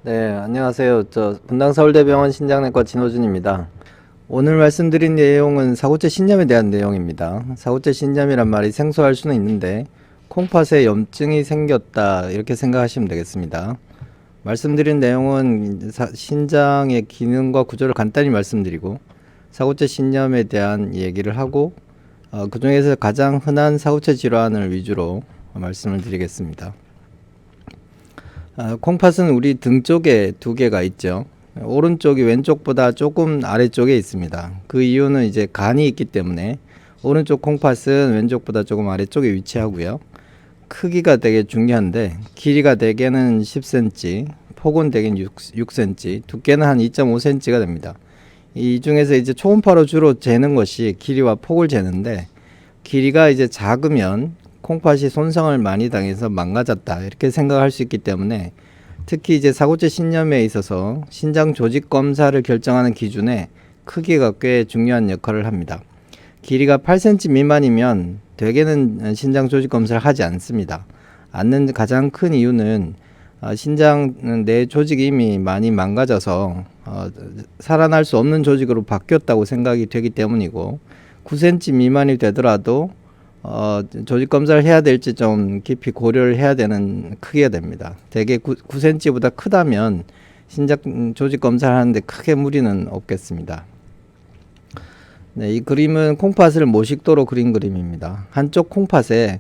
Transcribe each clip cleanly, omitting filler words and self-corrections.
네, 안녕하세요. 저 분당서울대병원 신장내과 진호준입니다. 오늘 말씀드린 내용은 사고체 신염에 대한 내용입니다. 사고체 신염이란 말이 생소할 수는 있는데 콩팥에 염증이 생겼다 이렇게 생각하시면 되겠습니다. 말씀드린 내용은 신장의 기능과 구조를 간단히 말씀드리고 사고체 신염에 대한 얘기를 하고 그 중에서 가장 흔한 사고체 질환을 위주로 말씀을 드리겠습니다. 콩팥은 우리 등 쪽에 두 개가 있죠. 오른쪽이 왼쪽보다 조금 아래쪽에 있습니다. 그 이유는 이제 간이 있기 때문에 오른쪽 콩팥은 왼쪽보다 조금 아래쪽에 위치하고요. 크기가 되게 중요한데 길이가 대개는 10cm, 폭은 대개는 6cm, 두께는 한 2.5cm가 됩니다. 이 중에서 이제 초음파로 주로 재는 것이 길이와 폭을 재는데 길이가 이제 작으면 콩팥이 손상을 많이 당해서 망가졌다 이렇게 생각할 수 있기 때문에 특히 이제 사고체 신염에 있어서 신장 조직 검사를 결정하는 기준에 크기가 꽤 중요한 역할을 합니다. 길이가 8cm 미만이면 대개는 신장 조직 검사를 하지 않습니다. 않는 가장 큰 이유는 신장 내 조직이 이미 많이 망가져서 살아날 수 없는 조직으로 바뀌었다고 생각이 되기 때문이고 9cm 미만이 되더라도 조직 검사를 해야 될지 좀 깊이 고려를 해야 되는 크기가 됩니다. 대개 9cm보다 크다면 신장 조직 검사를 하는데 크게 무리는 없겠습니다. 네, 이 그림은 콩팥을 모식도로 그린 그림입니다. 한쪽 콩팥에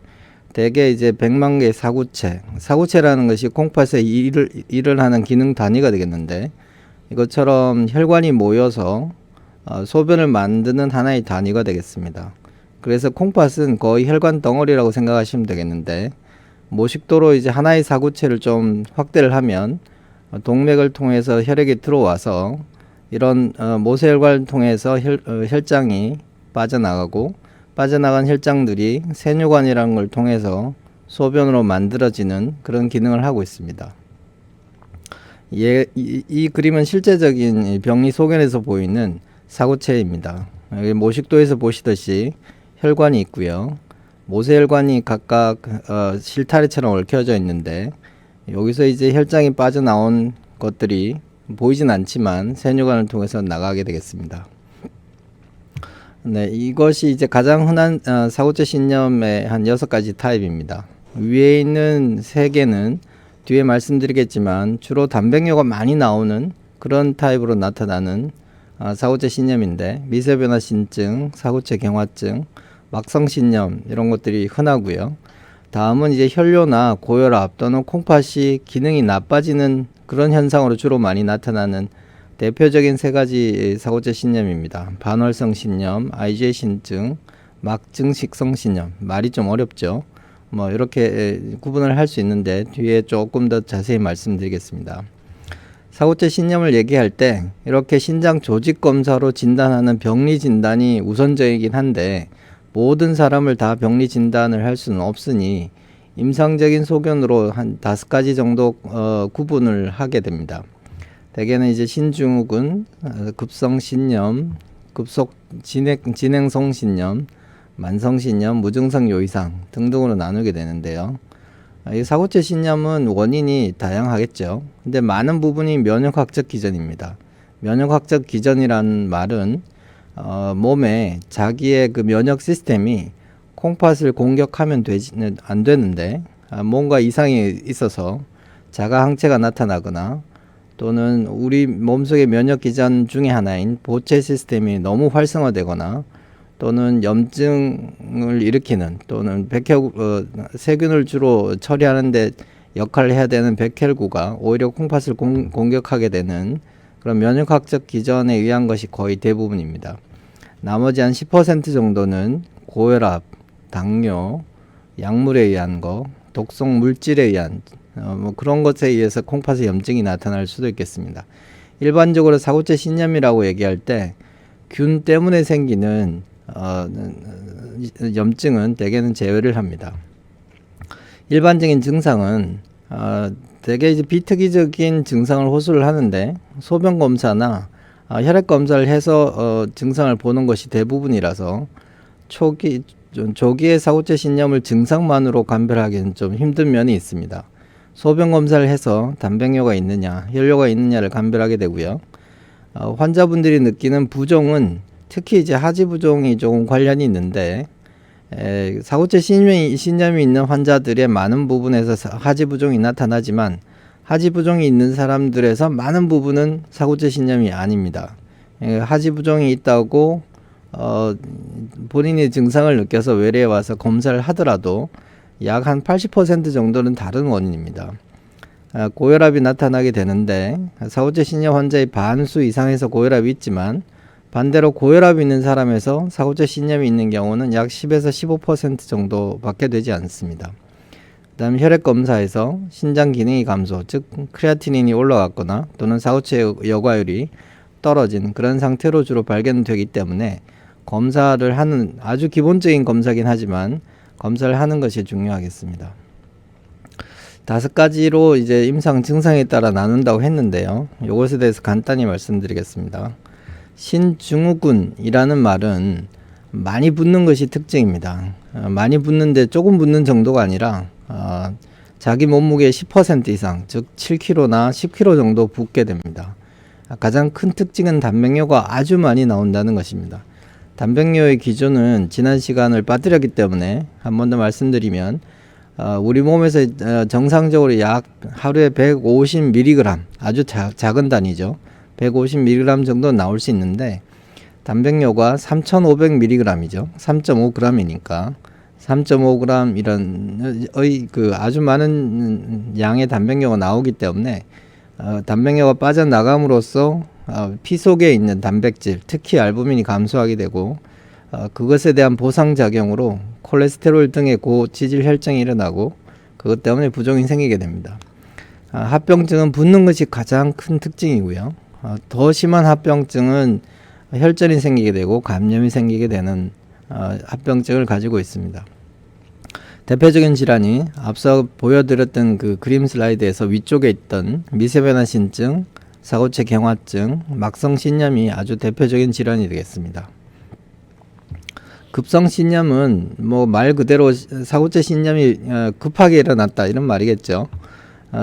대개 이제 100만 개의 사구체라는 것이 콩팥의 일을 하는 기능 단위가 되겠는데 이것처럼 혈관이 모여서 소변을 만드는 하나의 단위가 되겠습니다. 그래서 콩팥은 거의 혈관 덩어리라고 생각하시면 되겠는데 모식도로 이제 하나의 사구체를 좀 확대를 하면 동맥을 통해서 혈액이 들어와서 이런 모세혈관을 통해서 혈장이 빠져나가고 빠져나간 혈장들이 세뇨관이라는 걸 통해서 소변으로 만들어지는 그런 기능을 하고 있습니다. 이 그림은 실제적인 병리 소견에서 보이는 사구체입니다. 모식도에서 보시듯이 혈관이 있고요. 모세혈관이 각각 실타래처럼 얽혀져 있는데 여기서 이제 혈장이 빠져나온 것들이 보이진 않지만 세뇨관을 통해서 나가게 되겠습니다. 네, 이것이 이제 가장 흔한 사고체 신염의 한 6가지 타입입니다. 위에 있는 3개는 뒤에 말씀드리겠지만 주로 단백뇨가 많이 나오는 그런 타입으로 나타나는 사고체 신염인데 미세변화 신증, 사고체 경화증, 막성신염 이런 것들이 흔하고요. 다음은 이제 혈뇨나 고혈압 또는 콩팥이 기능이 나빠지는 그런 현상으로 주로 많이 나타나는 대표적인 3가지 사고체 신염입니다. 반월성 신염, IgA 신증, 막증식성 신염. 말이 좀 어렵죠. 뭐 이렇게 구분을 할 수 있는데 뒤에 조금 더 자세히 말씀드리겠습니다. 사고체 신염을 얘기할 때 이렇게 신장 조직 검사로 진단하는 병리 진단이 우선적이긴 한데 모든 사람을 다 병리 진단을 할 수는 없으니 임상적인 소견으로 한 5가지 정도 구분을 하게 됩니다. 대개는 이제 신증후군, 급성신염, 급속 진행성 신염, 만성신염, 무증상 요이상 등등으로 나누게 되는데요. 이 사고체 신염은 원인이 다양하겠죠. 근데 많은 부분이 면역학적 기전입니다. 면역학적 기전이란 말은 몸에 자기의 그 면역 시스템이 콩팥을 공격하면 안 되는데 뭔가 이상이 있어서 자가 항체가 나타나거나 또는 우리 몸속의 면역 기전 중에 하나인 보채 시스템이 너무 활성화되거나 또는 염증을 일으키는 또는 세균을 주로 처리하는데 역할을 해야 되는 백혈구가 오히려 콩팥을 공격하게 되는 그런 면역학적 기전에 의한 것이 거의 대부분입니다. 나머지 한 10% 정도는 고혈압, 당뇨, 약물에 의한 거, 독성 물질에 의한 뭐 그런 것에 의해서 콩팥에 염증이 나타날 수도 있겠습니다. 일반적으로 사고체 신염이라고 얘기할 때 균 때문에 생기는 염증은 대개는 제외를 합니다. 일반적인 증상은 대개 이제 비특이적인 증상을 호소를 하는데 소변 검사나 혈액 검사를 해서 증상을 보는 것이 대부분이라서 조기의 사고체 신염을 증상만으로 감별하기는 좀 힘든 면이 있습니다. 소변 검사를 해서 단백뇨가 있느냐, 혈뇨가 있느냐를 감별하게 되고요. 환자분들이 느끼는 부종은 특히 이제 하지 부종이 조금 관련이 있는데, 사고체 신염이 있는 환자들의 많은 부분에서 하지 부종이 나타나지만, 하지 부종이 있는 사람들에서 많은 부분은 사고체 신염이 아닙니다. 하지 부종이 있다고 본인이 증상을 느껴서 외래에 와서 검사를 하더라도 약 한 80% 정도는 다른 원인입니다. 고혈압이 나타나게 되는데, 사고체 신염 환자의 반수 이상에서 고혈압이 있지만, 반대로 고혈압이 있는 사람에서 사고체 신염이 있는 경우는 약 10에서 15% 정도밖에 되지 않습니다. 그 다음 혈액 검사에서 신장 기능이 감소, 즉 크레아티닌이 올라갔거나 또는 사고체 여과율이 떨어진 그런 상태로 주로 발견되기 때문에, 검사를 하는 아주 기본적인 검사긴 하지만 검사를 하는 것이 중요하겠습니다. 5가지로 이제 임상 증상에 따라 나눈다고 했는데요. 이것에 대해서 간단히 말씀드리겠습니다. 신증후군이라는 말은 많이 붓는 것이 특징입니다. 많이 붓는데 조금 붓는 정도가 아니라 자기 몸무게의 10% 이상, 즉 7kg나 10kg 정도 붓게 됩니다. 가장 큰 특징은 단백뇨가 아주 많이 나온다는 것입니다. 단백뇨의 기준은 지난 시간을 빠뜨렸기 때문에 한 번 더 말씀드리면, 우리 몸에서 정상적으로 약 하루에 150mg, 아주 작은 단위죠. 150mg 정도 나올 수 있는데, 단백뇨가 3500mg이죠. 3.5g이니까 3.5g 이런 그 아주 많은 양의 단백뇨가 나오기 때문에, 단백뇨가 빠져나감으로써 피 속에 있는 단백질, 특히 알부민이 감소하게 되고, 그것에 대한 보상작용으로 콜레스테롤 등의 고지질 혈증이 일어나고, 그것 때문에 부종이 생기게 됩니다. 합병증은 붓는 것이 가장 큰 특징이고요. 더 심한 합병증은 혈전이 생기게 되고 감염이 생기게 되는 합병증을 가지고 있습니다. 대표적인 질환이 앞서 보여드렸던 그 그림 슬라이드에서 위쪽에 있던 미세변화신증, 사고체 경화증, 막성신염이 아주 대표적인 질환이 되겠습니다. 급성신염은 뭐 말 그대로 사고체 신염이 급하게 일어났다 이런 말이겠죠.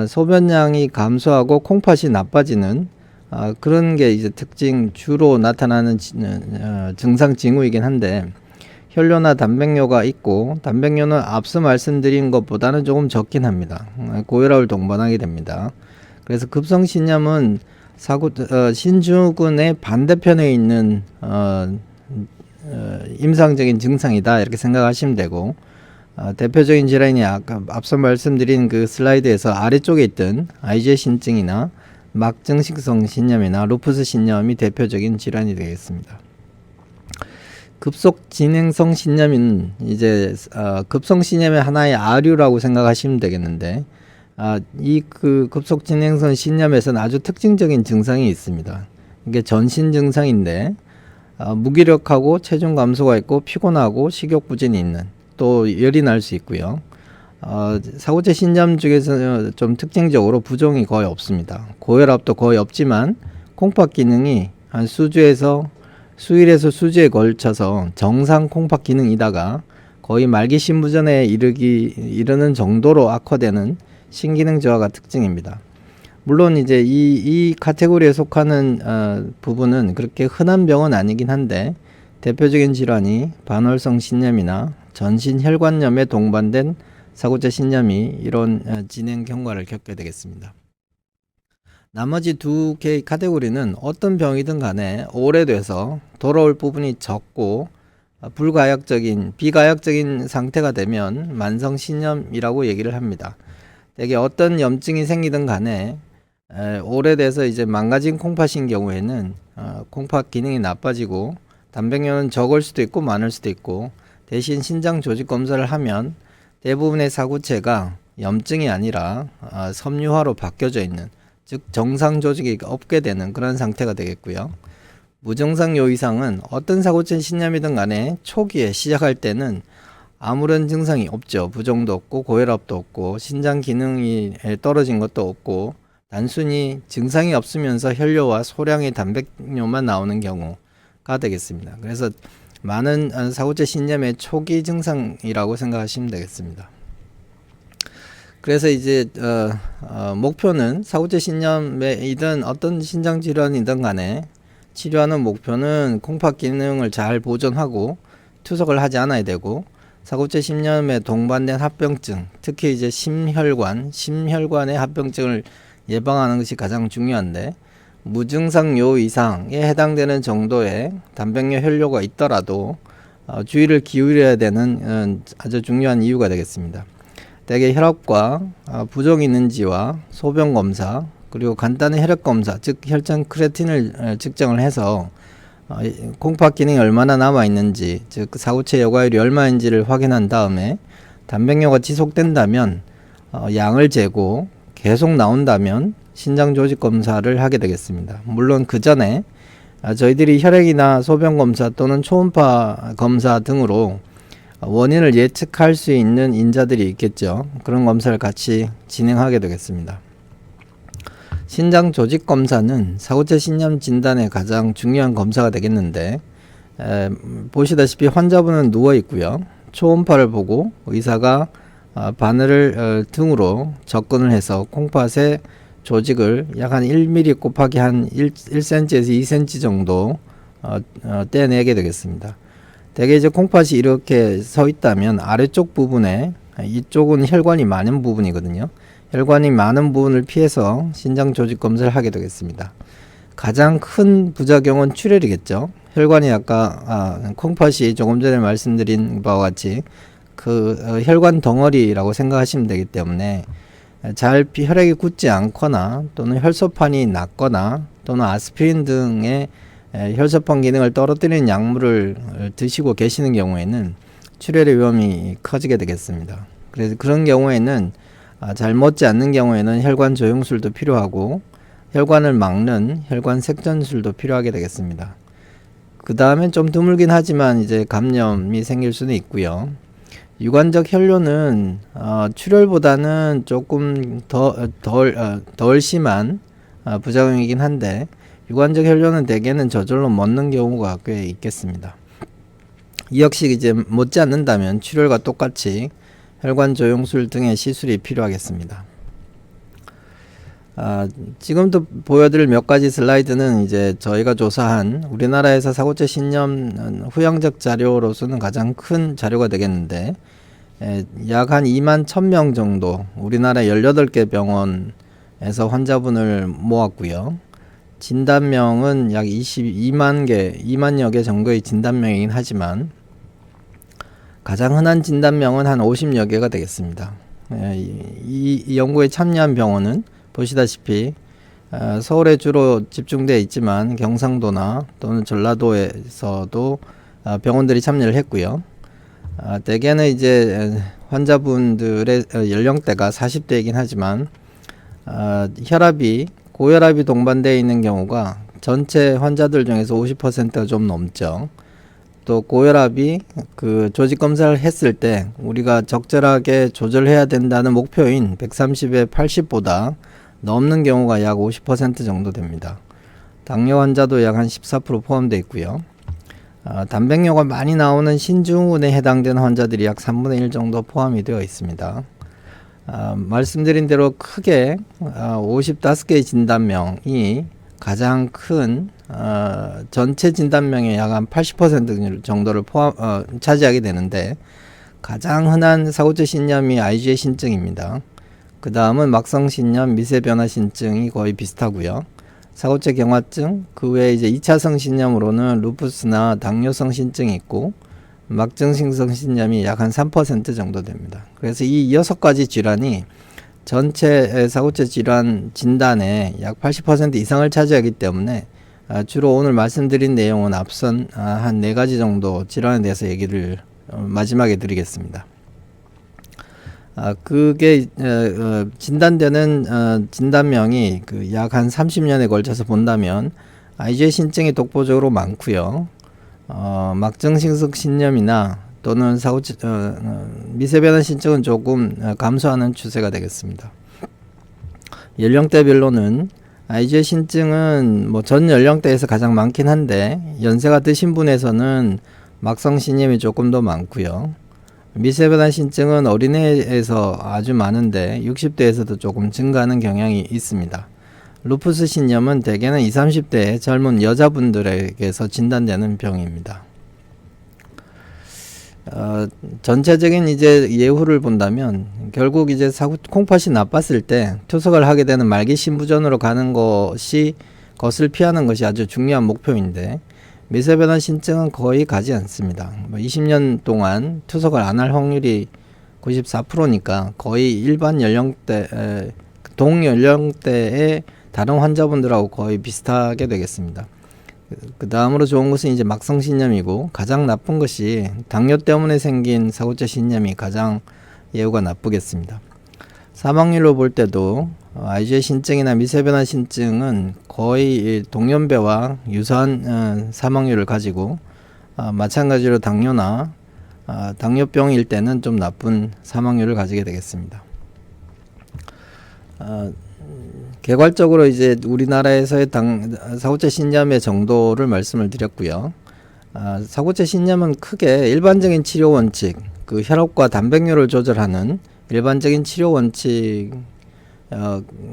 소변량이 감소하고 콩팥이 나빠지는 그런 게 이제 주로 나타나는 증상 징후이긴 한데, 혈뇨나 단백뇨가 있고, 단백뇨는 앞서 말씀드린 것보다는 조금 적긴 합니다. 고혈압을 동반하게 됩니다. 그래서 급성신염은 신증후군의 반대편에 있는 임상적인 증상이다 이렇게 생각하시면 되고, 대표적인 질환이 아까 앞서 말씀드린 그 슬라이드에서 아래쪽에 있던 IgA 신증이나 막증식성 신염이나 루푸스 신염이 대표적인 질환이 되겠습니다. 급속 진행성 신염은 이제 급성 신염의 하나의 아류라고 생각하시면 되겠는데, 이 그 급속 진행성 신염에서는 아주 특징적인 증상이 있습니다. 이게 전신 증상인데, 무기력하고 체중 감소가 있고 피곤하고 식욕 부진이 있는, 또 열이 날 수 있고요. 사고체 신염 중에서 좀 특징적으로 부종이 거의 없습니다. 고혈압도 거의 없지만 콩팥 기능이 한 수일에서 수주에 걸쳐서 정상 콩팥 기능이다가 거의 말기 신부전에 이르는 정도로 악화되는 신기능 저하가 특징입니다. 물론 이제 이 카테고리에 속하는 부분은 그렇게 흔한 병은 아니긴 한데, 대표적인 질환이 반월성 신염이나 전신 혈관염에 동반된 사고체 신염이 이런 진행 경과를 겪게 되겠습니다. 나머지 2개의 카테고리는 어떤 병이든 간에 오래돼서 돌아올 부분이 적고 비가역적인 상태가 되면 만성 신염이라고 얘기를 합니다. 되게 어떤 염증이 생기든 간에 오래돼서 이제 망가진 콩팥인 경우에는 콩팥 기능이 나빠지고 단백뇨는 적을 수도 있고 많을 수도 있고, 대신 신장 조직 검사를 하면 대부분의 사고체가 염증이 아니라 섬유화로 바뀌어져 있는, 즉 정상 조직이 없게 되는 그런 상태가 되겠고요. 무증상 요이상은 어떤 사고체 신염이든 간에 초기에 시작할 때는 아무런 증상이 없죠. 부종도 없고 고혈압도 없고 신장 기능이 떨어진 것도 없고, 단순히 증상이 없으면서 혈뇨와 소량의 단백뇨만 나오는 경우가 되겠습니다. 그래서 많은 사고체 신염의 초기 증상이라고 생각하시면 되겠습니다. 그래서 이제 목표는 사구체 신념이든 어떤 신장 질환이든 간에 치료하는 목표는 콩팥 기능을 잘 보존하고 투석을 하지 않아야 되고, 사구체 신념에 동반된 합병증, 특히 이제 심혈관의 합병증을 예방하는 것이 가장 중요한데, 무증상 요 이상에 해당되는 정도의 단백뇨 혈뇨가 있더라도 주의를 기울여야 되는 아주 중요한 이유가 되겠습니다. 대개 혈압과 부종이 있는지와 소변 검사, 그리고 간단한 혈액 검사, 즉 혈전 크레틴을 측정을 해서 콩팥 기능이 얼마나 남아 있는지, 즉 사구체 여과율이 얼마인지를 확인한 다음에 단백뇨가 지속된다면 양을 재고 계속 나온다면 신장 조직 검사를 하게 되겠습니다. 물론 그 전에 저희들이 혈액이나 소변 검사 또는 초음파 검사 등으로 원인을 예측할 수 있는 인자들이 있겠죠. 그런 검사를 같이 진행하게 되겠습니다. 신장 조직 검사는 사구체 신념 진단에 가장 중요한 검사가 되겠는데, 보시다시피 환자분은 누워 있고요. 초음파를 보고 의사가 바늘을 등으로 접근을 해서 콩팥의 조직을 약 한 1mm 곱하기 한 1cm에서 2cm 정도 떼내게 되겠습니다. 대개 이제 콩팥이 이렇게 서 있다면 아래쪽 부분에, 이쪽은 혈관이 많은 부분이거든요. 혈관이 많은 부분을 피해서 신장 조직 검사를 하게 되겠습니다. 가장 큰 부작용은 출혈이겠죠. 혈관이 콩팥이 조금 전에 말씀드린 바와 같이 그 혈관 덩어리라고 생각하시면 되기 때문에 잘 혈액이 굳지 않거나 또는 혈소판이 낮거나 또는 아스피린 등의 혈소판 기능을 떨어뜨리는 약물을 드시고 계시는 경우에는 출혈의 위험이 커지게 되겠습니다. 그래서 그런 경우에는 잘 먹지 않는 경우에는 혈관 조영술도 필요하고 혈관을 막는 혈관 색전술도 필요하게 되겠습니다. 그 다음엔 좀 드물긴 하지만 이제 감염이 생길 수는 있고요. 유관적 혈뇨는 출혈보다는 조금 덜 심한 부작용이긴 한데, 유관적 혈뇨는 대개는 저절로 멎는 경우가 꽤 있겠습니다. 이 역시 이제 멎지 않는다면 출혈과 똑같이 혈관 조영술 등의 시술이 필요하겠습니다. 지금도 보여드릴 몇 가지 슬라이드는 이제 저희가 조사한 우리나라에서 사구체 신념 후양적 자료로서는 가장 큰 자료가 되겠는데, 약 한 2만 1000명 정도 우리나라 18개 병원에서 환자분을 모았고요. 진단명은 약 2만여 개 정도의 진단명이긴 하지만 가장 흔한 진단명은 한 50여 개가 되겠습니다. 이 연구에 참여한 병원은 보시다시피 서울에 주로 집중되어 있지만 경상도나 또는 전라도에서도 병원들이 참여를 했고요. 대개는 이제 환자분들의 연령대가 40대이긴 하지만 고혈압이 동반되어 있는 경우가 전체 환자들 중에서 50%가 좀 넘죠. 또 고혈압이 그 조직 검사를 했을 때 우리가 적절하게 조절해야 된다는 목표인 130에 80보다 넘는 경우가 약 50% 정도 됩니다. 당뇨 환자도 약 한 14% 포함되어 있고요. 단백뇨가 많이 나오는 신증후군에 해당되는 환자들이 약 3분의 1 정도 포함이 되어 있습니다. 말씀드린 대로 크게 55개의 진단명이 가장 큰 전체 진단명의 약 한 80% 정도를 차지하게 되는데, 가장 흔한 사구체 신념이 IgA 신증입니다. 그 다음은 막성 신념, 미세 변화 신증이 거의 비슷하고요. 사구체 경화증, 그 외에 이제 2차성 신념으로는 루푸스나 당뇨성 신증이 있고, 막증식성 신념이 약 한 3% 정도 됩니다. 그래서 이 6가지 질환이 전체 사구체 질환 진단의 약 80% 이상을 차지하기 때문에 주로 오늘 말씀드린 내용은 앞선 한 4가지 정도 질환에 대해서 얘기를 마지막에 드리겠습니다. 그게 진단되는 진단명이 약 한 30년에 걸쳐서 본다면 IgA 신증이 독보적으로 많고요. 막증식성 신념이나 또는 미세변화 신증은 조금 감소하는 추세가 되겠습니다. 연령대별로는 IgA 신증은 전 연령대에서 가장 많긴 한데, 연세가 드신 분에서는 막성 신념이 조금 더 많고요. 미세변환 신증은 어린애에서 아주 많은데 60대에서도 조금 증가하는 경향이 있습니다. 루푸스 신염은 대개는 20, 30대의 젊은 여자분들에게서 진단되는 병입니다. 전체적인 이제 예후를 본다면 결국 이제 콩팥이 나빴을 때 투석을 하게 되는 말기 신부전으로 가는 것을 피하는 것이 아주 중요한 목표인데 미세변환 신증은 거의 가지 않습니다. 20년 동안 투석을 안 할 확률이 94%니까 거의 일반 연령대 동연령대의 다른 환자분들하고 거의 비슷하게 되겠습니다. 그 다음으로 좋은 것은 이제 막성 신염이고 가장 나쁜 것이 당뇨 때문에 생긴 사고체 신염이 가장 예후가 나쁘겠습니다. 사망률로 볼 때도 IgA 신증이나 미세변환 신증은 거의 동년배와 유사한 사망률을 가지고 마찬가지로 당뇨나 당뇨병일 때는 좀 나쁜 사망률을 가지게 되겠습니다. 개괄적으로 이제 우리나라에서의 사고체 신염의 정도를 말씀을 드렸고요. 사고체 신염은 크게 일반적인 치료 원칙, 그 혈압과 단백뇨를 조절하는 일반적인 치료 원칙이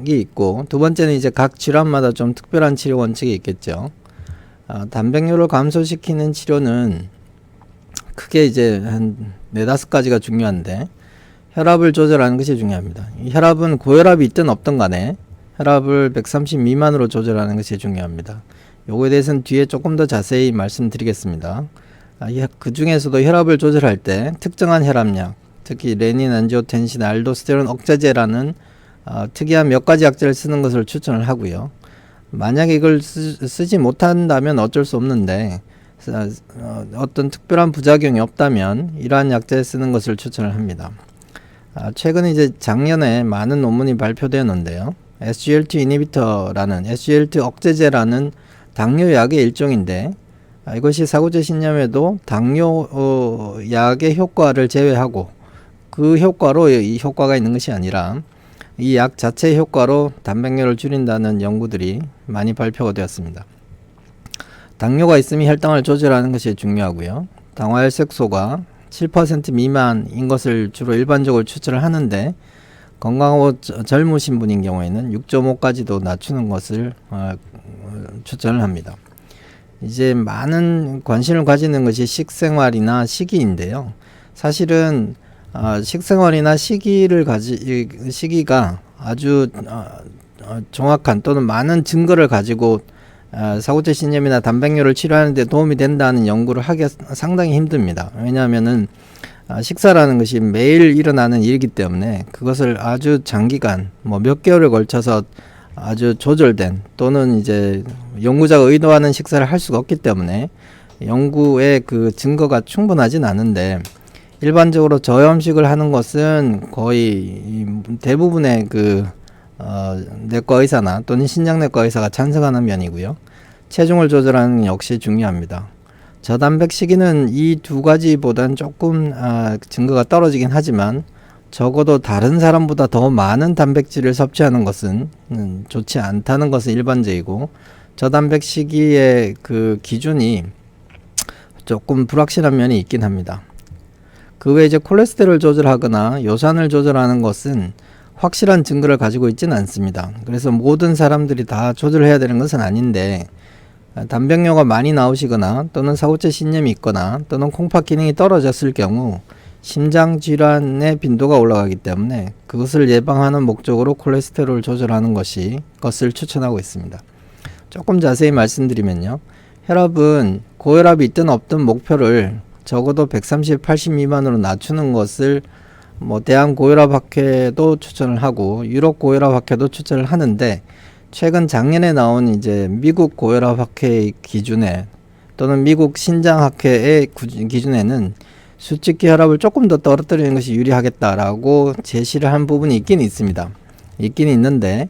있고, 두 번째는 이제 각 질환마다 좀 특별한 치료 원칙이 있겠죠. 단백뇨를 감소시키는 치료는 크게 이제 한 4-5가지가 중요한데, 혈압을 조절하는 것이 중요합니다. 혈압은 고혈압이 있든 없든 간에 혈압을 130 미만으로 조절하는 것이 중요합니다. 요거에 대해서는 뒤에 조금 더 자세히 말씀드리겠습니다. 그 중에서도 혈압을 조절할 때 특정한 혈압약, 특히 레닌, 안지오텐신, 알도스테론 억제제라는 특이한 몇 가지 약제를 쓰는 것을 추천을 하고요. 만약에 이걸 쓰지 못한다면 어쩔 수 없는데 어떤 특별한 부작용이 없다면 이러한 약제를 쓰는 것을 추천을 합니다. 최근에 이제 작년에 많은 논문이 발표되었는데요. SGLT 이니비터라는 SGLT 억제제라는 당뇨약의 일종인데 이것이 사고체 신염에도 당뇨약의 효과를 제외하고 그 효과로 이 효과가 있는 것이 아니라 이 약 자체의 효과로 단백뇨를 줄인다는 연구들이 많이 발표가 되었습니다. 당뇨가 있으면 혈당을 조절하는 것이 중요하고요. 당화혈색소가 7% 미만인 것을 주로 일반적으로 추천을 하는데 건강하고 젊으신 분인 경우에는 6.5까지도 낮추는 것을 추천을 합니다. 이제 많은 관심을 가지는 것이 식생활이나 식이인데요. 사실은 식생활이나 시기가 아주 정확한 또는 많은 증거를 가지고 사고체 신염이나 단백뇨를 치료하는 데 도움이 된다는 연구를 하기가 상당히 힘듭니다. 왜냐하면은 식사라는 것이 매일 일어나는 일이기 때문에 그것을 아주 장기간 몇 개월에 걸쳐서 아주 조절된 또는 이제 연구자가 의도하는 식사를 할 수가 없기 때문에 연구의 그 증거가 충분하진 않은데 일반적으로 저염식을 하는 것은 거의 대부분의 그 내과 의사나 또는 신장내과 의사가 찬성하는 면이고요. 체중을 조절하는 건 역시 중요합니다. 저단백 식이는 이 두 가지보단 조금 증거가 떨어지긴 하지만 적어도 다른 사람보다 더 많은 단백질을 섭취하는 것은 좋지 않다는 것은 일반적이고 저단백 식이의 그 기준이 조금 불확실한 면이 있긴 합니다. 그 외에 이제 콜레스테롤 조절하거나 요산을 조절하는 것은 확실한 증거를 가지고 있지는 않습니다. 그래서 모든 사람들이 다 조절해야 되는 것은 아닌데 단백뇨가 많이 나오시거나 또는 사고체 신염이 있거나 또는 콩팥 기능이 떨어졌을 경우 심장 질환의 빈도가 올라가기 때문에 그것을 예방하는 목적으로 콜레스테롤을 조절하는 것을 추천하고 있습니다. 조금 자세히 말씀드리면요. 혈압은 고혈압이 있든 없든 목표를 적어도 130, 80 미만으로 낮추는 것을 대한고혈압학회도 추천을 하고 유럽 고혈압학회도 추천을 하는데 최근 작년에 나온 이제 미국 고혈압학회 기준에 또는 미국 신장학회의 기준에는 수치기 혈압을 조금 더 떨어뜨리는 것이 유리하겠다라고 제시를 한 부분이 있긴 있습니다. 있긴 있는데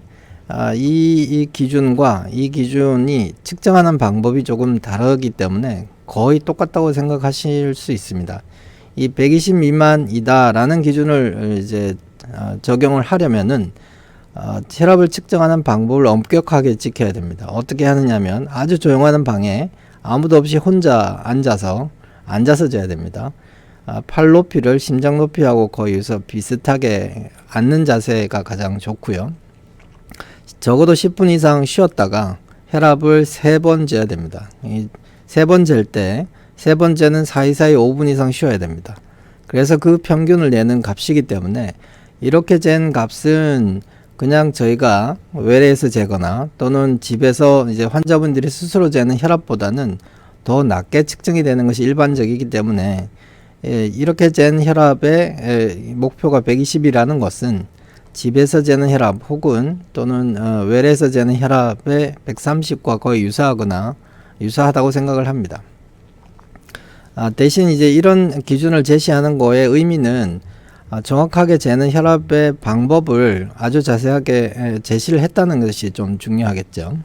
이 기준과 이 기준이 측정하는 방법이 조금 다르기 때문에 거의 똑같다고 생각하실 수 있습니다. 이 120 미만이다라는 기준을 이제 적용을 하려면은 혈압을 측정하는 방법을 엄격하게 지켜야 됩니다. 어떻게 하느냐면 아주 조용한 방에 아무도 없이 혼자 앉아서 재야 됩니다. 팔 높이를 심장 높이하고 거의 비슷하게 앉는 자세가 가장 좋고요. 적어도 10분 이상 쉬었다가 혈압을 3번 재야 됩니다. 이 3번 잴 때, 3번 재는 사이사이 5분 이상 쉬어야 됩니다. 그래서 그 평균을 내는 값이기 때문에 이렇게 잰 값은 그냥 저희가 외래에서 재거나 또는 집에서 이제 환자분들이 스스로 재는 혈압보다는 더 낮게 측정이 되는 것이 일반적이기 때문에 이렇게 잰 혈압의 목표가 120이라는 것은 집에서 재는 혈압 혹은 또는 외래에서 재는 혈압의 130과 거의 유사하거나 유사하다고 생각을 합니다. 대신 이제 이런 기준을 제시하는 거의 의미는 정확하게 재는 혈압의 방법을 아주 자세하게 제시를 했다는 것이 좀 중요하겠죠.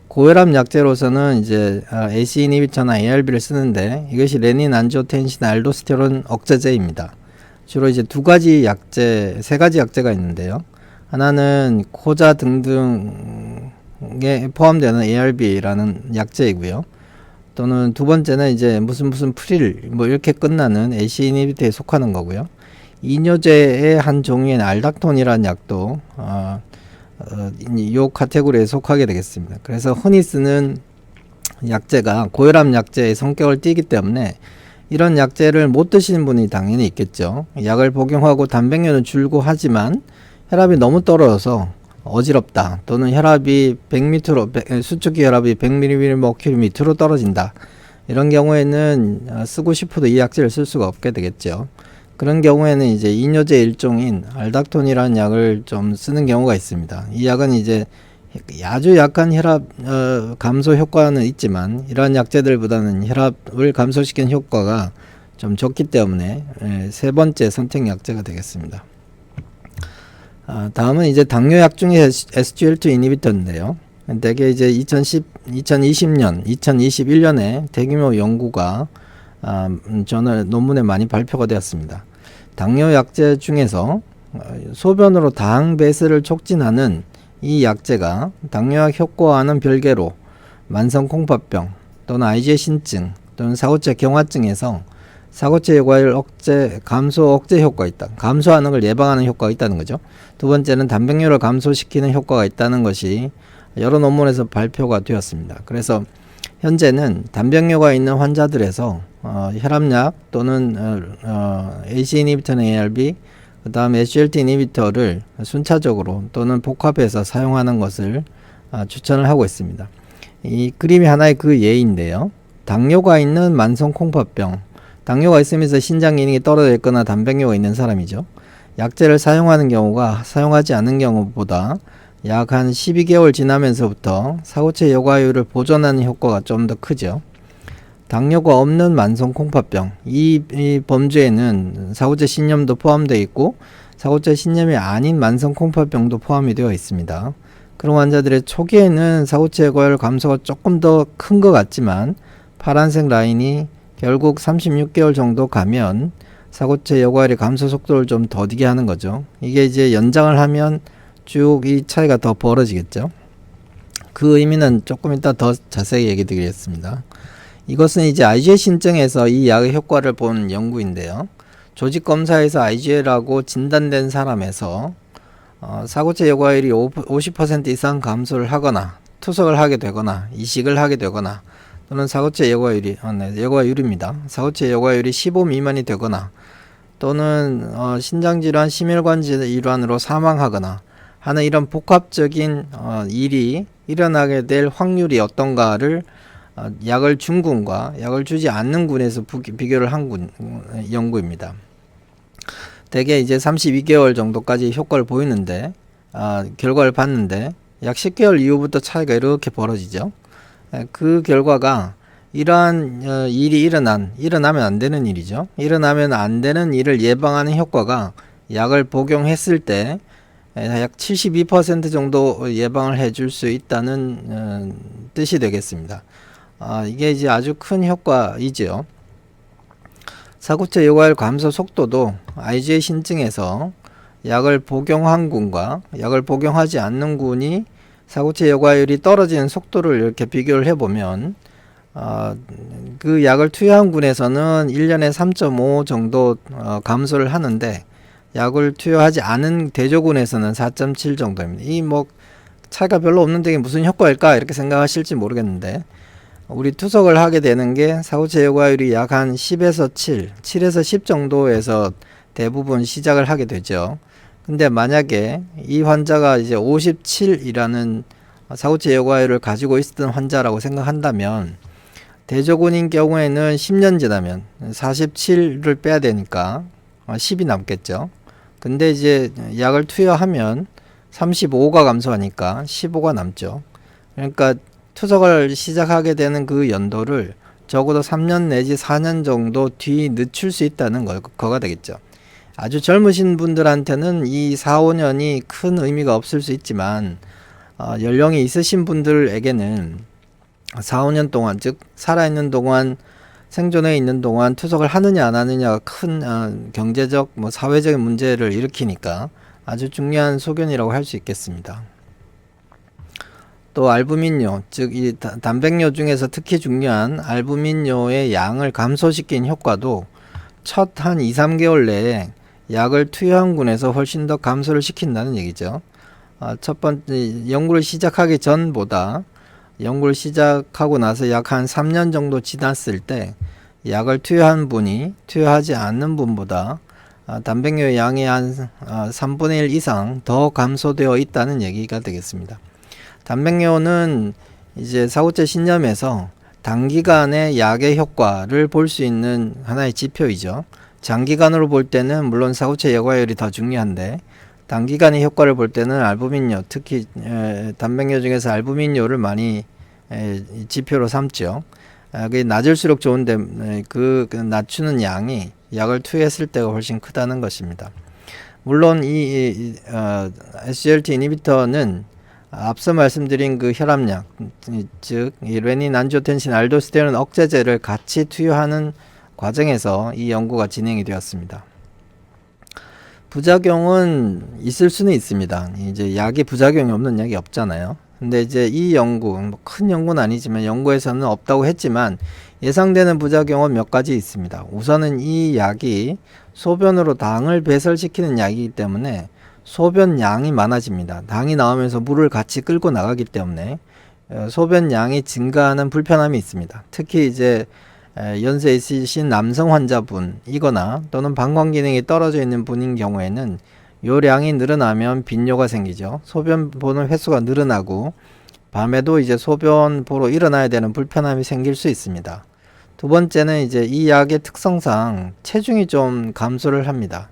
고혈압 약제로서는 이제 ACE 이니비터나 ARB를 쓰는데 이것이 레닌, 안지오텐신, 알도스테론 억제제입니다. 주로 이제 세 가지 약제가 있는데요. 하나는 코자 등등에 포함되는 ARB라는 약제이고요. 또는 두 번째는 이제 무슨 프릴 뭐 이렇게 끝나는 ACE 이니비터에 속하는 거고요. 이뇨제의 한 종류인 알닥톤이라는 약도 이 카테고리에 속하게 되겠습니다. 그래서 흔히 쓰는 약제가 고혈압 약제의 성격을 띠기 때문에 이런 약제를 못 드시는 분이 당연히 있겠죠. 약을 복용하고 단백뇨는 줄고 하지만 혈압이 너무 떨어져서 어지럽다 또는 혈압이 100 밑으로 수축기 혈압이 100mmHg 밑으로 떨어진다, 이런 경우에는 쓰고 싶어도 이 약제를 쓸 수가 없게 되겠죠. 그런 경우에는 이제 이뇨제 일종인 알닥톤이라는 약을 좀 쓰는 경우가 있습니다. 이 약은 이제 아주 약한 혈압 감소 효과는 있지만 이러한 약제들보다는 혈압을 감소시키는 효과가 좀 적기 때문에 세 번째 선택 약제가 되겠습니다. 다음은 이제 당뇨약 중에 SGLT 이니비터인데요. 대개 이제 2020년, 2021년에 대규모 연구가 논문에 많이 발표가 되었습니다. 당뇨 약제 중에서 소변으로 당 배설을 촉진하는 이 약제가 당뇨약 효과와는 별개로 만성 콩팥병 또는 IgA 신증 또는 사고체 경화증에서 사고체 요과율 감소 억제 효과가 있다. 감소하는 걸 예방하는 효과가 있다는 거죠. 두 번째는 단백뇨를 감소시키는 효과가 있다는 것이 여러 논문에서 발표가 되었습니다. 그래서 현재는 단백뇨가 있는 환자들에서 혈압약 또는 ACE 이니비터나 ARB, 그 다음 SGLT 이니비터를 순차적으로 또는 복합해서 사용하는 것을 추천을 하고 있습니다. 이 그림이 하나의 그 예인데요. 당뇨가 있는 만성 콩팥병, 당뇨가 있으면서 신장 기능이 떨어져 있거나 단백뇨가 있는 사람이죠. 약제를 사용하는 경우가 사용하지 않는 경우보다 약 한 12개월 지나면서부터 사고체 요과율을 보존하는 효과가 좀 더 크죠. 당뇨가 없는 만성 콩팥병, 이 범주에는 사고체 신염도 포함되어 있고 사고체 신염이 아닌 만성 콩팥병도 포함이 되어 있습니다. 그런 환자들의 초기에는 사고체 요과율 감소가 조금 더 큰 것 같지만 파란색 라인이 결국 36개월 정도 가면 사고체 요과율의 감소 속도를 좀 더디게 하는 거죠. 이게 이제 연장을 하면 쭉 이 차이가 더 벌어지겠죠. 그 의미는 조금 이따 더 자세히 얘기 드리겠습니다. 이것은 이제 IgA 신증에서 이 약의 효과를 본 연구인데요. 조직검사에서 IgA라고 진단된 사람에서 사고체 요과율이 50% 이상 감소를 하거나 투석을 하게 되거나 이식을 하게 되거나 또는 사고체 요과율입니다. 사고체 요과율이 15 미만이 되거나 또는 신장질환, 심혈관 질환으로 사망하거나 하는 이런 복합적인 일이 일어나게 될 확률이 어떤가를 약을 준 군과 약을 주지 않는 군에서 비교를 한 연구입니다. 대개 이제 32개월 정도까지 효과를 보이는데 결과를 봤는데 약 10개월 이후부터 차이가 이렇게 벌어지죠. 그 결과가 이러한 일이 일어나면 안 되는 일이죠. 일어나면 안 되는 일을 예방하는 효과가 약을 복용했을 때 약 72% 정도 예방을 해줄 수 있다는 뜻이 되겠습니다. 이게 이제 아주 큰 효과이지요. 사고체 요과율 감소 속도도 IgA 신증에서 약을 복용한 군과 약을 복용하지 않는 군이 사고체 요과율이 떨어지는 속도를 이렇게 비교를 해보면 그 약을 투여한 군에서는 1년에 3.5 정도 감소를 하는데, 약을 투여하지 않은 대조군에서는 4.7 정도입니다. 이 뭐 차이가 별로 없는데 이게 무슨 효과일까 이렇게 생각하실지 모르겠는데, 우리 투석을 하게 되는 게 사후체 여과율이 약 한 10에서 7, 7에서 10 정도에서 대부분 시작을 하게 되죠. 근데 만약에 이 환자가 이제 57이라는 사후체 여과율을 가지고 있었던 환자라고 생각한다면, 대조군인 경우에는 10년 지나면 47을 빼야 되니까 10이 남겠죠. 근데 이제 약을 투여하면 35가 감소하니까 15가 남죠. 그러니까 투석을 시작하게 되는 그 연도를 적어도 3년 내지 4년 정도 뒤 늦출 수 있다는 거가 되겠죠. 아주 젊으신 분들한테는 이 4, 5년이 큰 의미가 없을 수 있지만, 연령이 있으신 분들에게는 4, 5년 동안, 즉 살아있는 동안, 생존해 있는 동안 투석을 하느냐 안 하느냐가 큰 경제적 사회적인 문제를 일으키니까 아주 중요한 소견이라고 할 수 있겠습니다. 또 알부민뇨, 즉 이 단백뇨 중에서 특히 중요한 알부민뇨의 양을 감소시킨 효과도 첫 한 2, 3개월 내에 약을 투여한 군에서 훨씬 더 감소를 시킨다는 얘기죠. 첫 번째 연구를 시작하기 전보다 연구를 시작하고 나서 약 한 3년 정도 지났을 때 약을 투여한 분이 투여하지 않는 분보다 단백뇨의 양이 한 3분의 1 이상 더 감소되어 있다는 얘기가 되겠습니다. 단백뇨는 이제 사후체 신념에서 단기간의 약의 효과를 볼 수 있는 하나의 지표이죠. 장기간으로 볼 때는 물론 사후체 여과율이 더 중요한데, 단기간의 효과를 볼 때는 알부민뇨, 특히 단백뇨 중에서 알부민뇨를 많이 지표로 삼죠. 그게 낮을수록 좋은데 그 낮추는 양이 약을 투여했을 때가 훨씬 크다는 것입니다. 물론 이 SGLT 이니비터는 앞서 말씀드린 그 혈압약, 즉 레닌, 안지오텐신, 알도스테론 억제제를 같이 투여하는 과정에서 이 연구가 진행이 되었습니다. 부작용은 있을 수는 있습니다. 이제 약이 부작용이 없는 약이 없잖아요. 근데 이제 이 연구, 큰 연구는 아니지만 연구에서는 없다고 했지만 예상되는 부작용은 몇 가지 있습니다. 우선은 이 약이 소변으로 당을 배설시키는 약이기 때문에 소변 양이 많아집니다. 당이 나오면서 물을 같이 끌고 나가기 때문에 소변 양이 증가하는 불편함이 있습니다. 특히 이제 연세 있으신 남성 환자분이거나 또는 방광 기능이 떨어져 있는 분인 경우에는 요량이 늘어나면 빈뇨가 생기죠. 소변 보는 횟수가 늘어나고 밤에도 이제 소변 보러 일어나야 되는 불편함이 생길 수 있습니다. 두 번째는 이제 이 약의 특성상 체중이 좀 감소를 합니다.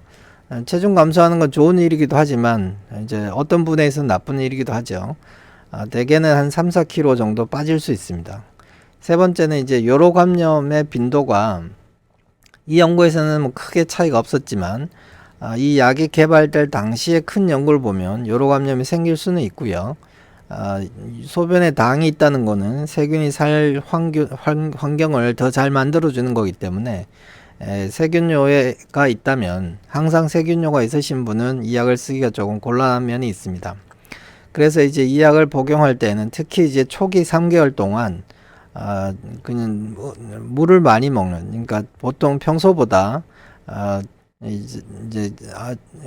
체중 감소하는 건 좋은 일이기도 하지만 이제 어떤 분에서는 나쁜 일이기도 하죠. 대개는 한 3, 4kg 정도 빠질 수 있습니다. 세 번째는 이제 요로 감염의 빈도가 이 연구에서는 뭐 크게 차이가 없었지만 이 약이 개발될 당시에 큰 연구를 보면 요로 감염이 생길 수는 있고요. 소변에 당이 있다는 거는 세균이 살 환경을 더 잘 만들어주는 거기 때문에 세균요가 있다면, 항상 세균요가 있으신 분은 이 약을 쓰기가 조금 곤란한 면이 있습니다. 그래서 이제 이 약을 복용할 때는 특히 이제 초기 3개월 동안 그냥 물을 많이 먹는, 그러니까 보통 평소보다 이제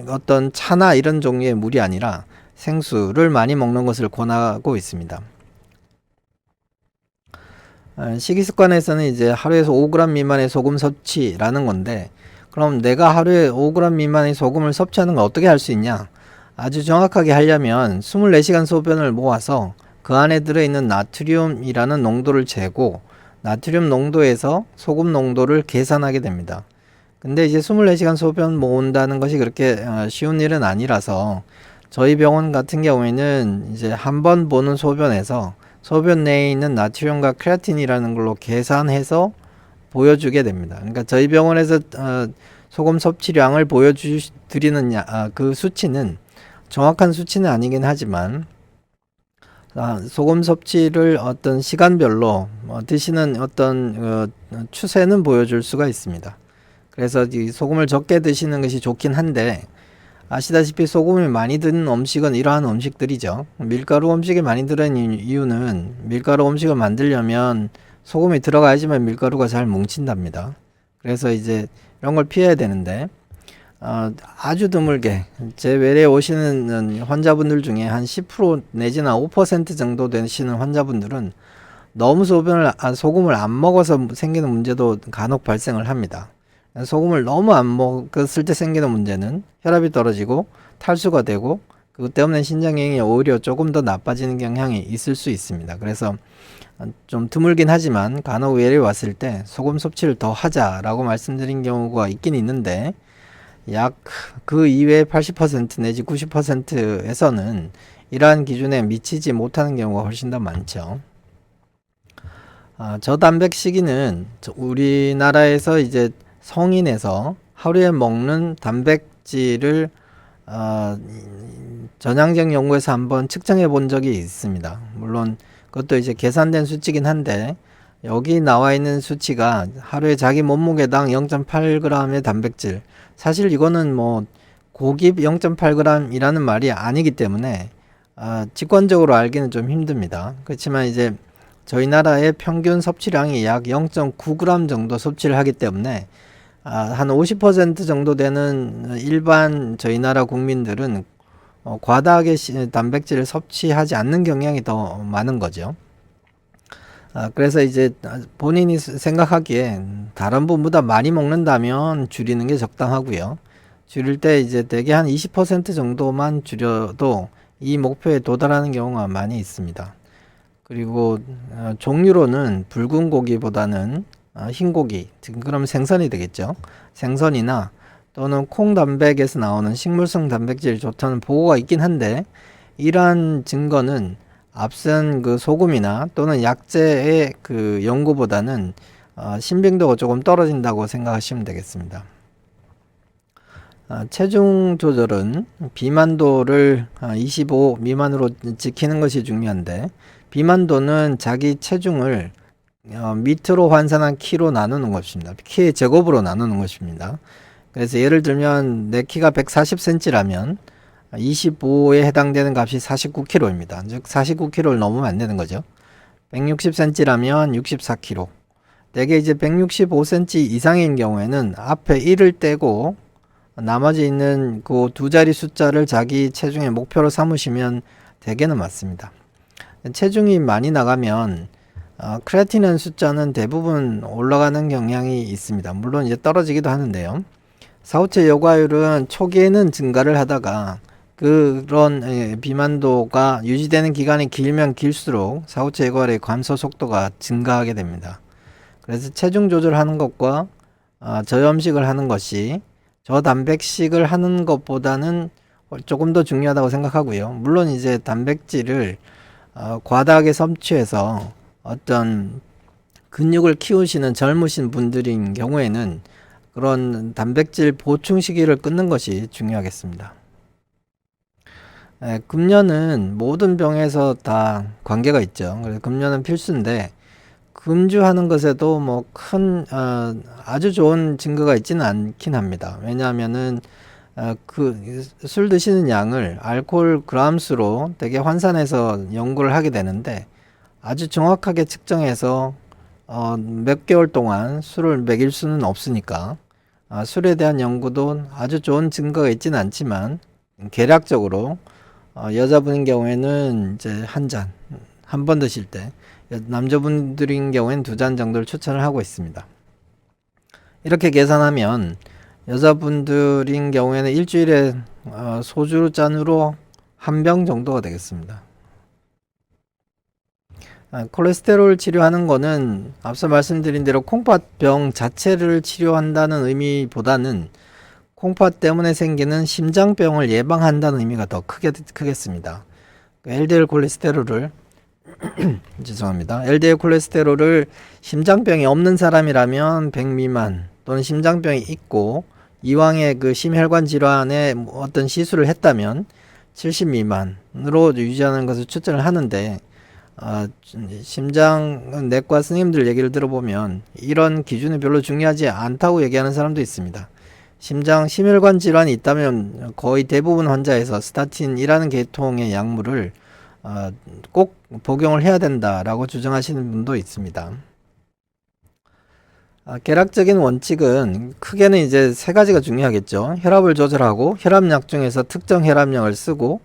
어떤 차나 이런 종류의 물이 아니라 생수를 많이 먹는 것을 권하고 있습니다. 식이습관에서는 이제 하루에서 5g 미만의 소금 섭취라는 건데, 그럼 내가 하루에 5g 미만의 소금을 섭취하는 걸 어떻게 할 수 있냐? 아주 정확하게 하려면 24시간 소변을 모아서 그 안에 들어있는 나트륨이라는 농도를 재고 나트륨 농도에서 소금 농도를 계산하게 됩니다. 근데 이제 24시간 소변 모은다는 것이 그렇게 쉬운 일은 아니라서 저희 병원 같은 경우에는 이제 한 번 보는 소변에서 소변 내에 있는 나트륨과 크레아틴이라는 걸로 계산해서 보여주게 됩니다. 그러니까 저희 병원에서 소금 섭취량을 보여드리는 그 수치는 정확한 수치는 아니긴 하지만 소금 섭취를 어떤 시간별로 드시는 어떤 추세는 보여줄 수가 있습니다. 그래서 이 소금을 적게 드시는 것이 좋긴 한데, 아시다시피 소금이 많이 드는 음식은 이러한 음식들이죠. 밀가루 음식이 많이 들은 이유는 밀가루 음식을 만들려면 소금이 들어가야지만 밀가루가 잘 뭉친답니다. 그래서 이제 이런 걸 피해야 되는데 아주 드물게 제 외래에 오시는 환자분들 중에 한 10% 내지는 5% 정도 되시는 환자분들은 너무 소금을 안 먹어서 생기는 문제도 간혹 발생을 합니다. 소금을 너무 안 먹었을 때 생기는 문제는 혈압이 떨어지고 탈수가 되고 그것 때문에 신장 기능이 오히려 조금 더 나빠지는 경향이 있을 수 있습니다. 그래서 좀 드물긴 하지만 간혹 외래 왔을 때 소금 섭취를 더 하자라고 말씀드린 경우가 있긴 있는데 약 그 이외의 80% 내지 90%에서는 이러한 기준에 미치지 못하는 경우가 훨씬 더 많죠. 저단백식이는 우리나라에서 이제 성인에서 하루에 먹는 단백질을 전향적 연구에서 한번 측정해 본 적이 있습니다. 물론 그것도 이제 계산된 수치긴 한데 여기 나와 있는 수치가 하루에 자기 몸무게당 0.8g의 단백질, 사실 이거는 뭐 고깁 0.8g 이라는 말이 아니기 때문에 직관적으로 알기는 좀 힘듭니다. 그렇지만 이제 저희 나라의 평균 섭취량이 약 0.9g 정도 섭취를 하기 때문에 한 50% 정도 되는 일반 저희 나라 국민들은 과다하게 단백질을 섭취하지 않는 경향이 더 많은 거죠. 그래서 이제 본인이 생각하기에 다른 분보다 많이 먹는다면 줄이는 게 적당하고요. 줄일 때 이제 대개 한 20% 정도만 줄여도 이 목표에 도달하는 경우가 많이 있습니다. 그리고 종류로는 붉은 고기보다는 흰 고기, 지금 그러면 생선이 되겠죠. 생선이나 또는 콩 단백에서 나오는 식물성 단백질이 좋다는 보고가 있긴 한데 이러한 증거는 앞선 그 소금이나 또는 약재의 그 연구보다는 신빙도가 조금 떨어진다고 생각하시면 되겠습니다. 체중 조절은 비만도를 25 미만으로 지키는 것이 중요한데 비만도는 자기 체중을 밑으로 환산한 키로 나누는 것입니다. 키의 제곱으로 나누는 것입니다. 그래서 예를 들면 내 키가 140cm라면 25에 해당되는 값이 49kg입니다. 즉 49kg를 넘으면 안 되는 거죠. 160cm라면 64kg. 대개 이제 165cm 이상인 경우에는 앞에 1을 떼고 나머지 있는 그 두 자리 숫자를 자기 체중의 목표로 삼으시면 대개는 맞습니다. 체중이 많이 나가면 크레아틴인 숫자는 대부분 올라가는 경향이 있습니다. 물론 이제 떨어지기도 하는데요. 사후체 여과율은 초기에는 증가를 하다가 그런 비만도가 유지되는 기간이 길면 길수록 사후체 여과율의 감소 속도가 증가하게 됩니다. 그래서 체중 조절하는 것과 저염식을 하는 것이 저단백식을 하는 것보다는 조금 더 중요하다고 생각하고요. 물론 이제 단백질을 과다하게 섭취해서 어떤 근육을 키우시는 젊으신 분들인 경우에는 그런 단백질 보충 시기를 끊는 것이 중요하겠습니다. 금연은 모든 병에서 다 관계가 있죠. 그래서 금연은 필수인데 금주하는 것에도 뭐 큰 아주 좋은 증거가 있지는 않긴 합니다. 왜냐하면은 그 술 드시는 양을 알코올 그람수로 되게 환산해서 연구를 하게 되는데 아주 정확하게 측정해서 몇 개월 동안 술을 먹일 수는 없으니까 술에 대한 연구도 아주 좋은 증거가 있지는 않지만 계략적으로 여자분인 경우에는 이제 한 번 드실 때 남자분들인 경우에는 2잔 정도를 추천을 하고 있습니다. 이렇게 계산하면 여자분들인 경우에는 일주일에 소주 잔으로 1병 정도가 되겠습니다. 콜레스테롤 치료하는 거는 앞서 말씀드린 대로 콩팥병 자체를 치료한다는 의미보다는 콩팥 때문에 생기는 심장병을 예방한다는 의미가 더 크겠습니다. LDL 콜레스테롤을 죄송합니다. LDL 콜레스테롤을 심장병이 없는 사람이라면 100 미만 또는 심장병이 있고 이왕의 그 심혈관 질환에 어떤 시술을 했다면 70 미만으로 유지하는 것을 추천을 하는데 심장내과 스님들 얘기를 들어보면 이런 기준이 별로 중요하지 않다고 얘기하는 사람도 있습니다. 심혈관 질환이 있다면 거의 대부분 환자에서 스타틴이라는 계통의 약물을 꼭 복용을 해야 된다라고 주장하시는 분도 있습니다. 계략적인 원칙은 크게는 이제 세 가지가 중요하겠죠. 혈압을 조절하고 혈압약 중에서 특정 혈압약을 쓰고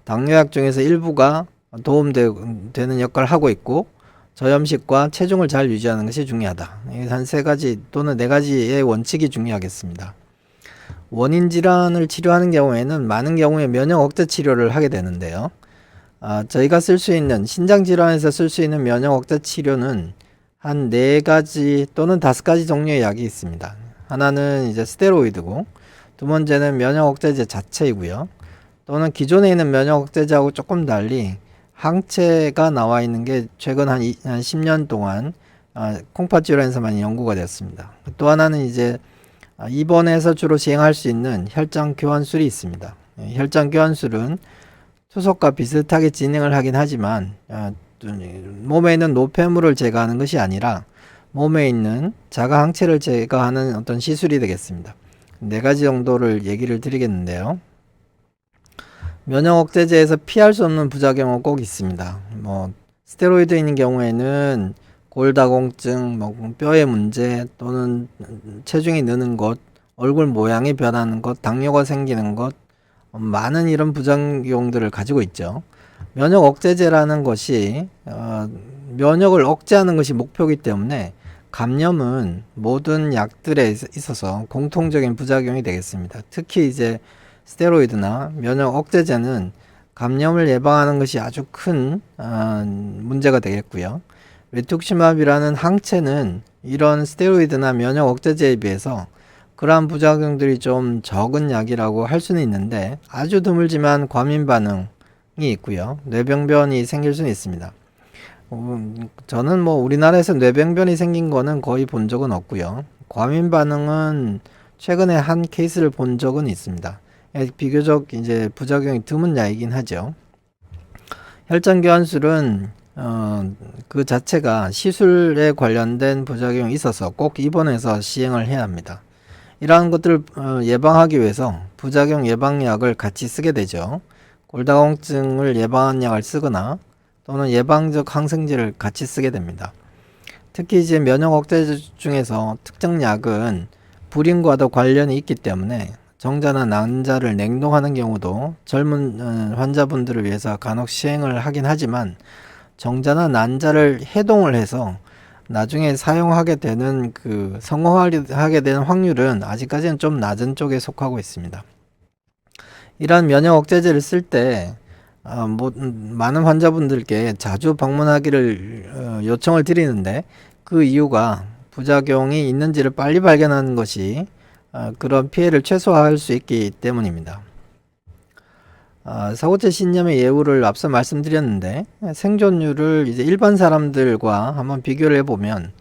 당뇨약 중에서 일부가 도움되는 역할을 하고 있고 저염식과 체중을 잘 유지하는 것이 중요하다. 한 세 가지 또는 네 가지의 원칙이 중요하겠습니다. 원인 질환을 치료하는 경우에는 많은 경우에 면역 억제 치료를 하게 되는데요. 저희가 쓸 수 있는 신장 질환에서 쓸 수 있는 면역 억제 치료는 한 네 가지 또는 다섯 가지 종류의 약이 있습니다. 하나는 이제 스테로이드고, 두 번째는 면역 억제제 자체이고요. 또는 기존에 있는 면역 억제제하고 조금 달리 항체가 나와 있는 게 최근 한 10년 동안 콩팥 질환에서 많이 연구가 되었습니다. 또 하나는 이제 입원해서 주로 시행할 수 있는 혈장 교환술이 있습니다. 혈장 교환술은 투석과 비슷하게 진행을 하긴 하지만 몸에 있는 노폐물을 제거하는 것이 아니라 몸에 있는 자가 항체를 제거하는 어떤 시술이 되겠습니다. 네 가지 정도를 얘기를 드리겠는데요. 면역 억제제에서 피할 수 없는 부작용은 꼭 있습니다. 스테로이드인 경우에는 골다공증, 뼈의 문제 또는 체중이 느는 것, 얼굴 모양이 변하는 것, 당뇨가 생기는 것, 많은 이런 부작용들을 가지고 있죠. 면역 억제제라는 것이 면역을 억제하는 것이 목표이기 때문에 감염은 모든 약들에 있어서 공통적인 부작용이 되겠습니다. 특히 이제 스테로이드나 면역 억제제는 감염을 예방하는 것이 아주 큰 문제가 되겠고요. 레투ක්시맙이라는 항체는 이런 스테로이드나 면역 억제제에 비해서 그러한 부작용들이 좀 적은 약이라고 할 수는 있는데 아주 드물지만 과민 반응이 있고요. 뇌병변이 생길 수는 있습니다. 저는 우리나라에서 뇌병변이 생긴 거는 거의 본 적은 없고요. 과민 반응은 최근에 한 케이스를 본 적은 있습니다. 비교적 이제 부작용이 드문 약이긴 하죠. 혈장 교환술은 그 자체가 시술에 관련된 부작용이 있어서 꼭 입원해서 시행을 해야 합니다. 이러한 것들을 예방하기 위해서 부작용 예방약을 같이 쓰게 되죠. 골다공증을 예방하는 약을 쓰거나 또는 예방적 항생제를 같이 쓰게 됩니다. 특히 이제 면역 억제제 중에서 특정 약은 불임과도 관련이 있기 때문에 정자나 난자를 냉동하는 경우도 젊은 환자분들을 위해서 간혹 시행을 하긴 하지만 정자나 난자를 해동을 해서 나중에 사용하게 되는 성공하게 되는 확률은 아직까지는 좀 낮은 쪽에 속하고 있습니다. 이러한 면역 억제제를 쓸 때 많은 환자분들께 자주 방문하기를 요청을 드리는데 그 이유가 부작용이 있는지를 빨리 발견하는 것이 그런 피해를 최소화할 수 있기 때문입니다. 사고체 신염의 예후를 앞서 말씀드렸는데 생존율을 이제 일반 사람들과 한번 비교를 해보면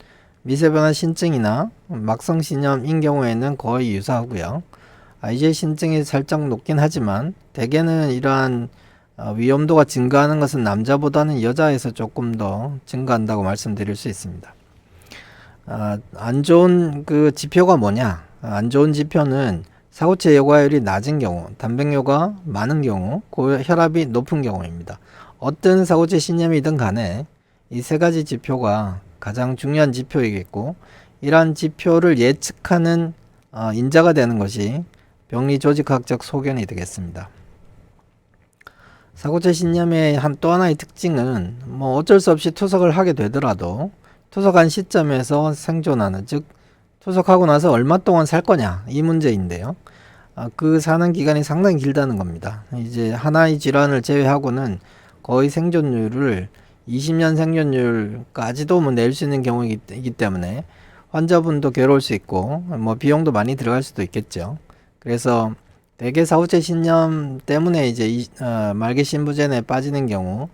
미세변화 신증이나 막성 신염인 경우에는 거의 유사하고요. IgA 신증이 살짝 높긴 하지만 대개는 이러한 위험도가 증가하는 것은 남자보다는 여자에서 조금 더 증가한다고 말씀드릴 수 있습니다. 안 좋은 그 지표가 뭐냐? 안 좋은 지표는 사고체 여과율이 낮은 경우, 단백뇨가 많은 경우, 고혈압이 높은 경우입니다. 어떤 사고체 신염이든 간에 이 세 가지 지표가 가장 중요한 지표이겠고, 이러한 지표를 예측하는 인자가 되는 것이 병리 조직학적 소견이 되겠습니다. 사고체 신염의 또 하나의 특징은 어쩔 수 없이 투석을 하게 되더라도 투석한 시점에서 생존하는, 즉 투석하고 나서 얼마 동안 살 거냐 이 문제인데요. 그 사는 기간이 상당히 길다는 겁니다. 이제 하나의 질환을 제외하고는 거의 생존율을 20년 생존율까지도 낼 수 있는 경우이기 때문에 환자분도 괴로울 수 있고 비용도 많이 들어갈 수도 있겠죠. 그래서 대개 사후체 신염 때문에 이제 말기신부전에 빠지는 경우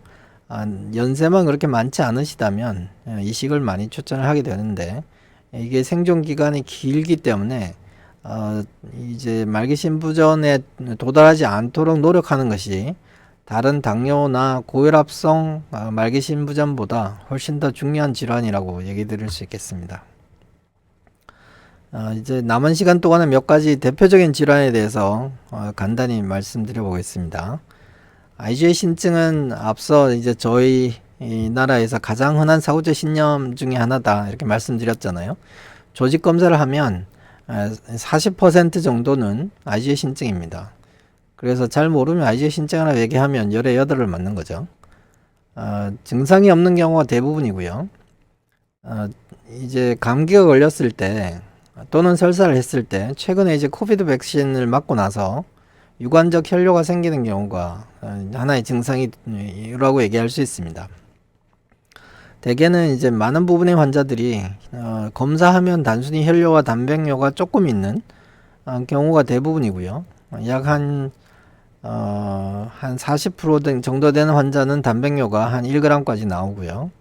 연세만 그렇게 많지 않으시다면 이식을 많이 추천을 하게 되는데 이게 생존 기간이 길기 때문에 이제 말기신부전에 도달하지 않도록 노력하는 것이 다른 당뇨나 고혈압성 말기신부전보다 훨씬 더 중요한 질환이라고 얘기 드릴 수 있겠습니다. 이제 남은 시간 동안은 몇 가지 대표적인 질환에 대해서 간단히 말씀드려 보겠습니다. IgA 신증은 앞서 이제 저희 이 나라에서 가장 흔한 사후체 신염 중에 하나다 이렇게 말씀드렸잖아요. 조직 검사를 하면 40% 정도는 IgA 신증입니다. 그래서 잘 모르면 IgA 신증이라고 얘기하면 열에 8을 맞는 거죠. 증상이 없는 경우가 대부분이고요. 이제 감기가 걸렸을 때 또는 설사를 했을 때 최근에 이제 코비드 백신을 맞고 나서 유관적 혈뇨가 생기는 경우가 하나의 증상이라고 얘기할 수 있습니다. 대개는 이제 많은 부분의 환자들이 검사하면 단순히 혈뇨와 단백뇨가 조금 있는 경우가 대부분이고요. 약 한 40% 정도 되는 환자는 단백뇨가 한 1g까지 나오고요.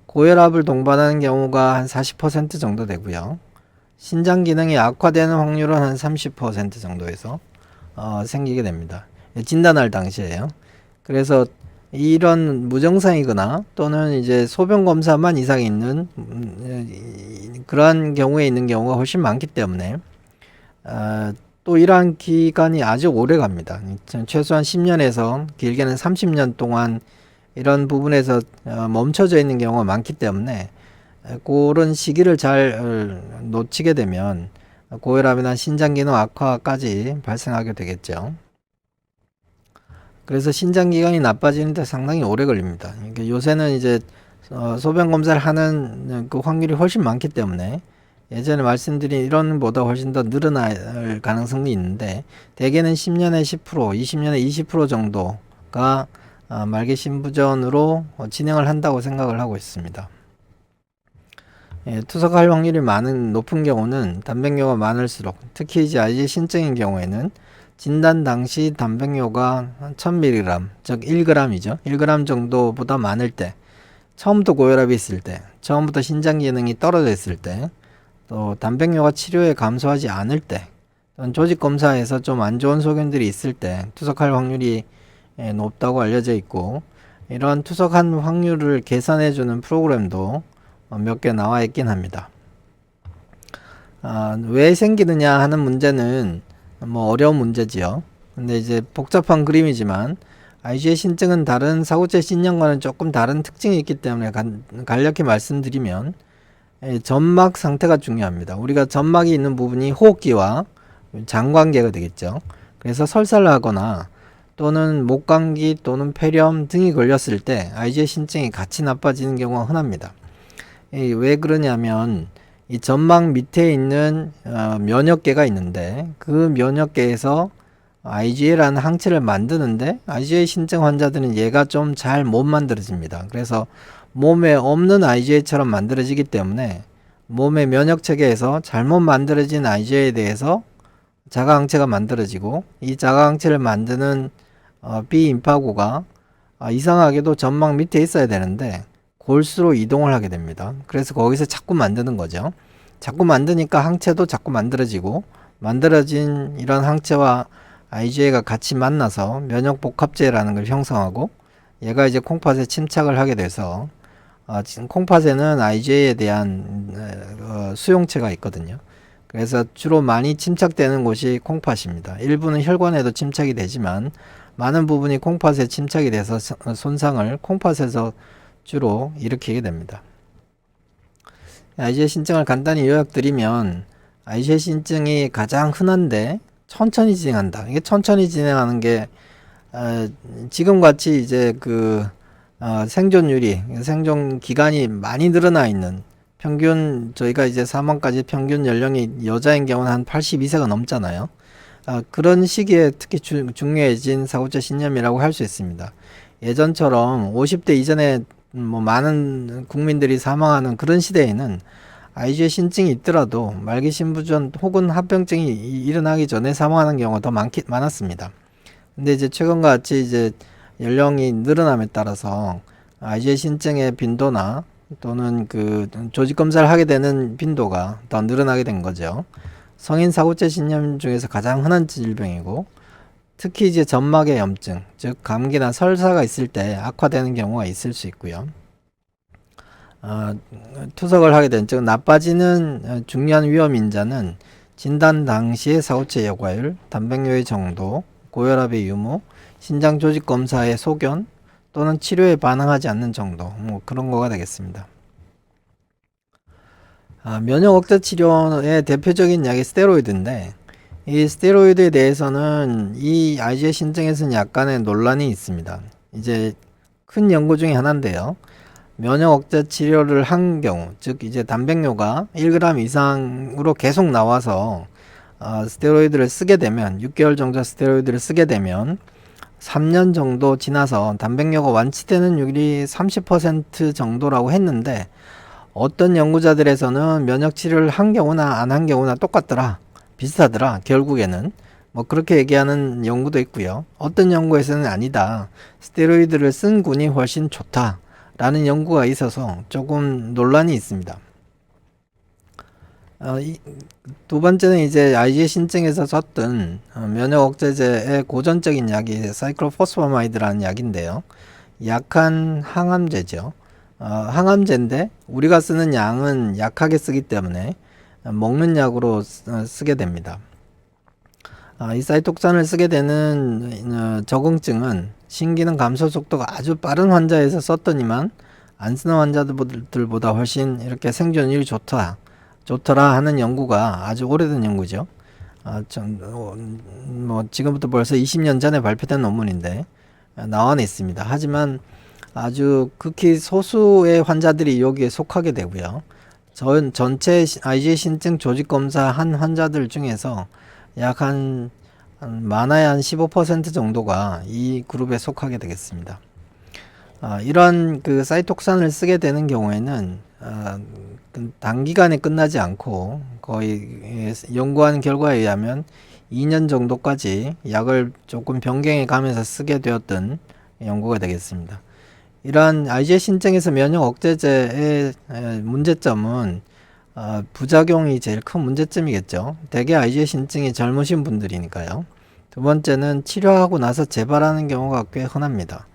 고혈압을 동반하는 경우가 한 40% 정도 되고요. 신장 기능이 악화되는 확률은 한 30% 정도에서 생기게 됩니다. 진단할 당시에요. 그래서 이런 무증상이거나 또는 이제 소변 검사만 이상이 있는 그러한 경우에 있는 경우가 훨씬 많기 때문에 또 이러한 기간이 아주 오래 갑니다. 최소한 10년에서 길게는 30년 동안 이런 부분에서 멈춰져 있는 경우가 많기 때문에 그런 시기를 잘 놓치게 되면 고혈압이나 신장기능 악화까지 발생하게 되겠죠. 그래서 신장기관이 나빠지는데 상당히 오래 걸립니다. 그러니까 요새는 이제 소변 검사를 하는 그 확률이 훨씬 많기 때문에 예전에 말씀드린 이론보다 훨씬 더 늘어날 가능성이 있는데 대개는 10년에 10%, 20년에 20% 정도가 말기 신부전으로 진행을 한다고 생각을 하고 있습니다. 투석할 확률이 높은 경우는 단백뇨가 많을수록 특히 이제 IgA 신증인 경우에는 진단 당시 단백뇨가 1000mg, 즉 1g이죠. 1g 정도보다 많을 때, 처음부터 고혈압이 있을 때, 처음부터 신장 기능이 떨어져 있을 때, 또 단백뇨가 치료에 감소하지 않을 때, 또는 조직 검사에서 좀 안 좋은 소견들이 있을 때 투석할 확률이 높다고 알려져 있고, 이러한 투석한 확률을 계산해 주는 프로그램도 몇 개 나와 있긴 합니다. 왜 생기느냐 하는 문제는 뭐 어려운 문제지요. 근데 이제 복잡한 그림이지만 IgA 신증은 다른 사고체 신염과는 조금 다른 특징이 있기 때문에 간략히 말씀드리면 점막 상태가 중요합니다. 우리가 점막이 있는 부분이 호흡기와 장관계가 되겠죠. 그래서 설사를 하거나 또는 목감기 또는 폐렴 등이 걸렸을 때 IgA 신증이 같이 나빠지는 경우가 흔합니다. 왜 그러냐면 이 점막 밑에 있는 면역계가 있는데 그 면역계에서 IgA라는 항체를 만드는데 IgA 신증 환자들은 얘가 좀 잘 못 만들어집니다. 그래서 몸에 없는 IgA처럼 만들어지기 때문에 몸의 면역체계에서 잘못 만들어진 IgA에 대해서 자가항체가 만들어지고 이 자가항체를 만드는 B임파구가 이상하게도 점막 밑에 있어야 되는데 골수로 이동을 하게 됩니다. 그래서 거기서 자꾸 만드는 거죠. 자꾸 만드니까 항체도 자꾸 만들어지고 만들어진 이런 항체와 IgA가 같이 만나서 면역복합제라는 걸 형성하고 얘가 이제 콩팥에 침착을 하게 돼서 지금 콩팥에는 IgA에 대한 수용체가 있거든요. 그래서 주로 많이 침착되는 곳이 콩팥입니다. 일부는 혈관에도 침착이 되지만 많은 부분이 콩팥에 침착이 돼서 손상을 콩팥에서 주로 일으키게 됩니다. IgA 신증을 간단히 요약드리면 IgA 신증이 가장 흔한데 천천히 진행한다. 이게 천천히 진행하는 게 지금같이 이제 생존율이 생존 기간이 많이 늘어나 있는 평균 저희가 이제 사망까지 평균 연령이 여자인 경우는 한 82세가 넘잖아요. 그런 시기에 특히 중요해진 사고체 신염이라고 할 수 있습니다. 예전처럼 50대 이전에 뭐 많은 국민들이 사망하는 그런 시대에는 IgA 신증이 있더라도 말기 신부전 혹은 합병증이 일어나기 전에 사망하는 경우가 더 많았습니다. 근데 이제 최근과 같이 이제 연령이 늘어남에 따라서 IgA 신증의 빈도나 또는 조직 검사를 하게 되는 빈도가 더 늘어나게 된 거죠. 성인 사고체 신염 중에서 가장 흔한 질병이고 특히 이제 점막의 염증, 즉 감기나 설사가 있을 때 악화되는 경우가 있을 수 있고요. 투석을 하게 된, 즉 나빠지는 중요한 위험 인자는 진단 당시의 사고체 여과율, 단백뇨의 정도, 고혈압의 유무, 신장 조직 검사의 소견 또는 치료에 반응하지 않는 정도, 뭐 그런 거가 되겠습니다. 면역 억제 치료의 대표적인 약이 스테로이드인데, 이 스테로이드에 대해서는 이 IgE 신증에서는 약간의 논란이 있습니다. 이제 큰 연구 중에 하나인데요. 면역 억제 치료를 한 경우, 즉 이제 단백뇨가 1g 이상으로 계속 나와서 스테로이드를 쓰게 되면, 6개월 정도 스테로이드를 쓰게 되면 3년 정도 지나서 단백뇨가 완치되는 율이 30% 정도라고 했는데, 어떤 연구자들에서는 면역 치료를 한 경우나 안 한 경우나 똑같더라, 비슷하더라, 결국에는 뭐 그렇게 얘기하는 연구도 있고요. 어떤 연구에서는 아니다, 스테로이드를 쓴 군이 훨씬 좋다 라는 연구가 있어서 조금 논란이 있습니다. 두 번째는 이제 IgE 신증에서 썼던 면역 억제제의 고전적인 약이 사이클로포스파마이드라는 약인데요. 약한 항암제죠. 항암제인데 우리가 쓰는 양은 약하게 쓰기 때문에 먹는 약으로 쓰게 됩니다. 이 사이톡산을 쓰게 되는 적응증은 신기능 감소 속도가 아주 빠른 환자에서 썼더니만 안 쓰는 환자들보다 훨씬 이렇게 생존율이 좋더라 하는 연구가 아주 오래된 연구죠. 뭐 지금부터 벌써 20년 전에 발표된 논문인데 나와 있습니다. 하지만 아주 극히 소수의 환자들이 여기에 속하게 되고요. 전체 IgE 신증 조직 검사한 환자들 중에서 약 많아야 한 15% 정도가 이 그룹에 속하게 되겠습니다. 이런 그 사이톡산을 쓰게 되는 경우에는 단기간에 끝나지 않고 거의 연구한 결과에 의하면 2년 정도까지 약을 조금 변경해 가면서 쓰게 되었던 연구가 되겠습니다. 이러한 IgE 신증에서 면역 억제제의 문제점은 부작용이 제일 큰 문제점이겠죠. 대개 IgE 신증이 젊으신 분들이니까요. 두 번째는 치료하고 나서 재발하는 경우가 꽤 흔합니다.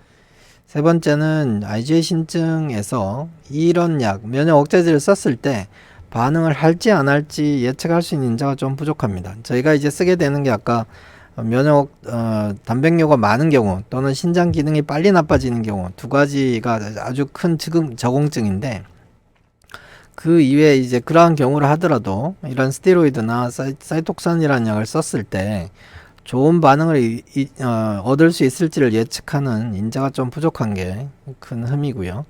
세 번째는 IgE 신증에서 이런 약, 면역 억제제를 썼을 때 반응을 할지 안 할지 예측할 수 있는 인자가 좀 부족합니다. 저희가 이제 쓰게 되는 게 아까 단백뇨가 많은 경우 또는 신장 기능이 빨리 나빠지는 경우 두 가지가 아주 큰 적응증인데, 그 이외에 이제 그러한 경우를 하더라도 이런 스테로이드나 사이톡산이라는 약을 썼을 때 좋은 반응을 얻을 수 있을지를 예측하는 인자가 좀 부족한 게 큰 흠이고요.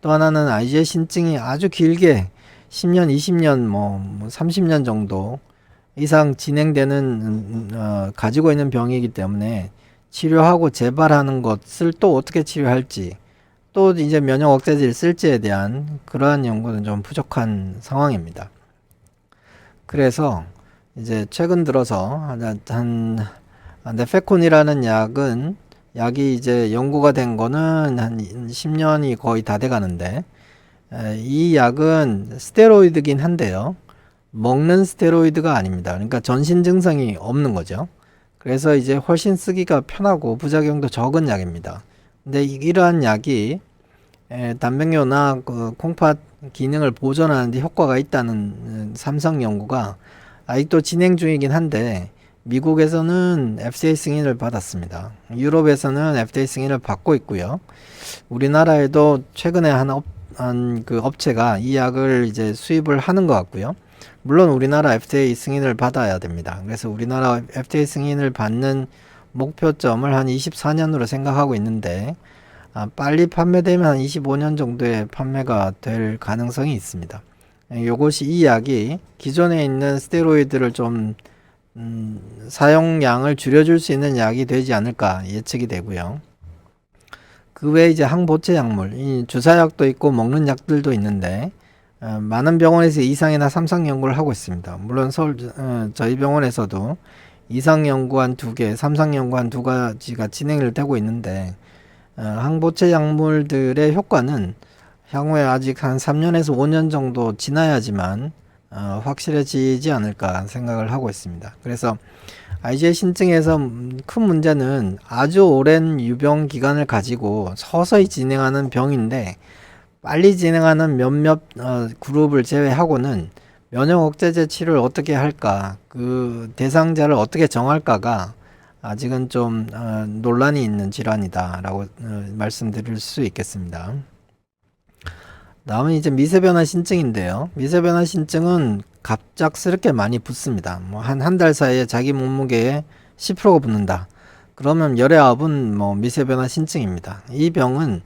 또 하나는 IgE 신증이 아주 길게 10년, 20년, 뭐 30년 정도 이상 진행되는 가지고 있는 병이기 때문에 치료하고 재발하는 것을 또 어떻게 치료할지, 또 이제 면역 억제제를 쓸지에 대한 그러한 연구는 좀 부족한 상황입니다. 그래서 이제 최근 들어서 네페콘이라는 약이 이제 연구가 된 거는 한 10년이 거의 다 돼 가는데, 이 약은 스테로이드긴 한데요. 먹는 스테로이드가 아닙니다. 그러니까 전신 증상이 없는 거죠. 그래서 이제 훨씬 쓰기가 편하고 부작용도 적은 약입니다. 근데 이러한 약이 단백뇨나 그 콩팥 기능을 보존하는 데 효과가 있다는 삼성 연구가 아직도 진행 중이긴 한데, 미국에서는 FDA 승인을 받았습니다. 유럽에서는 FDA 승인을 받고 있고요. 우리나라에도 최근에 그 업체가 이 약을 이제 수입을 하는 것 같고요. 물론 우리나라 FDA 승인을 받아야 됩니다. 그래서 우리나라 FDA 승인을 받는 목표점을 한 24년으로 생각하고 있는데, 빨리 판매되면 한 25년 정도에 판매가 될 가능성이 있습니다. 요것이 이 약이 기존에 있는 스테로이드를 좀 사용량을 줄여줄 수 있는 약이 되지 않을까 예측이 되고요. 그 외에 이제 항보채 약물, 이 주사약도 있고 먹는 약들도 있는데, 많은 병원에서 2상이나 3상 연구를 하고 있습니다. 물론 저희 병원에서도 2상 연구 한 2개, 3상 연구 한 2가지가 진행을 되고 있는데, 항보채 약물들의 효과는 향후에 아직 한 3년에서 5년 정도 지나야지만 확실해지지 않을까 생각을 하고 있습니다. 그래서 IgE 신증에서 큰 문제는 아주 오랜 유병 기간을 가지고 서서히 진행하는 병인데, 빨리 진행하는 몇몇 그룹을 제외하고는 면역 억제제 치료를 어떻게 할까, 그 대상자를 어떻게 정할까가 아직은 좀 논란이 있는 질환이다 라고 말씀드릴 수 있겠습니다. 다음은 이제 미세변화 신증인데요. 미세변화 신증은 갑작스럽게 많이 붙습니다. 뭐 한 달 사이에 자기 몸무게에 10%가 붙는다. 그러면 열의 아홉은 뭐 미세변화 신증입니다. 이 병은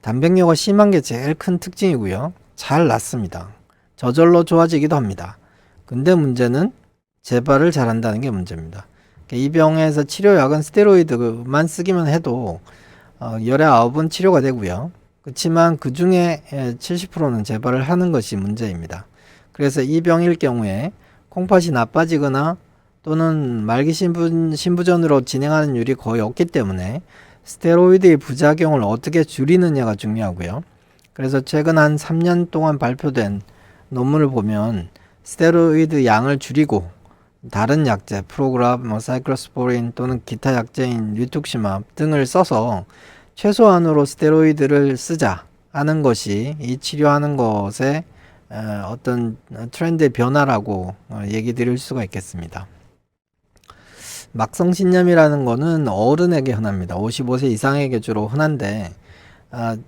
단백뇨가 심한 게 제일 큰 특징이고요. 잘 낫습니다. 저절로 좋아지기도 합니다. 근데 문제는 재발을 잘한다는 게 문제입니다. 이 병에서 치료약은 스테로이드만 쓰기만 해도 열의 아홉은 치료가 되고요. 그렇지만 그 중에 70%는 재발을 하는 것이 문제입니다. 그래서 이 병일 경우에 콩팥이 나빠지거나 또는 말기 신부전으로 진행하는 율이 거의 없기 때문에 스테로이드의 부작용을 어떻게 줄이느냐가 중요하고요. 그래서 최근 한 3년 동안 발표된 논문을 보면 스테로이드 양을 줄이고 다른 약제, 프로그랍, 사이클로스포린 또는 기타 약제인 리투크시맙 등을 써서 최소한으로 스테로이드를 쓰자 하는 것이 이 치료하는 것의 어떤 트렌드의 변화라고 얘기 드릴 수가 있겠습니다. 막성신염이라는 거는 어른에게 흔합니다. 55세 이상에게 주로 흔한데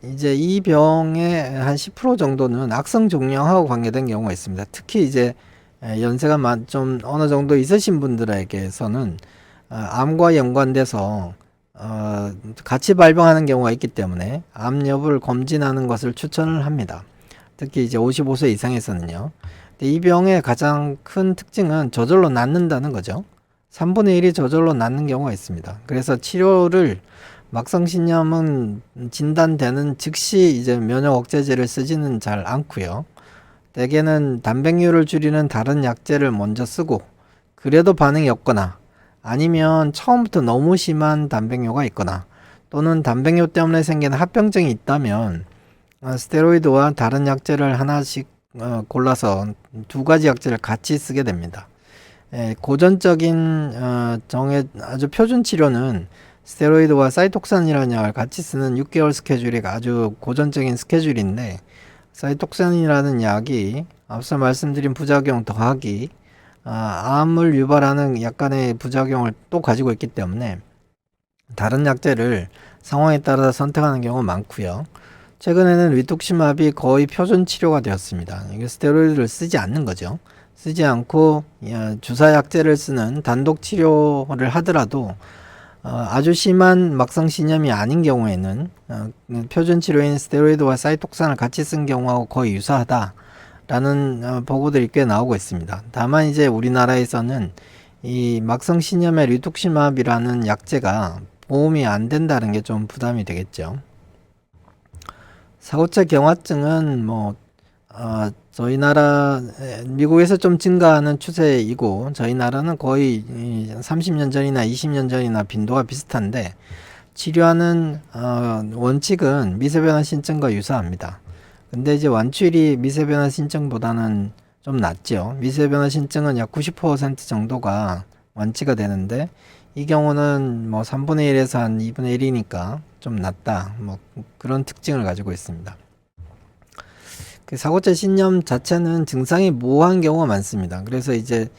이제 이 병의 한 10% 정도는 악성 종양하고 관계된 경우가 있습니다. 특히 이제 연세가 좀 어느 정도 있으신 분들에게서는 암과 연관돼서 같이 발병하는 경우가 있기 때문에 암 여부를 검진하는 것을 추천을 합니다. 특히 이제 55세 이상에서는요. 근데 이 병의 가장 큰 특징은 저절로 낫는다는 거죠. 3분의 1이 저절로 낫는 경우가 있습니다. 그래서 치료를 막성신염은 진단되는 즉시 이제 면역 억제제를 쓰지는 잘 않고요. 대개는 단백뇨를 줄이는 다른 약제를 먼저 쓰고 그래도 반응이 없거나 아니면 처음부터 너무 심한 단백뇨가 있거나 또는 단백뇨 때문에 생긴 합병증이 있다면 스테로이드와 다른 약제를 하나씩 골라서 두 가지 약제를 같이 쓰게 됩니다. 고전적인 아주 표준 치료는 스테로이드와 사이톡산이라는 약을 같이 쓰는 6개월 스케줄이 아주 고전적인 스케줄인데 사이톡산이라는 약이 앞서 말씀드린 부작용 더하기 암을 유발하는 약간의 부작용을 또 가지고 있기 때문에 다른 약제를 상황에 따라 선택하는 경우가 많고요. 최근에는 리투크시맙이 거의 표준 치료가 되었습니다. 이게 스테로이드를 쓰지 않는 거죠. 쓰지 않고 주사 약제를 쓰는 단독 치료를 하더라도 아주 심한 막성신염이 아닌 경우에는 표준 치료인 스테로이드와 사이톡산을 같이 쓴 경우하고 거의 유사하다라는 보고들이 꽤 나오고 있습니다. 다만 이제 우리나라에서는 이 막성신염의 리투크시맙이라는 약제가 보험이 안 된다는 게 좀 부담이 되겠죠. 사고체 경화증은 저희 나라 미국에서 좀 증가하는 추세이고 저희 나라는 거의 30년 전이나 20년 전이나 빈도가 비슷한데 치료하는 원칙은 미세변화 신증과 유사합니다. 근데 이제 완치율이 미세변화 신증보다는 좀 낮죠. 미세변화 신증은 약 90% 정도가 완치가 되는데 이 경우는 3분의 1에서 한 2분의 1이니까 좀 낮다. 그런 특징을 가지고 있습니다. 사고체 신염 자체는 증상이 모호한 경우가 많습니다. 그래서 이제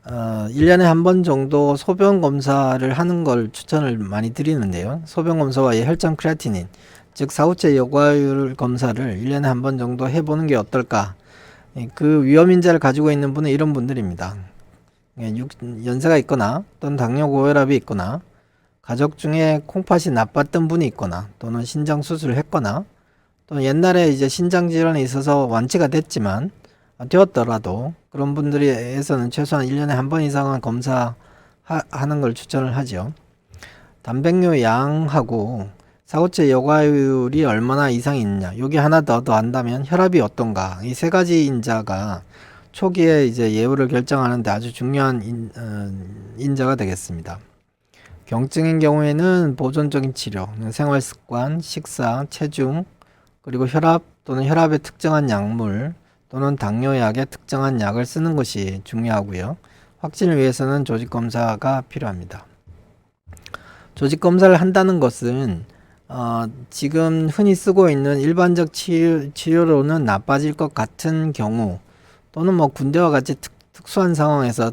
1년에 한 번 정도 소변 검사를 하는 걸 추천을 많이 드리는데요. 소변 검사와 혈장 크레아티닌, 즉 사고체 여과율 검사를 1년에 한 번 정도 해보는 게 어떨까. 그 위험인자를 가지고 있는 분은 이런 분들입니다. 연세가 있거나 또는 당뇨 고혈압이 있거나 가족 중에 콩팥이 나빴던 분이 있거나 또는 신장 수술을 했거나 또 옛날에 이제 신장 질환이 있어서 완치가 됐지만 되었더라도 그런 분들에서는 최소한 1년에 한 번 이상은 검사하는 걸 추천을 하죠. 단백뇨 양하고 사고체 여과율이 얼마나 이상이 있냐, 여기 하나 더 안다면 혈압이 어떤가, 이 세 가지 인자가 초기에 이제 예후를 결정하는데 아주 중요한 인자가 되겠습니다. 경증인 경우에는 보존적인 치료, 생활습관, 식사, 체중, 그리고 혈압 또는 혈압에 특정한 약물 또는 당뇨약에 특정한 약을 쓰는 것이 중요하고요. 확진을 위해서는 조직검사가 필요합니다. 조직검사를 한다는 것은 지금 흔히 쓰고 있는 일반적 치료로는 나빠질 것 같은 경우 또는 군대와 같이 특수한 상황에서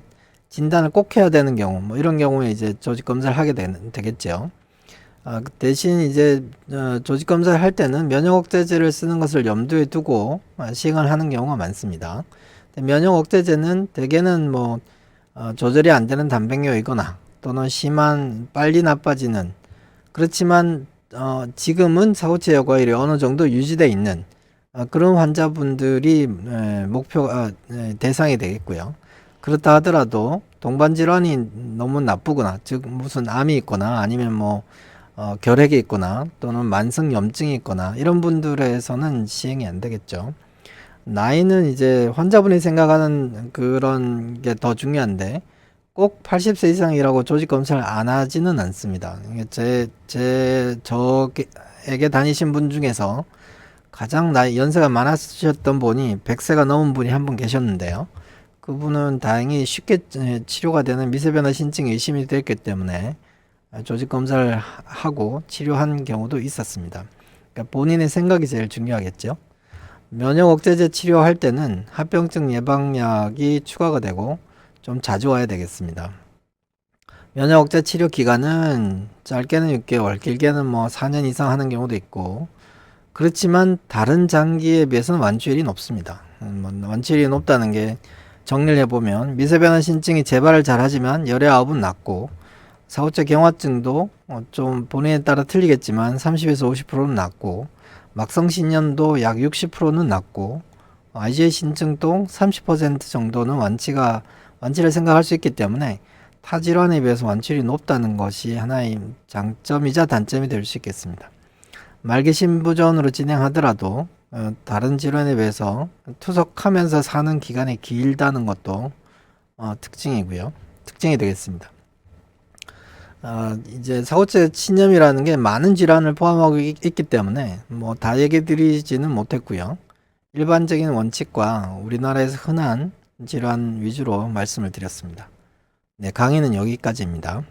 진단을 꼭 해야 되는 경우 이런 경우에 이제 조직검사를 하게 되겠죠. 대신 이제 조직 검사를 할 때는 면역 억제제를 쓰는 것을 염두에 두고 시행을 하는 경우가 많습니다. 면역 억제제는 대개는 뭐 조절이 안 되는 단백뇨이거나 또는 심한 빨리 나빠지는, 그렇지만 지금은 사후체 여과율이 어느 정도 유지되어 있는 그런 환자분들이 대상이 되겠고요. 그렇다 하더라도 동반 질환이 너무 나쁘거나, 즉 무슨 암이 있거나 아니면 뭐 결핵이 있거나 또는 만성 염증이 있거나 이런 분들에서는 시행이 안 되겠죠. 나이는 이제 환자분이 생각하는 그런 게 더 중요한데, 꼭 80세 이상이라고 조직 검사를 안 하지는 않습니다. 저에게 다니신 분 중에서 가장 연세가 많으셨던 분이 100세가 넘은 분이 한 분 계셨는데요. 그분은 다행히 쉽게 치료가 되는 미세변화 신증이 의심이 됐기 때문에 조직 검사를 하고 치료한 경우도 있었습니다. 그러니까 본인의 생각이 제일 중요하겠죠. 면역 억제제 치료할 때는 합병증 예방약이 추가가 되고 좀 자주 와야 되겠습니다. 면역 억제 치료 기간은 짧게는 6개월, 길게는 뭐 4년 이상 하는 경우도 있고, 그렇지만 다른 장기에 비해서는 완치율이 높습니다. 완치율이 높다는 게 정리를 해보면 미세변화 신증이 재발을 잘하지만 열의 9은 낫고, 사후체 경화증도 좀 본인에 따라 틀리겠지만 30에서 50%는 낫고, 막성신염도 약 60%는 낫고, IgA 신증도 30% 정도는 완치를 생각할 수 있기 때문에 타 질환에 비해서 완치율이 높다는 것이 하나의 장점이자 단점이 될 수 있겠습니다. 말기 신부전으로 진행하더라도 다른 질환에 비해서 투석하면서 사는 기간이 길다는 것도 특징이 되겠습니다. 이제 사후체 신염이라는 게 많은 질환을 포함하고 있기 때문에 뭐 다 얘기 드리지는 못했고요. 일반적인 원칙과 우리나라에서 흔한 질환 위주로 말씀을 드렸습니다. 네, 강의는 여기까지입니다.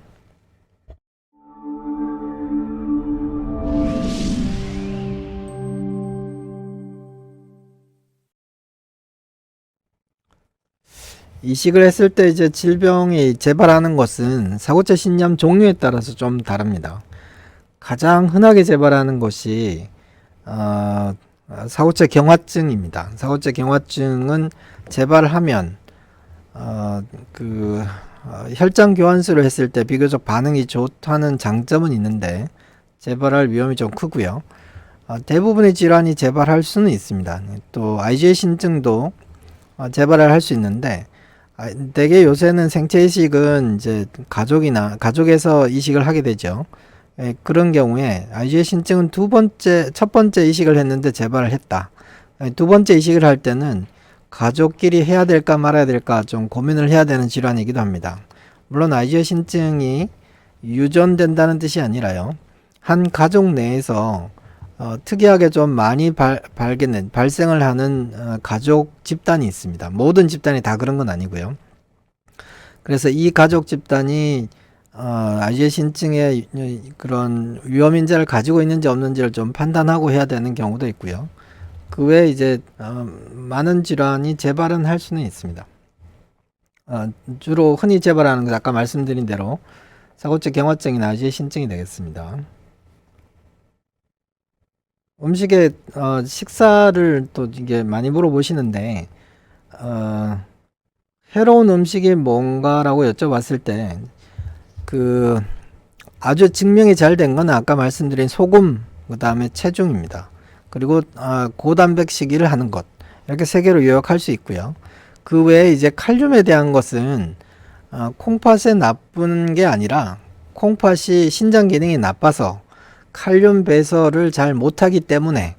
이식을 했을 때 이제 질병이 재발하는 것은 사고체 신염 종류에 따라서 좀 다릅니다. 가장 흔하게 재발하는 것이 사고체 경화증입니다. 사고체 경화증은 재발하면 혈장 교환술을 했을 때 비교적 반응이 좋다는 장점은 있는데 재발할 위험이 좀 크고요. 대부분의 질환이 재발할 수는 있습니다. 또 IgA 신증도 재발을 할 수 있는데, 대개 요새는 생체 이식은 이제 가족에서 이식을 하게 되죠. 그런 경우에 IgA 신증은 첫 번째 이식을 했는데 재발을 했다. 두 번째 이식을 할 때는 가족끼리 해야 될까 말아야 될까 좀 고민을 해야 되는 질환이기도 합니다. 물론 IgA 신증이 유전된다는 뜻이 아니라요, 한 가족 내에서 특이하게 좀 많이 발생을 하는 가족 집단이 있습니다. 모든 집단이 다 그런 건 아니고요. 그래서 이 가족 집단이 IgA 신증의 그런 위험인자를 가지고 있는지 없는지를 좀 판단하고 해야 되는 경우도 있고요. 그 외에 이제 많은 질환이 재발은 할 수는 있습니다. 주로 흔히 재발하는 것, 아까 말씀드린 대로 사고체 경화증이나 IgA 신증이 되겠습니다. 음식에 식사를 또 이게 많이 물어보시는데, 해로운 음식이 뭔가라고 여쭤봤을 때 아주 증명이 잘 된 건 아까 말씀드린 소금, 그 다음에 체중입니다. 그리고 고단백식이를 하는 것, 이렇게 세 개로 요약할 수 있고요. 그 외에 이제 칼륨에 대한 것은 콩팥에 나쁜 게 아니라 콩팥이 신장 기능이 나빠서 칼륨 배설을 잘 못하기 때문에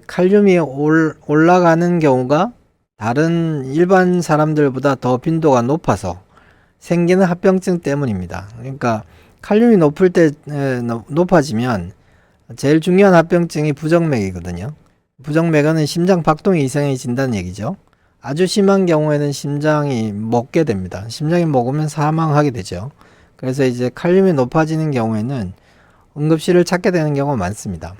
칼륨이 올라가는 경우가 다른 일반 사람들보다 더 빈도가 높아서 생기는 합병증 때문입니다. 그러니까 칼륨이 높아지면 제일 중요한 합병증이 부정맥이거든요. 부정맥은 심장 박동이 이상해진다는 얘기죠. 아주 심한 경우에는 심장이 먹게 됩니다. 심장이 먹으면 사망하게 되죠. 그래서 이제 칼륨이 높아지는 경우에는 응급실을 찾게 되는 경우가 많습니다.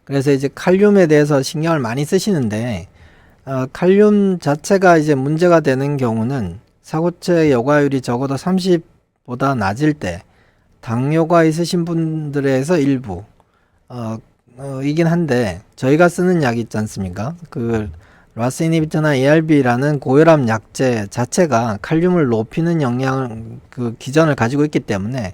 그래서 이제 칼륨에 대해서 신경을 많이 쓰시는데, 칼륨 자체가 이제 문제가 되는 경우는 사고체 여과율이 적어도 30보다 낮을 때, 당뇨가 있으신 분들에서 일부 이긴 한데 저희가 쓰는 약이 있지 않습니까? 그 라스 이니비터나 ARB라는 고혈압 약제 자체가 칼륨을 높이는 영향 그 기전을 가지고 있기 때문에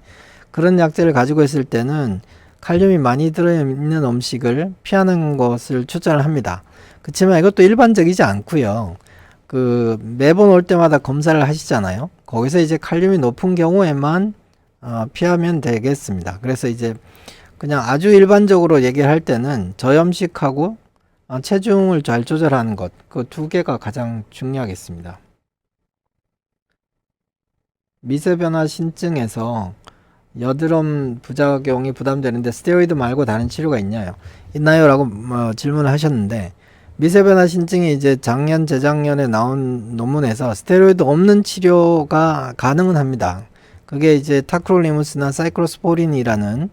그런 약제를 가지고 있을 때는 칼륨이 많이 들어있는 음식을 피하는 것을 추천을 합니다. 그렇지만 이것도 일반적이지 않고요. 그 매번 올 때마다 검사를 하시잖아요. 거기서 이제 칼륨이 높은 경우에만 피하면 되겠습니다. 그래서 이제 그냥 아주 일반적으로 얘기를 할 때는 저염식하고 체중을 잘 조절하는 것, 그 두 개가 가장 중요하겠습니다. 미세변화 신증에서 여드름 부작용이 부담되는데 스테로이드 말고 다른 치료가 있나요? 라고 질문을 하셨는데 미세변화 신증이 이제 작년 재작년에 나온 논문에서 스테로이드 없는 치료가 가능은 합니다. 그게 이제 타크롤리무스나 사이클로스포린이라는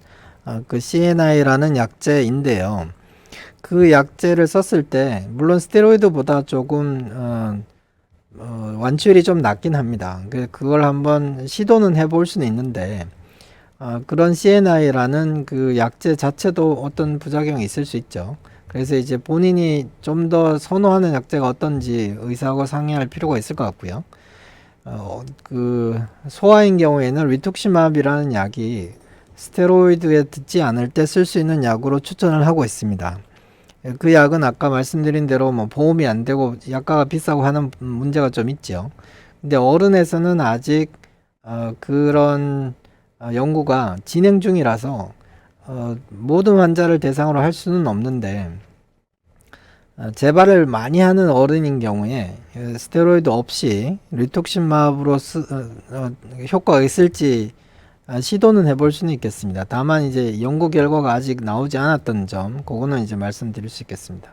그 CNI라는 약제인데요. 그 약제를 썼을 때 물론 스테로이드보다 조금 완치율이 좀 낮긴 합니다. 그걸 한번 시도는 해볼 수는 있는데 그런 CNI라는 그 약제 자체도 어떤 부작용이 있을 수 있죠. 그래서 이제 본인이 좀 더 선호하는 약제가 어떤지 의사하고 상의할 필요가 있을 것 같고요. 그 소아인 경우에는 리투크시맙이라는 약이 스테로이드에 듣지 않을 때 쓸 수 있는 약으로 추천을 하고 있습니다. 그 약은 아까 말씀드린 대로 뭐 보험이 안 되고 약가가 비싸고 하는 문제가 좀 있죠. 근데 어른에서는 아직 그런 연구가 진행 중이라서 모든 환자를 대상으로 할 수는 없는데 재발을 많이 하는 어른인 경우에 스테로이드 없이 리톡신맙으로 효과가 있을지 시도는 해볼 수는 있겠습니다. 다만 이제 연구 결과가 아직 나오지 않았던 점, 그거는 이제 말씀드릴 수 있겠습니다.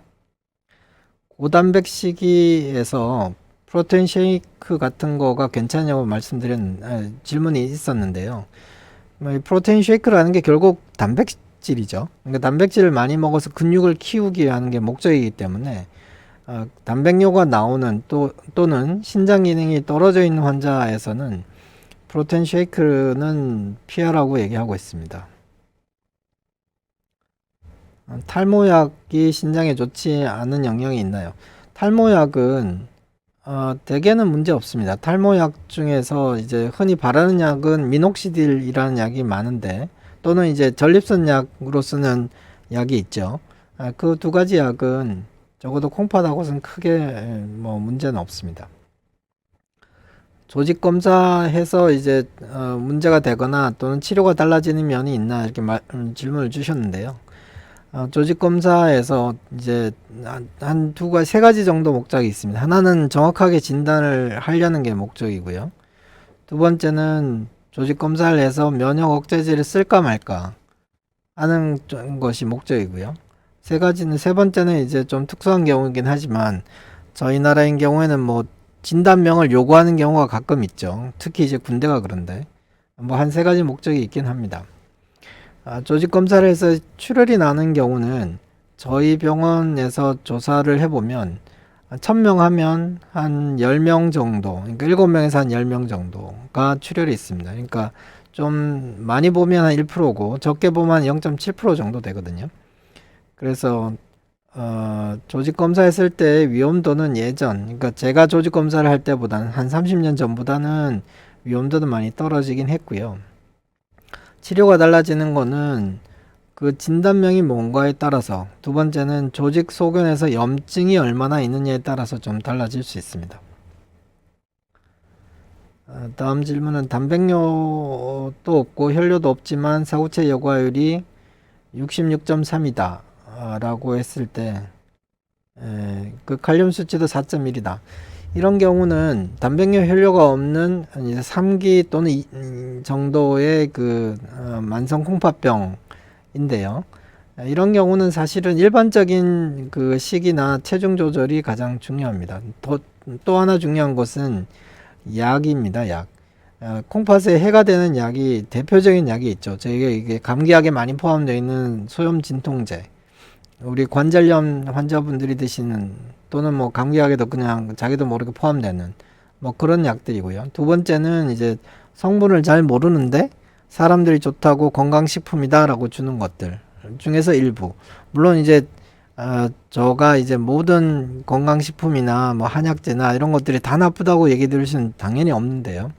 고단백 시기에서 프로테인 쉐이크 같은 거가 괜찮냐고 질문이 있었는데요. 프로테인 쉐이크라는 게 결국 단백질이죠. 그러니까 단백질을 많이 먹어서 근육을 키우기 위한 게 목적이기 때문에 단백뇨가 나오는 또는 신장 기능이 떨어져 있는 환자에서는 프로테인 쉐이크는 피하라고 얘기하고 있습니다. 탈모약이 신장에 좋지 않은 영향이 있나요? 탈모약은 대개는 문제 없습니다. 탈모약 중에서 이제 흔히 바르는 약은 미녹시딜이라는 약이 많은데 또는 이제 전립선 약으로 쓰는 약이 있죠. 그 두 가지 약은 적어도 콩팥하고는 크게 문제는 없습니다. 조직 검사해서 이제 문제가 되거나 또는 치료가 달라지는 면이 있나 이렇게 질문을 주셨는데요. 조직 검사에서 이제 세 가지 정도 목적이 있습니다. 하나는 정확하게 진단을 하려는 게 목적이고요. 두 번째는 조직 검사를 해서 면역 억제제를 쓸까 말까 하는 것이 목적이고요. 세 번째는 이제 좀 특수한 경우이긴 하지만 저희 나라인 경우에는 진단명을 요구하는 경우가 가끔 있죠. 특히 이제 군대가 그런데 한 세 가지 목적이 있긴 합니다. 조직 검사를 해서 출혈이 나는 경우는 저희 병원에서 조사를 해보면 1000명 하면 한 10명 정도, 그러니까 7명에서 한 10명 정도가 출혈이 있습니다. 그러니까 좀 많이 보면 한 1%고 적게 보면 0.7% 정도 되거든요. 그래서 조직 검사했을 때 위험도는 그러니까 제가 조직 검사를 할 때보다는 한 30년 전보다는 위험도도 많이 떨어지긴 했고요. 치료가 달라지는 거는 그 진단명이 뭔가에 따라서, 두 번째는 조직 소견에서 염증이 얼마나 있느냐에 따라서 좀 달라질 수 있습니다. 다음 질문은 단백뇨도 없고 혈뇨도 없지만 사구체 여과율이 66.3이다 라고 했을 때 그 칼륨 수치도 4.1이다. 이런 경우는 단백뇨 혈뇨가 없는 3기 또는 2 정도의 그 만성 콩팥병인데요. 이런 경우는 사실은 일반적인 그 식이나 체중 조절이 가장 중요합니다. 또 하나 중요한 것은 약입니다. 약. 콩팥에 해가 되는 약이, 대표적인 약이 있죠. 저희가 이게 감기약에 많이 포함되어 있는 소염 진통제, 우리 관절염 환자분들이 드시는, 또는 감기약에도 그냥 자기도 모르게 포함되는 그런 약들이고요. 두 번째는 이제 성분을 잘 모르는데 사람들이 좋다고 건강식품이다라고 주는 것들 중에서 일부. 물론 이제 저가 이제 모든 건강식품이나 뭐 한약재나 이런 것들이 다 나쁘다고 얘기 드릴 수는 당연히 없는데요.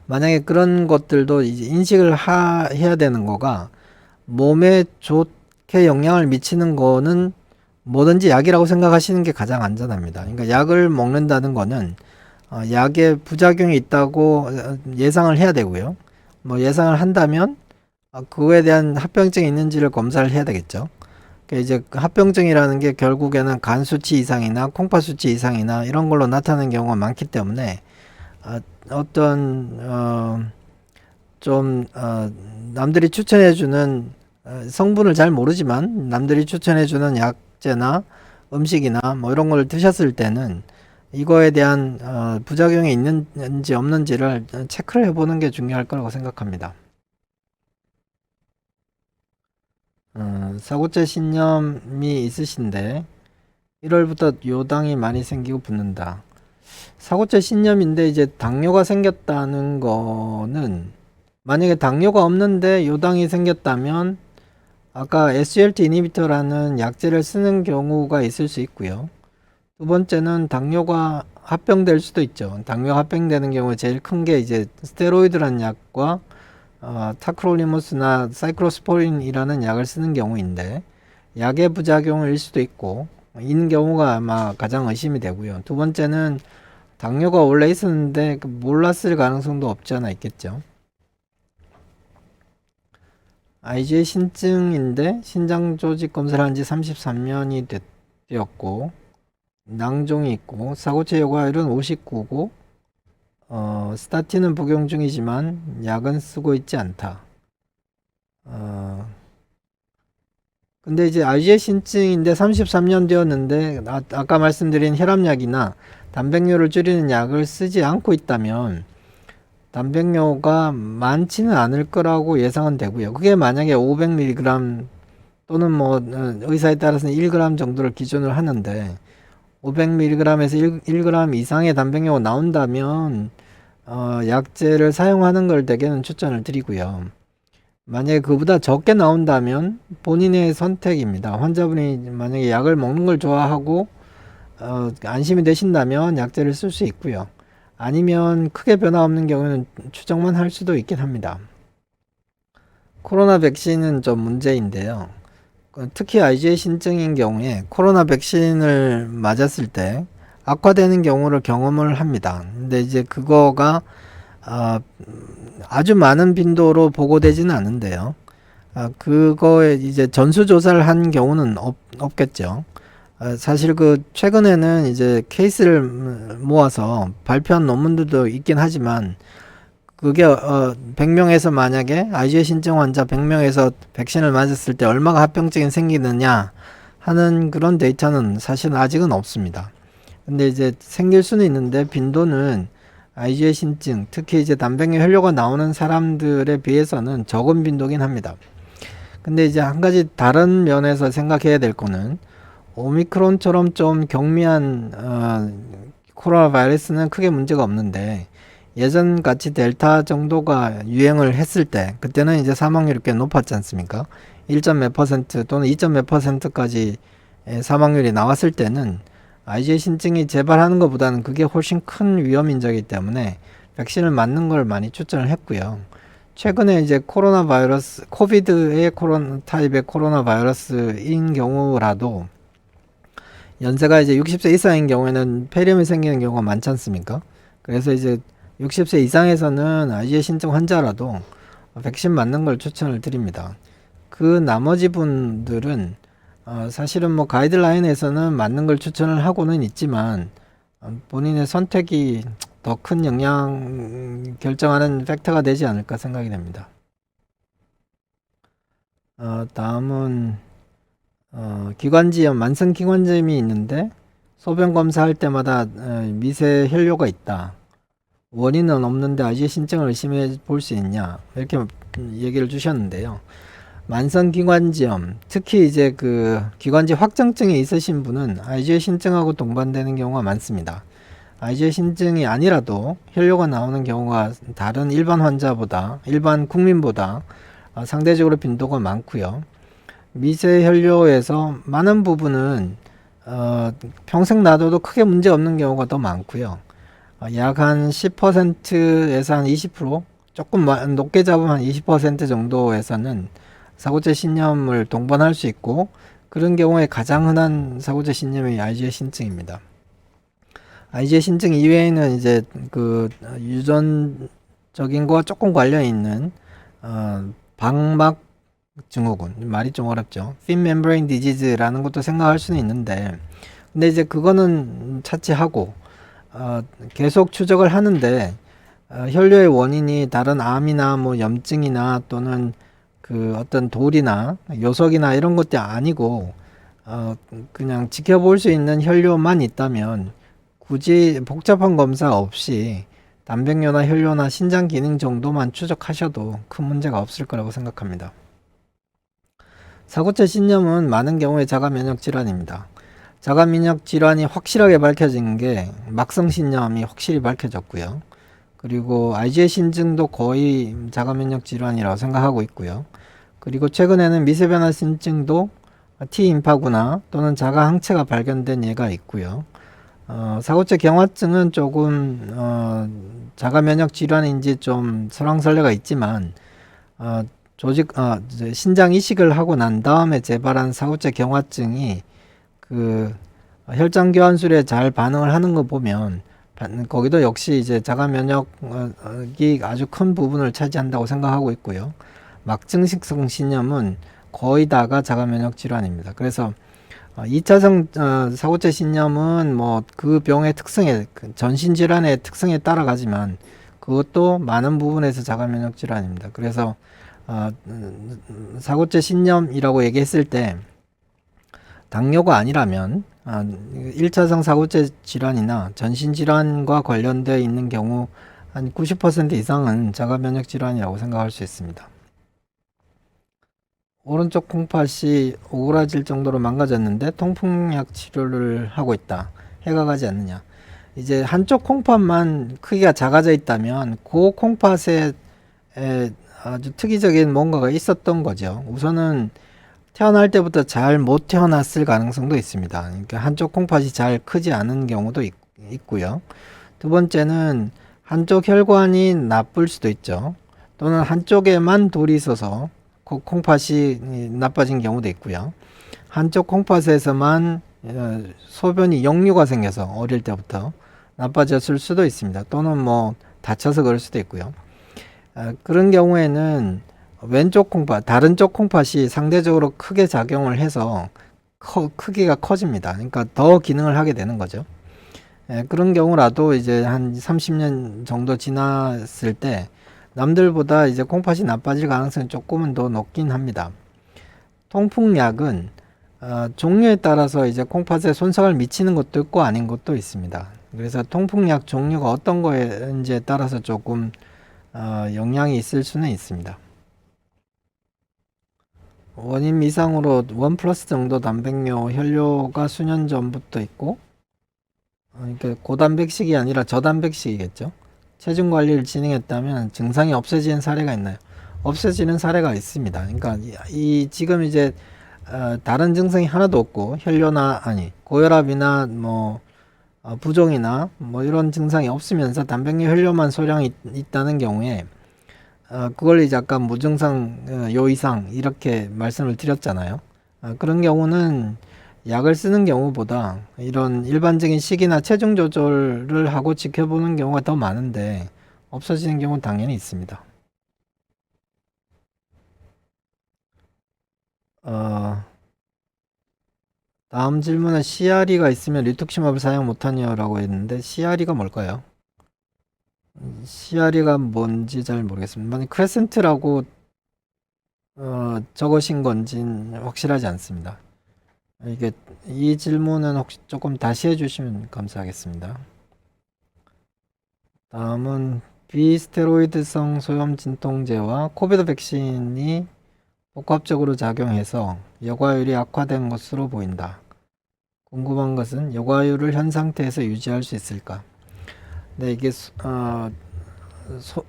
만약에 그런 것들도 이제 인식을 해야 되는 거가, 몸에 좋게 영향을 미치는 거는 뭐든지 약이라고 생각하시는 게 가장 안전합니다. 그러니까 약을 먹는다는 거는 약에 부작용이 있다고 예상을 해야 되고요. 뭐 예상을 한다면 그거에 대한 합병증이 있는지를 검사를 해야 되겠죠. 그러니까 이제 합병증이라는 게 결국에는 간 수치 이상이나 콩팥 수치 이상이나 이런 걸로 나타나는 경우가 많기 때문에 어떤 좀 남들이 추천해주는 성분을 잘 모르지만 남들이 추천해주는 약재나 음식이나 뭐 이런 걸 드셨을 때는 이거에 대한 부작용이 있는지 없는지를 체크를 해보는 게 중요할 거라고 생각합니다. 사고체 신념이 있으신데 1월부터 요당이 많이 생기고 붓는다. 사고체 신념인데 이제 당뇨가 생겼다는 거는, 만약에 당뇨가 없는데 요당이 생겼다면 아까 SGLT 이니비터라는 약제를 쓰는 경우가 있을 수 있고요. 두 번째는 당뇨가 합병될 수도 있죠. 당뇨 합병되는 경우에 제일 큰 게 이제 스테로이드라는 약과 타크롤리무스나 사이클로스포린이라는 약을 쓰는 경우인데, 약의 부작용일 수도 있고 있는 경우가 아마 가장 의심이 되고요. 두 번째는 당뇨가 원래 있었는데 몰랐을 가능성도 없지 않아 있겠죠. IgA 신증인데 신장 조직 검사를 한 지 33년이 되었고 낭종이 있고 사고체 여과율은 59고 스타틴은 복용 중이지만 약은 쓰고 있지 않다. 근데 이제 IgA 신증인데 33년 되었는데 아까 말씀드린 혈압약이나 단백뇨를 줄이는 약을 쓰지 않고 있다면 단백뇨가 많지는 않을 거라고 예상은 되고요. 그게 만약에 500mg 또는 뭐 의사에 따라서는 1g 정도를 기준으로 하는데 500mg에서 1g 이상의 단백뇨가 나온다면 약제를 사용하는 걸 대개는 추천을 드리고요. 만약에 그보다 적게 나온다면 본인의 선택입니다. 환자분이 만약에 약을 먹는 걸 좋아하고 안심이 되신다면 약제를 쓸 수 있고요. 아니면 크게 변화 없는 경우는 추정만 할 수도 있긴 합니다. 코로나 백신은 좀 문제인데요. 특히 IgA 신증인 경우에 코로나 백신을 맞았을 때 악화되는 경우를 경험을 합니다. 근데 이제 그거가 아주 많은 빈도로 보고되지는 않은데요. 그거에 이제 전수조사를 한 경우는 없겠죠. 사실 그 최근에는 이제 케이스를 모아서 발표한 논문들도 있긴 하지만 그게 100명에서 만약에 IgA 신증 환자 100명에서 백신을 맞았을 때 얼마가 합병증이 생기느냐 하는 그런 데이터는 사실은 아직은 없습니다. 근데 이제 생길 수는 있는데 빈도는 IgA 신증, 특히 이제 단백뇨 혈뇨가 나오는 사람들에 비해서는 적은 빈도긴 합니다. 근데 이제 한 가지 다른 면에서 생각해야 될 거는, 오미크론처럼 좀 경미한 코로나 바이러스는 크게 문제가 없는데 예전 같이 델타 정도가 유행을 했을 때 그때는 이제 사망률이 꽤 높았지 않습니까? 1점 몇 퍼센트 또는 2점 몇 퍼센트까지 사망률이 나왔을 때는 IgA 신증이 재발하는 것보다는 그게 훨씬 큰 위험 인자이기 때문에 백신을 맞는 걸 많이 추천을 했고요. 최근에 이제 코로나 바이러스, 코비드의 코로나 타입의 코로나 바이러스인 경우라도 연세가 이제 60세 이상인 경우에는 폐렴이 생기는 경우가 많지 않습니까? 그래서 이제 60세 이상에서는 IgA 신증 환자라도 백신 맞는 걸 추천을 드립니다. 그 나머지 분들은 사실은 뭐 가이드라인에서는 맞는 걸 추천을 하고는 있지만 본인의 선택이 더 큰 영향 결정하는 팩터가 되지 않을까 생각이 됩니다. 다음은 기관지염, 만성 기관지염이 있는데 소변 검사할 때마다 미세 혈뇨가 있다. 원인은 없는데 IgA 신증을 의심해 볼 수 있냐, 이렇게 얘기를 주셨는데요. 만성 기관지염, 특히 이제 그 기관지 확장증이 있으신 분은 IgA 신증하고 동반되는 경우가 많습니다. IgA 신증이 아니라도 혈뇨가 나오는 경우가 다른 일반 환자보다, 일반 국민보다 상대적으로 빈도가 많고요. 미세 혈뇨에서 많은 부분은 평생 놔둬도 크게 문제 없는 경우가 더 많고요. 약 한 10%에서 한 20%, 조금 높게 잡으면 한 20% 정도에서는 사고체 신염을 동반할 수 있고, 그런 경우에 가장 흔한 사고체 신염이 IgA 신증입니다. IgA 신증 이외에는 이제 그 유전적인 거와 조금 관련 있는 방막 증후군, 말이 좀 어렵죠. Thin membrane disease라는 것도 생각할 수는 있는데, 근데 이제 그거는 차치하고 계속 추적을 하는데 혈뇨의 원인이 다른 암이나 뭐 염증이나 또는 그 어떤 돌이나 요석이나 이런 것들이 아니고 그냥 지켜볼 수 있는 혈뇨만 있다면 굳이 복잡한 검사 없이 단백뇨나 혈뇨나 신장 기능 정도만 추적하셔도 큰 문제가 없을 거라고 생각합니다. 사고체 신염은 많은 경우에 자가 면역 질환입니다. 자가 면역 질환이 확실하게 밝혀진 게 막성 신염이 확실히 밝혀졌고요. 그리고 IgA 신증도 거의 자가 면역 질환이라고 생각하고 있고요. 그리고 최근에는 미세변화 신증도 T임파구나 또는 자가 항체가 발견된 예가 있고요. 사고체 경화증은 조금 자가 면역 질환인지 좀 설왕설래가 있지만 신장 이식을 하고 난 다음에 재발한 사고체 경화증이 그 혈장 교환술에 잘 반응을 하는 거 보면 거기도 역시 이제 자가 면역이 아주 큰 부분을 차지한다고 생각하고 있고요. 막증식성 신염은 거의 다가 자가 면역 질환입니다. 그래서 2차성 사고체 신염은 뭐 그 병의 특성에, 전신 질환의 특성에 따라가지만 그것도 많은 부분에서 자가 면역 질환입니다. 그래서 사고체 신염이라고 얘기했을 때 당뇨가 아니라면 1차성 사고체 질환이나 전신 질환과 관련되어 있는 경우 한 90% 이상은 자가 면역 질환이라고 생각할 수 있습니다. 오른쪽 콩팥이 오그라질 정도로 망가졌는데 통풍약 치료를 하고 있다. 해가 가지 않느냐. 이제 한쪽 콩팥만 크기가 작아져 있다면 그 콩팥에 아주 특이적인 뭔가가 있었던 거죠. 우선은 태어날 때부터 잘 못 태어났을 가능성도 있습니다. 그러니까 한쪽 콩팥이 잘 크지 않은 경우도 있고요. 두 번째는 한쪽 혈관이 나쁠 수도 있죠. 또는 한쪽에만 돌이 있어서 콩팥이 나빠진 경우도 있고요. 한쪽 콩팥에서만 소변이 역류가 생겨서 어릴 때부터 나빠졌을 수도 있습니다. 또는 뭐 다쳐서 그럴 수도 있고요. 그런 경우에는 왼쪽 콩팥, 다른 쪽 콩팥이 상대적으로 크게 작용을 해서 크기가 커집니다. 그러니까 더 기능을 하게 되는 거죠. 그런 경우라도 이제 한 30년 정도 지났을 때 남들보다 이제 콩팥이 나빠질 가능성이 조금은 더 높긴 합니다. 통풍약은 종류에 따라서 이제 콩팥에 손상을 미치는 것도 있고 아닌 것도 있습니다. 그래서 통풍약 종류가 어떤 거인지에 따라서 조금 영향이 있을 수는 있습니다. 원인 미상으로 1+ 정도 단백뇨 혈뇨가 수년 전부터 있고, 그러니까 고단백식이 아니라 저단백식이겠죠. 체중 관리를 진행했다면 증상이 없어지는 사례가 있나요? 없어지는 사례가 있습니다. 그러니까 지금 이제 다른 증상이 하나도 없고 혈뇨나 고혈압이나 뭐 부종이나 뭐 이런 증상이 없으면서 단백뇨 혈뇨만 소량이 있다는 경우에 그걸 이제 아까 무증상 요이상 이렇게 말씀을 드렸잖아요. 그런 경우는 약을 쓰는 경우보다 이런 일반적인 식이나 체중 조절을 하고 지켜보는 경우가 더 많은데 없어지는 경우는 당연히 있습니다. 다음 질문은 CRE가 있으면 리투키마블 사용 못하냐고 라고 했는데 CRE가 뭘까요? CRE가 뭔지 잘 모르겠습니다. 만약 크레센트라고 적으신 건진 확실하지 않습니다. 이 질문은 혹시 조금 다시 해주시면 감사하겠습니다. 다음은 비스테로이드성 소염 진통제와 코비드 백신이 복합적으로 작용해서 여과율이 악화된 것으로 보인다. 궁금한 것은 여과율을 현 상태에서 유지할 수 있을까? 네, 이게 소,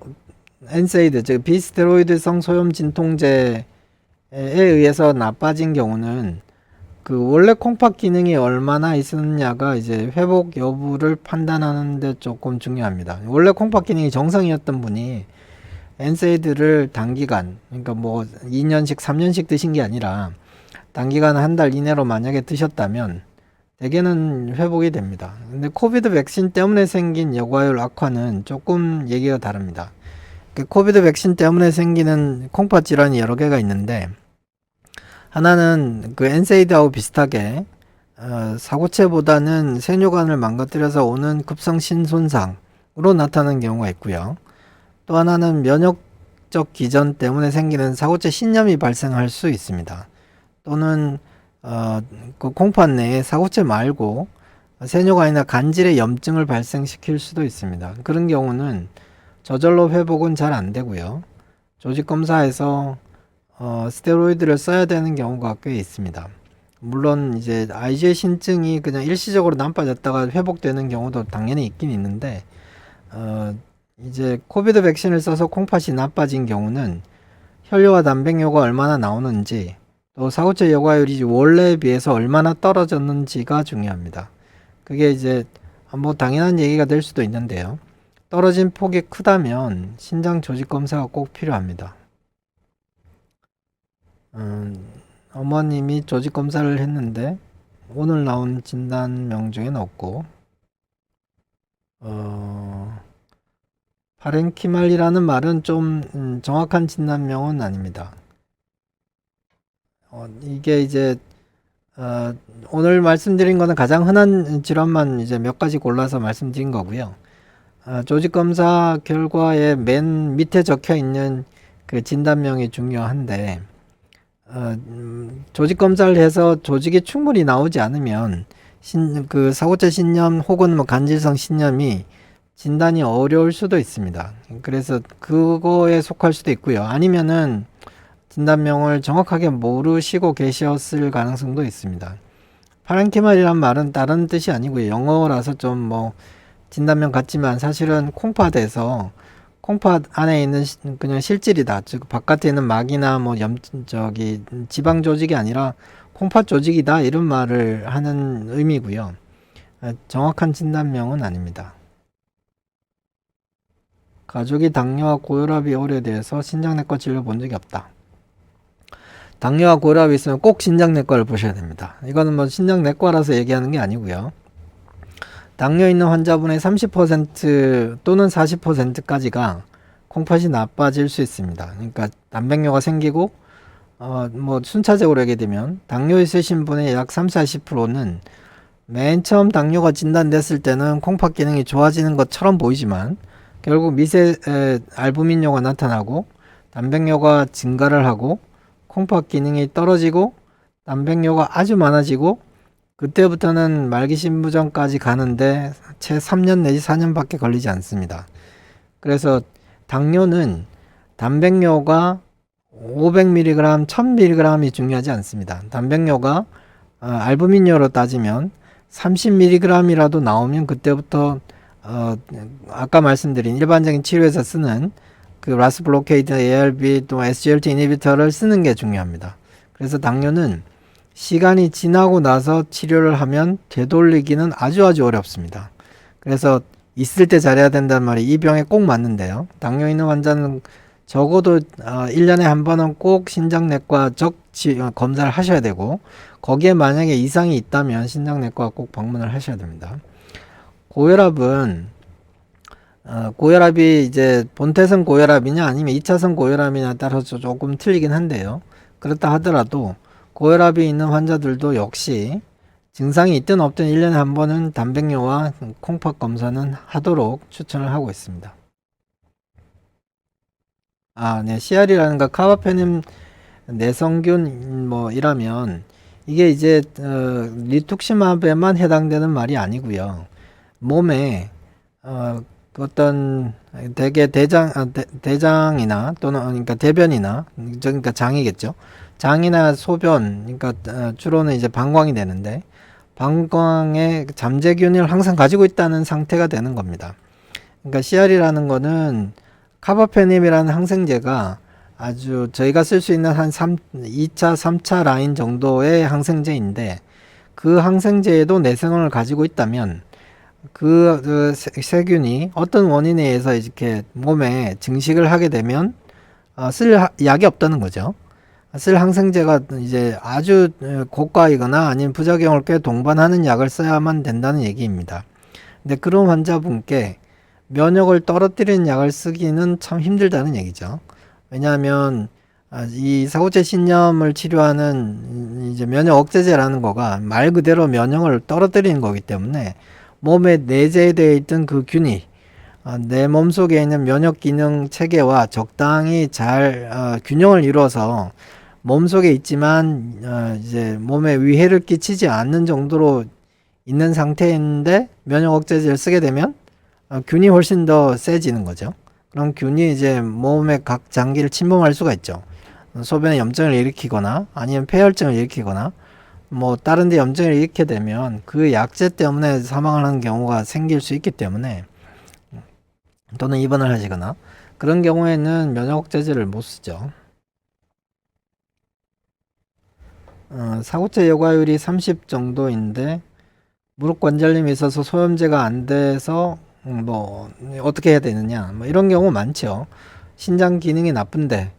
엔세이드, 즉 비스테로이드성 소염 진통제에 의해서 나빠진 경우는 그 원래 콩팥 기능이 얼마나 있었냐가 이제 회복 여부를 판단하는데 조금 중요합니다. 원래 콩팥 기능이 정상이었던 분이 엔세이드를 단기간, 그러니까 뭐 2년씩, 3년씩 드신 게 아니라 단기간 한 달 이내로 만약에 드셨다면 대개는 회복이 됩니다. 근데 코비드 백신 때문에 생긴 여과율 악화는 조금 얘기가 다릅니다. 그 코비드 백신 때문에 생기는 콩팥 질환이 여러 개가 있는데, 하나는 그 엔세이드하고 비슷하게 사고체보다는 세뇨관을 망가뜨려서 오는 급성신 손상으로 나타나는 경우가 있고요. 또 하나는 면역적 기전 때문에 생기는 사고체 신염이 발생할 수 있습니다. 또는 그 콩팥 내에 사고체 말고 세뇨관이나 간질의 염증을 발생시킬 수도 있습니다. 그런 경우는 저절로 회복은 잘 안 되고요. 조직 검사에서 스테로이드를 써야 되는 경우가 꽤 있습니다. 물론 이제 IgA 신증이 그냥 일시적으로 나빠졌다가 회복되는 경우도 당연히 있긴 있는데, 이제 코비드 백신을 써서 콩팥이 나빠진 경우는 혈뇨와 단백뇨가 얼마나 나오는지, 또 사고체 여과율이 원래에 비해서 얼마나 떨어졌는지가 중요합니다. 그게 이제 뭐 당연한 얘기가 될 수도 있는데요. 떨어진 폭이 크다면 신장 조직 검사가 꼭 필요합니다. 어머님이 조직 검사를 했는데 오늘 나온 진단명 중에는 없고, 파렌키말이라는 말은 좀 정확한 진단명은 아닙니다. 이게 이제 오늘 말씀드린 거는 가장 흔한 질환만 이제 몇 가지 골라서 말씀드린 거고요. 조직 검사 결과에 맨 밑에 적혀 있는 그 진단명이 중요한데, 조직 검사를 해서 조직이 충분히 나오지 않으면 그 사고체 신염 혹은 뭐 간질성 신염이 진단이 어려울 수도 있습니다. 그래서 그거에 속할 수도 있고요. 아니면은 진단명을 정확하게 모르시고 계셨을 가능성도 있습니다. 파렌키말이란 말은 다른 뜻이 아니고요. 영어라서 좀 뭐 진단명 같지만 사실은 콩팥에서 콩팥 안에 있는 그냥 실질이다. 즉 바깥에 있는 막이나 뭐 지방 조직이 아니라 콩팥 조직이다, 이런 말을 하는 의미고요. 정확한 진단명은 아닙니다. 가족이 당뇨와 고혈압이 오래돼서 신장내과 진료 본 적이 없다. 당뇨와 고혈압이 있으면 꼭 신장내과를 보셔야 됩니다. 이거는 뭐 신장내과라서 얘기하는 게 아니고요. 당뇨 있는 환자분의 30% 또는 40%까지가 콩팥이 나빠질 수 있습니다. 그러니까 단백뇨가 생기고 뭐 순차적으로 하게 되면 당뇨 있으신 분의 약 30-40%는 맨 처음 당뇨가 진단됐을 때는 콩팥 기능이 좋아지는 것처럼 보이지만 결국 미세 알부민뇨가 나타나고 단백뇨가 증가를 하고 콩팥 기능이 떨어지고 단백뇨가 아주 많아지고, 그때부터는 말기신부전까지 가는데 채 3년 내지 4년밖에 걸리지 않습니다. 그래서 당뇨는 단백뇨가 500mg, 1000mg이 중요하지 않습니다. 단백뇨가 알부민뇨로 따지면 30mg이라도 나오면 그때부터 아까 말씀드린 일반적인 치료에서 쓰는 그 라스 블로케이드, ARB, 또 SGLT 이니비터를 쓰는 게 중요합니다. 그래서 당뇨는 시간이 지나고 나서 치료를 하면 되돌리기는 아주 어렵습니다. 그래서 있을 때 잘해야 된다는 말이 이 병에 꼭 맞는데요. 당뇨 있는 환자는 적어도 1년에 한 번은 꼭 신장내과적 검사를 하셔야 되고, 거기에 만약에 이상이 있다면 신장내과 꼭 방문을 하셔야 됩니다. 고혈압은 고혈압이 이제 본태성 고혈압이냐 아니면 2차성 고혈압이냐에 따라서 조금 틀리긴 한데요. 그렇다 하더라도 고혈압이 있는 환자들도 역시 증상이 있든 없든 1년에 한 번은 단백뇨와 콩팥 검사는 하도록 추천을 하고 있습니다. 네. CR이라는 거 카바페닌 내성균 뭐 이라면 이게 이제 리투ක්시마브에만 해당되는 말이 아니고요. 몸에 어떤 대개 대장이나 또는 그러니까 대변이나 그러니까 장이겠죠. 장이나 소변, 그러니까 주로는 이제 방광이 되는데 방광에 잠재균을 항상 가지고 있다는 상태가 되는 겁니다. 그러니까 CR이라는 거는 카바페닌이라는 항생제가 아주 저희가 쓸 수 있는 한 2차, 3차 라인 정도의 항생제인데 그 항생제에도 내성을 가지고 있다면 그 세균이 어떤 원인에 의해서 이렇게 몸에 증식을 하게 되면 쓸 약이 없다는 거죠. 쓸 항생제가 이제 아주 고가이거나 아니면 부작용을 꽤 동반하는 약을 써야만 된다는 얘기입니다. 근데 그런 환자분께 면역을 떨어뜨리는 약을 쓰기는 참 힘들다는 얘기죠. 왜냐하면 이 사고체 신염을 치료하는 이제 면역 억제제라는 거가 말 그대로 면역을 떨어뜨리는 거기 때문에 몸에 내재되어 있던 그 균이 내 몸속에 있는 면역 기능 체계와 적당히 잘 균형을 이루어서 몸속에 있지만 이제 몸에 위해를 끼치지 않는 정도로 있는 상태인데 면역 억제제를 쓰게 되면 균이 훨씬 더 세지는 거죠. 그럼 균이 이제 몸의 각 장기를 침범할 수가 있죠. 소변에 염증을 일으키거나 아니면 폐혈증을 일으키거나 뭐 다른 데 염증을 일으키게 되면 그 약제 때문에 사망하는 경우가 생길 수 있기 때문에 또는 입원을 하시거나 그런 경우에는 면역 억제제를 못 쓰죠. 사고체 여과율이 30 정도인데 무릎 관절염이 있어서 소염제가 안 돼서 뭐 어떻게 해야 되느냐 뭐 이런 경우 많죠. 신장 기능이 나쁜데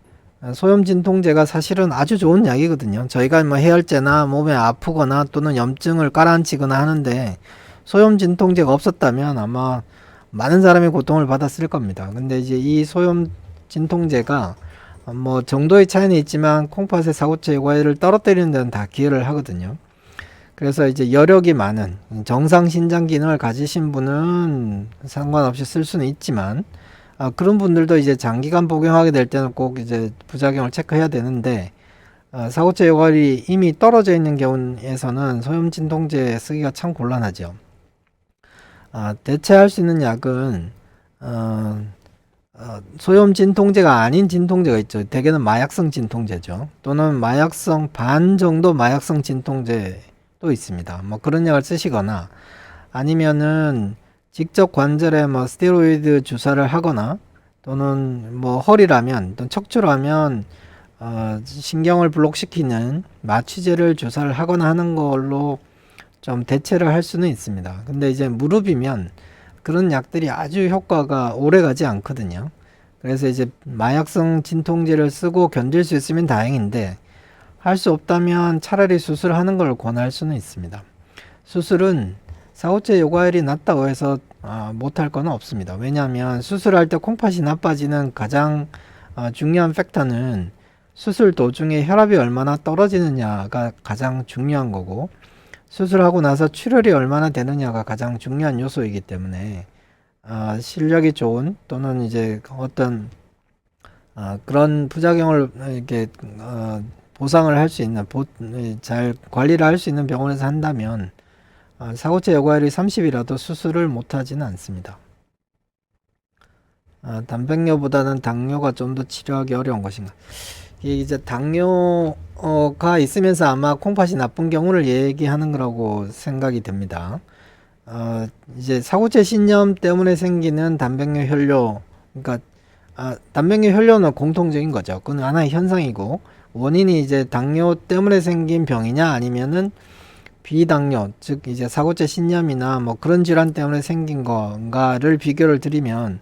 소염 진통제가 사실은 아주 좋은 약이거든요. 저희가 뭐 해열제나 몸에 아프거나 또는 염증을 깔아앉히거나 하는데 소염 진통제가 없었다면 아마 많은 사람이 고통을 받았을 겁니다. 근데 이제 이 소염 진통제가 뭐 정도의 차이는 있지만 콩팥의 사고체 여과율을 떨어뜨리는 데는 다 기여를 하거든요. 그래서 이제 여력이 많은 정상 신장 기능을 가지신 분은 상관없이 쓸 수는 있지만 그런 분들도 이제 장기간 복용하게 될 때는 꼭 이제 부작용을 체크해야 되는데 사고체 여과율이 이미 떨어져 있는 경우에서는 소염 진통제 쓰기가 참 곤란하죠. 대체할 수 있는 약은 소염 진통제가 아닌 진통제가 있죠. 대개는 마약성 진통제죠. 또는 마약성 반 정도 마약성 진통제도 있습니다. 뭐 그런 약을 쓰시거나 아니면은 직접 관절에 뭐 스테로이드 주사를 하거나 또는 뭐 허리라면 또는 척추라면 신경을 블록시키는 마취제를 주사를 하거나 하는 걸로 좀 대체를 할 수는 있습니다. 근데 이제 무릎이면 그런 약들이 아주 효과가 오래 가지 않거든요. 그래서 이제 마약성 진통제를 쓰고 견딜 수 있으면 다행인데 할 수 없다면 차라리 수술하는 걸 권할 수는 있습니다. 수술은 사고체 여과율이 낮다고 해서 못할 건 없습니다. 왜냐하면 수술할 때 콩팥이 나빠지는 가장 중요한 팩터는 수술 도중에 혈압이 얼마나 떨어지느냐가 가장 중요한 거고 수술하고 나서 출혈이 얼마나 되느냐가 가장 중요한 요소이기 때문에 실력이 좋은 또는 이제 어떤 그런 부작용을 이렇게 보상을 할 수 있는 잘 관리를 할 수 있는 병원에서 한다면 사고체 여과율이 30이라도 수술을 못하지는 않습니다. 단백뇨보다는 당뇨가 좀 더 치료하기 어려운 것인가? 이제 당뇨가 있으면서 아마 콩팥이 나쁜 경우를 얘기하는 거라고 생각이 됩니다. 이제 사고체 신염 때문에 생기는 단백뇨 혈뇨, 그러니까 단백뇨 혈뇨는 공통적인 거죠. 그건 하나의 현상이고 원인이 이제 당뇨 때문에 생긴 병이냐 아니면은 비당뇨, 즉 이제 사고체 신염이나 뭐 그런 질환 때문에 생긴 건가를 비교를 드리면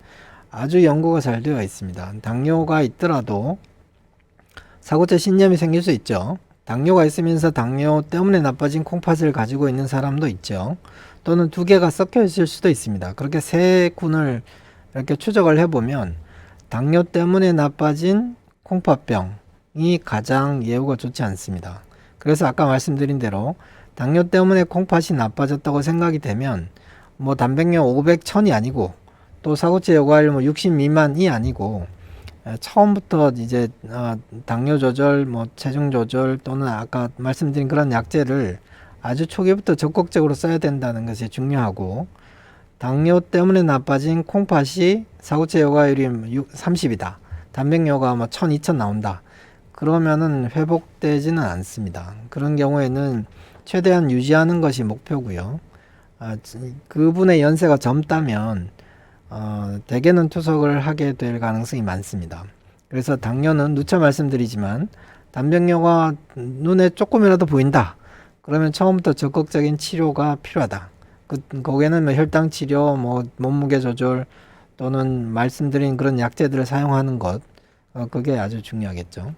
아주 연구가 잘 되어 있습니다. 당뇨가 있더라도 사고체 신염이 생길 수 있죠. 당뇨가 있으면서 당뇨 때문에 나빠진 콩팥을 가지고 있는 사람도 있죠. 또는 두 개가 섞여 있을 수도 있습니다. 그렇게 세 군을 이렇게 추적을 해보면 당뇨 때문에 나빠진 콩팥병이 가장 예후가 좋지 않습니다. 그래서 아까 말씀드린 대로 당뇨 때문에 콩팥이 나빠졌다고 생각이 되면 뭐 단백뇨 500, 1000이 아니고 또 사고체 여과율 뭐 60 미만이 아니고 처음부터 이제 당뇨 조절, 뭐 체중 조절 또는 아까 말씀드린 그런 약제를 아주 초기부터 적극적으로 써야 된다는 것이 중요하고 당뇨 때문에 나빠진 콩팥이 사고체 여과율이 30이다. 단백뇨가 뭐 1000, 2000 나온다. 그러면은 회복되지는 않습니다. 그런 경우에는 최대한 유지하는 것이 목표고요. 그분의 연세가 젊다면 대개는 투석을 하게 될 가능성이 많습니다. 그래서 당뇨는 누차 말씀드리지만 단백뇨가 눈에 조금이라도 보인다. 그러면 처음부터 적극적인 치료가 필요하다. 거기에는 뭐 혈당 치료, 뭐 몸무게 조절 또는 말씀드린 그런 약제들을 사용하는 것, 그게 아주 중요하겠죠.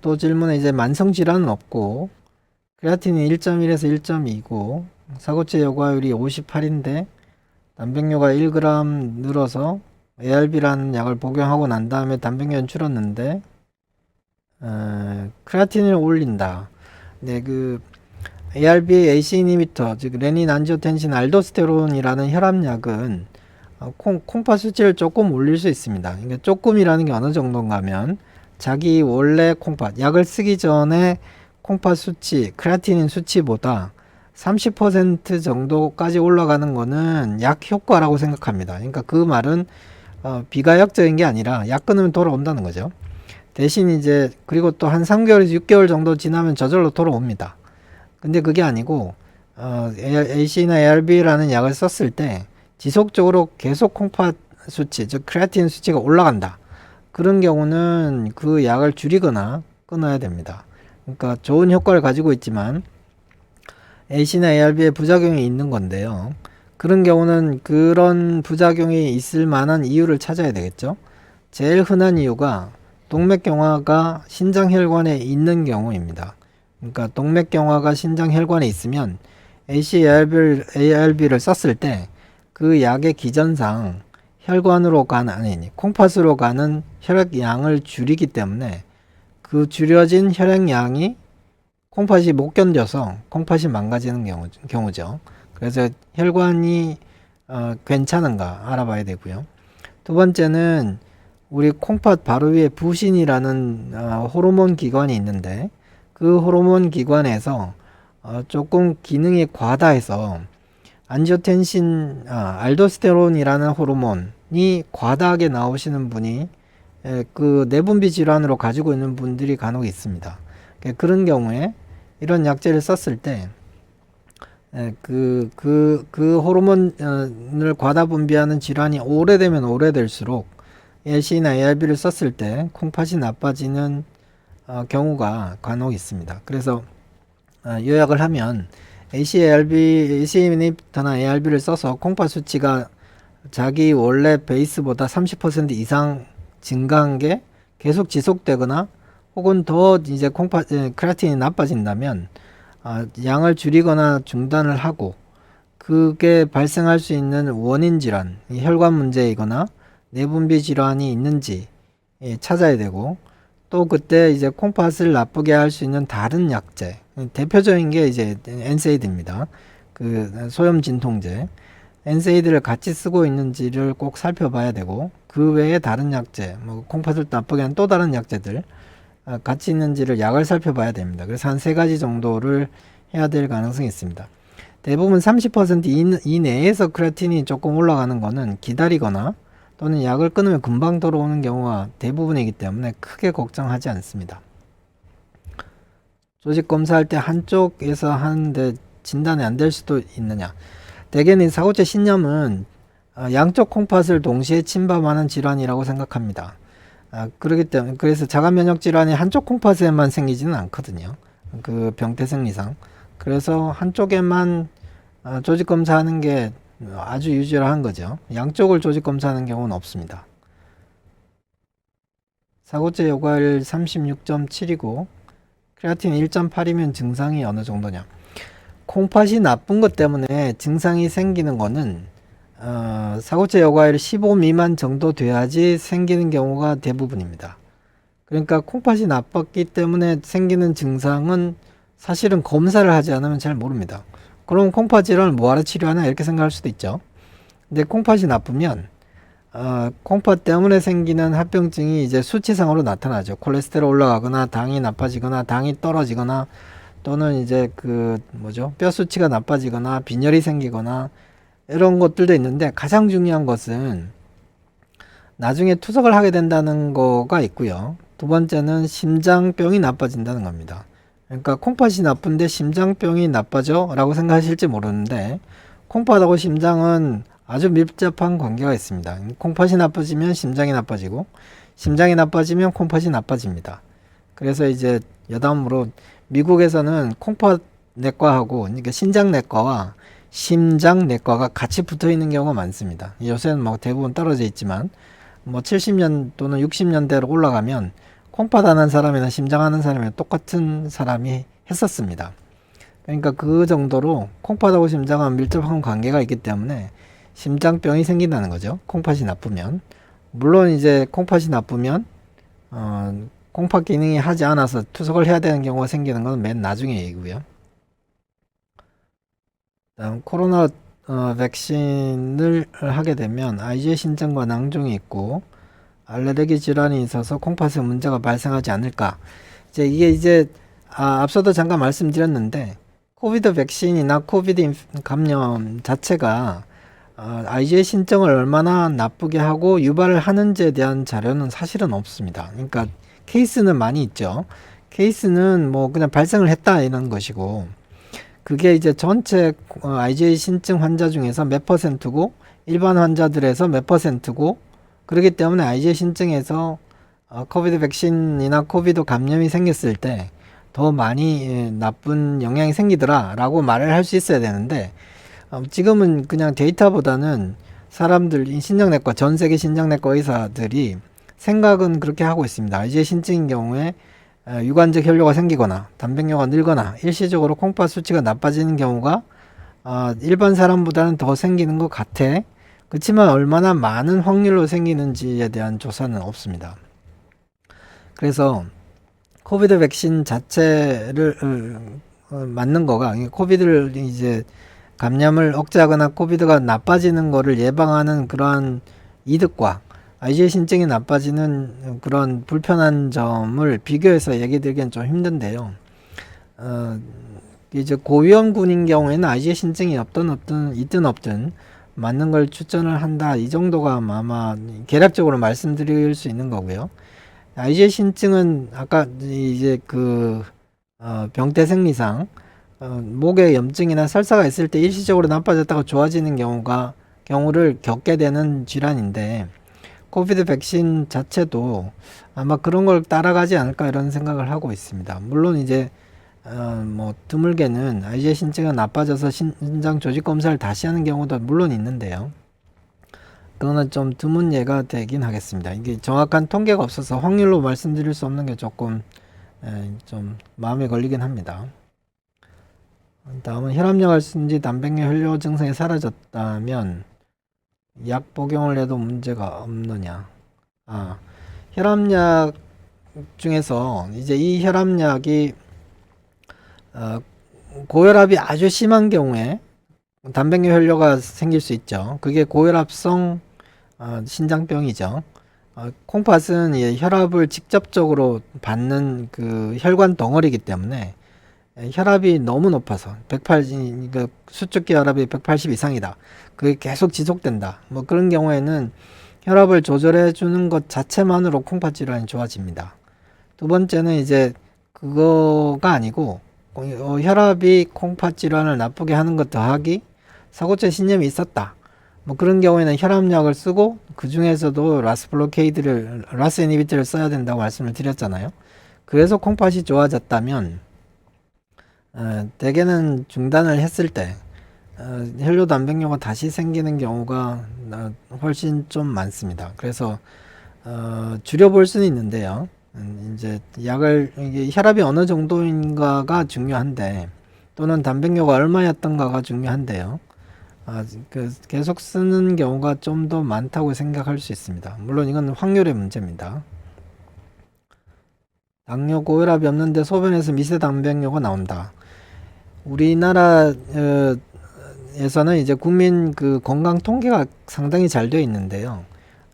또 질문에 이제 만성 질환은 없고 크레아틴이 1.1에서 1.2고 사고체 여과율이 58인데 단백뇨가 1g 늘어서 ARB라는 약을 복용하고 난 다음에 단백뇨는 줄었는데 크레아틴을 올린다. 네, 그 ARB, AC 이니비터, 즉 레닌, 안지오텐신, 알도스테론이라는 혈압약은 콩파 수치를 조금 올릴 수 있습니다. 그러니까 조금이라는 게 어느 정도인가 하면 자기 원래 콩파, 약을 쓰기 전에 콩파 수치, 크레아티닌 수치보다 30% 정도까지 올라가는 거는 약 효과라고 생각합니다. 그러니까 그 말은 비가역적인 게 아니라 약 끊으면 돌아온다는 거죠. 대신 이제 그리고 또 한 3개월에서 6개월 정도 지나면 저절로 돌아옵니다. 근데 그게 아니고 AC나 ARB라는 약을 썼을 때 지속적으로 계속 콩파 수치, 즉 크레아틴 수치가 올라간다. 그런 경우는 그 약을 줄이거나 끊어야 됩니다. 그러니까 좋은 효과를 가지고 있지만 AC나 ARB에 부작용이 있는 건데요. 그런 경우는 그런 부작용이 있을 만한 이유를 찾아야 되겠죠. 제일 흔한 이유가 동맥경화가 신장혈관에 있는 경우입니다. 그러니까 동맥경화가 신장혈관에 있으면 ARB를 썼을 때 그 약의 기전상 혈관으로 가는, 아니, 콩팥으로 가는 혈액양을 줄이기 때문에 그 줄여진 혈액양이 콩팥이 못 견뎌서 콩팥이 망가지는 경우죠. 그래서 혈관이 괜찮은가 알아봐야 되고요. 두 번째는 우리 콩팥 바로 위에 부신이라는 호르몬 기관이 있는데 그 호르몬 기관에서 조금 기능이 과다해서 안지오텐신, 알도스테론이라는 호르몬이 과다하게 나오시는 분이 그 내분비 질환으로 가지고 있는 분들이 간혹 있습니다. 그런 경우에 이런 약제를 썼을 때 그 호르몬을 과다 분비하는 질환이 오래되면 오래될수록 AC나 ARB를 썼을 때 콩팥이 나빠지는 경우가 간혹 있습니다. 그래서 요약을 하면 AC 이니비터나 ARB를 써서 콩팥 수치가 자기 원래 베이스보다 30% 이상 증가한 게 계속 지속되거나 혹은 더 이제 크레아틴이 나빠진다면 양을 줄이거나 중단을 하고 그게 발생할 수 있는 원인 질환, 혈관 문제이거나 내분비 질환이 있는지 찾아야 되고 또 그때 이제 콩팥을 나쁘게 할 수 있는 다른 약제, 대표적인 게 이제 NSAID입니다. 그 소염 진통제, NSAID를 같이 쓰고 있는지를 꼭 살펴봐야 되고 그 외에 다른 약제, 뭐 콩팥을 나쁘게 하는 또 다른 약제들 같이 있는지를 약을 살펴봐야 됩니다. 그래서 한 3가지 정도를 해야 될 가능성이 있습니다. 대부분 30% 이내에서 크레아틴이 조금 올라가는 거는 기다리거나 또는 약을 끊으면 금방 돌아오는 경우가 대부분이기 때문에 크게 걱정하지 않습니다. 조직 검사할 때 한쪽에서 하는데 진단이 안 될 수도 있느냐? 대개는 사고체 신염은 양쪽 콩팥을 동시에 침범하는 질환이라고 생각합니다. 그렇기 때문에 그래서 자가 면역 질환이 한쪽 콩팥에만 생기지는 않거든요. 그 병태 생리상. 그래서 한쪽에만 조직 검사하는 게 아주 유일한 거죠. 양쪽을 조직 검사하는 경우는 없습니다. 사고체 여과율 36.7이고 크레아틴 1.8이면 증상이 어느 정도냐? 콩팥이 나쁜 것 때문에 증상이 생기는 거는 사고체 여과율 15 미만 정도 돼야지 생기는 경우가 대부분입니다. 그러니까 콩팥이 나빴기 때문에 생기는 증상은 사실은 검사를 하지 않으면 잘 모릅니다. 그럼 콩팥 질환을 뭐하러 치료하나 이렇게 생각할 수도 있죠. 근데 콩팥이 나쁘면 콩팥 때문에 생기는 합병증이 이제 수치상으로 나타나죠. 콜레스테롤 올라가거나 당이 나빠지거나 당이 떨어지거나 또는 이제 뼈 수치가 나빠지거나 빈혈이 생기거나 이런 것들도 있는데 가장 중요한 것은 나중에 투석을 하게 된다는 거가 있고요. 두 번째는 심장병이 나빠진다는 겁니다. 그러니까 콩팥이 나쁜데 심장병이 나빠져? 라고 생각하실지 모르는데 콩팥하고 심장은 아주 밀접한 관계가 있습니다. 콩팥이 나빠지면 심장이 나빠지고 심장이 나빠지면 콩팥이 나빠집니다. 그래서 이제 여담으로 미국에서는 콩팥 내과하고 그러니까 신장내과와 심장내과가 같이 붙어 있는 경우가 많습니다. 요새는 뭐 대부분 떨어져 있지만 뭐 70년 또는 60년대로 올라가면 콩팥 하는 사람이나 심장 하는 사람이나 똑같은 사람이 했었습니다. 그러니까 그 정도로 콩팥하고 심장은 밀접한 관계가 있기 때문에 심장병이 생긴다는 거죠. 콩팥이 나쁘면. 물론 이제 콩팥이 나쁘면 콩팥 기능이 하지 않아서 투석을 해야 되는 경우가 생기는 건 맨 나중에 얘기고요. 다음 코로나 백신을 하게 되면 IgE 신증과 낭종이 있고 알레르기 질환이 있어서 콩팥에 문제가 발생하지 않을까. 이게 앞서도 잠깐 말씀드렸는데 코비드 백신이나 코비드 감염 자체가 IgE 신증을 얼마나 나쁘게 하고 유발을 하는지에 대한 자료는 사실은 없습니다. 그러니까 케이스는 많이 있죠. 케이스는 뭐 그냥 발생을 했다 이런 것이고 그게 이제 전체 IgE 신증 환자 중에서 몇 퍼센트고 일반 환자들에서 몇 퍼센트고 그렇기 때문에 IgE 신증에서 코비드 백신이나 코비드 감염이 생겼을 때 더 많이 나쁜 영향이 생기더라 라고 말을 할 수 있어야 되는데 지금은 그냥 데이터보다는 사람들 신장내과 전 세계 신장내과 의사들이 생각은 그렇게 하고 있습니다. IgE 신증인 경우에 유관적 혈뇨가 생기거나 단백뇨가 늘거나 일시적으로 콩팥 수치가 나빠지는 경우가 일반 사람보다는 더 생기는 것 같아. 그렇지만 얼마나 많은 확률로 생기는지에 대한 조사는 없습니다. 그래서 코비드 백신 자체를 맞는 거가 코비드를 이제 감염을 억제하거나 코비드가 나빠지는 거를 예방하는 그러한 이득과 IgE 신증이 나빠지는 그런 불편한 점을 비교해서 얘기 드리기엔 좀 힘든데요. 이제 고위험군인 경우에는 IgE 신증이 있든 없든 맞는 걸 추천을 한다. 이 정도가 아마 개략적으로 말씀드릴 수 있는 거고요. IgE 신증은 아까 이제 병태 생리상 목에 염증이나 설사가 있을 때 일시적으로 나빠졌다가 좋아지는 경우를 겪게 되는 질환인데 코비드 백신 자체도 아마 그런 걸 따라가지 않을까 이런 생각을 하고 있습니다. 물론 이제 뭐 드물게는 IgE 신증이 나빠져서 신장 조직 검사를 다시 하는 경우도 물론 있는데요. 그거는 좀 드문 예가 되긴 하겠습니다. 이게 정확한 통계가 없어서 확률로 말씀드릴 수 없는 게 조금 좀 마음에 걸리긴 합니다. 다음은 혈압약을 쓴 뒤 단백뇨 혈뇨 증상이 사라졌다면 약 복용을 해도 문제가 없느냐. 혈압약 중에서 이제 이 혈압약이 고혈압이 아주 심한 경우에 단백뇨 혈뇨가 생길 수 있죠. 그게 고혈압성 신장병이죠. 콩팥은 혈압을 직접적으로 받는 그 혈관 덩어리이기 때문에 혈압이 너무 높아서 180, 수축기 혈압이 180 이상이다. 그게 계속 지속된다. 뭐 그런 경우에는 혈압을 조절해 주는 것 자체만으로 콩팥 질환이 좋아집니다. 두 번째는 이제 그거가 아니고 혈압이 콩팥 질환을 나쁘게 하는 것 더하기 사고체 신염이 있었다. 뭐 그런 경우에는 혈압약을 쓰고 그 중에서도 라스 이니비터를 써야 된다고 말씀을 드렸잖아요. 그래서 콩팥이 좋아졌다면 대개는 중단을 했을 때 혈뇨 단백뇨가 다시 생기는 경우가 훨씬 좀 많습니다. 그래서 줄여볼 수는 있는데요. 이제 이게 혈압이 어느 정도인가가 중요한데 또는 단백뇨가 얼마였던가가 중요한데요. 계속 쓰는 경우가 좀 더 많다고 생각할 수 있습니다. 물론 이건 확률의 문제입니다. 당뇨 고혈압이 없는데 소변에서 미세 단백뇨가 나온다. 우리나라에서는 이제 국민 건강 통계가 상당히 잘 되어 있는데요.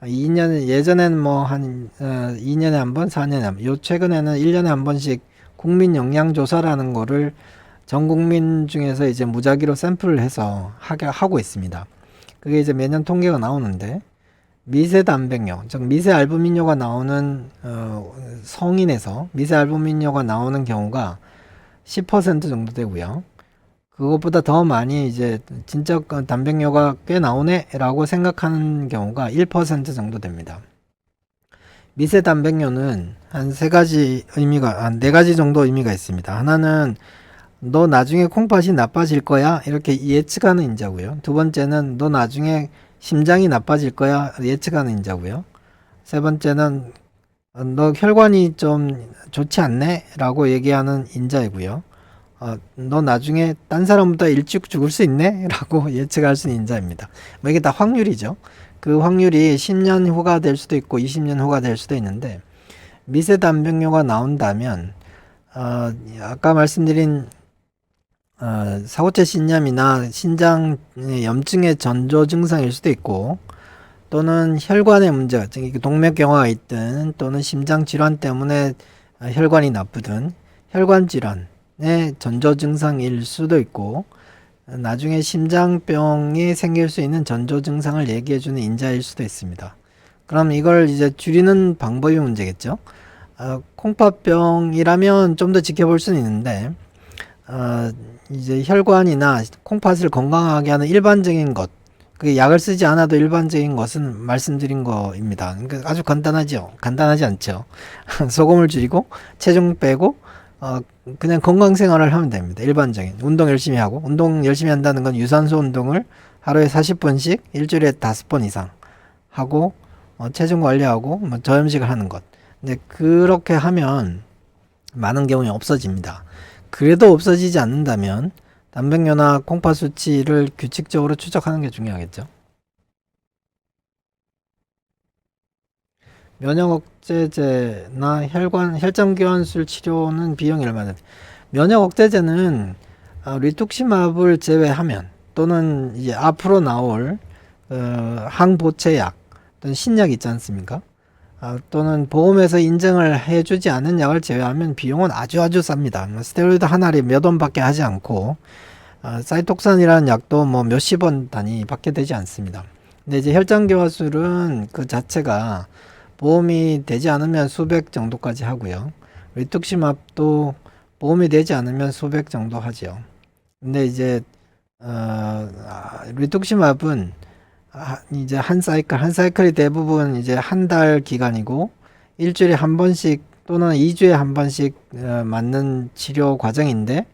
예전에는 뭐 한 2년에 한 번, 4년에 한 번, 최근에는 1년에 한 번씩 국민 영양조사라는 거를 전 국민 중에서 이제 무작위로 샘플을 해서 하고 있습니다. 그게 이제 매년 통계가 나오는데 미세 단백뇨, 즉 미세 알부민뇨가 나오는 성인에서 미세 알부민뇨가 나오는 경우가 10% 정도 되고요. 그것보다 더 많이 이제 진짜 단백뇨가 꽤 나오네라고 생각하는 경우가 1% 정도 됩니다. 미세 단백뇨는 한 한 네 가지 정도 의미가 있습니다. 하나는 너 나중에 콩팥이 나빠질 거야 이렇게 예측하는 인자고요. 두 번째는 너 나중에 심장이 나빠질 거야 예측하는 인자고요. 세 번째는 너 혈관이 좀 좋지 않네 라고 얘기하는 인자이고요. 너 나중에 딴 사람보다 일찍 죽을 수 있네 라고 예측할 수 있는 인자입니다. 뭐 이게 다 확률이죠. 그 확률이 10년 후가 될 수도 있고 20년 후가 될 수도 있는데, 미세 단백뇨가 나온다면 아까 말씀드린 사고체 신염이나 신장 염증의 전조 증상일 수도 있고, 또는 혈관의 문제가, 동맥경화가 있든 또는 심장 질환 때문에 혈관이 나쁘든 혈관 질환의 전조 증상일 수도 있고, 나중에 심장병이 생길 수 있는 전조 증상을 얘기해주는 인자일 수도 있습니다. 그럼 이걸 이제 줄이는 방법이 문제겠죠. 콩팥병이라면 좀 더 지켜볼 수는 있는데, 이제 혈관이나 콩팥을 건강하게 하는 일반적인 것, 그게 약을 쓰지 않아도 일반적인 것은 말씀드린 거입니다. 그러니까 아주 간단하죠. 간단하지 않죠. 소금을 줄이고 체중 빼고 그냥 건강 생활을 하면 됩니다. 일반적인 운동 열심히 하고, 운동 열심히 한다는 건 유산소 운동을 하루에 40분씩 일주일에 5번 이상 하고, 체중 관리하고 뭐 저염식을 하는 것. 근데 그렇게 하면 많은 경우에 없어집니다. 그래도 없어지지 않는다면 단백뇨나 콩팥 수치를 규칙적으로 추적하는 게 중요하겠죠. 면역 억제제나 혈전 교환술 치료는 비용이 얼마나 돼? 면역 억제제는 리투크시맙을 제외하면, 또는 이제 앞으로 나올 항보채약 또는 신약 있지 않습니까? 또는 보험에서 인정을 해주지 않은 약을 제외하면 비용은 아주 쌉니다. 스테로이드 한 알이 몇 원밖에 하지 않고, 사이톡산이라는 약도 뭐 몇십 원 단위밖에 되지 않습니다. 근데 이제 혈전교화술은 그 자체가 보험이 되지 않으면 수백 정도까지 하고요. 리투크시맙도 보험이 되지 않으면 수백 정도 하죠. 근데 이제 리투크시맙은 이제 한 사이클이 대부분 이제 한 달 기간이고, 일주일에 한 번씩 또는 2주에 한 번씩 맞는 치료 과정인데,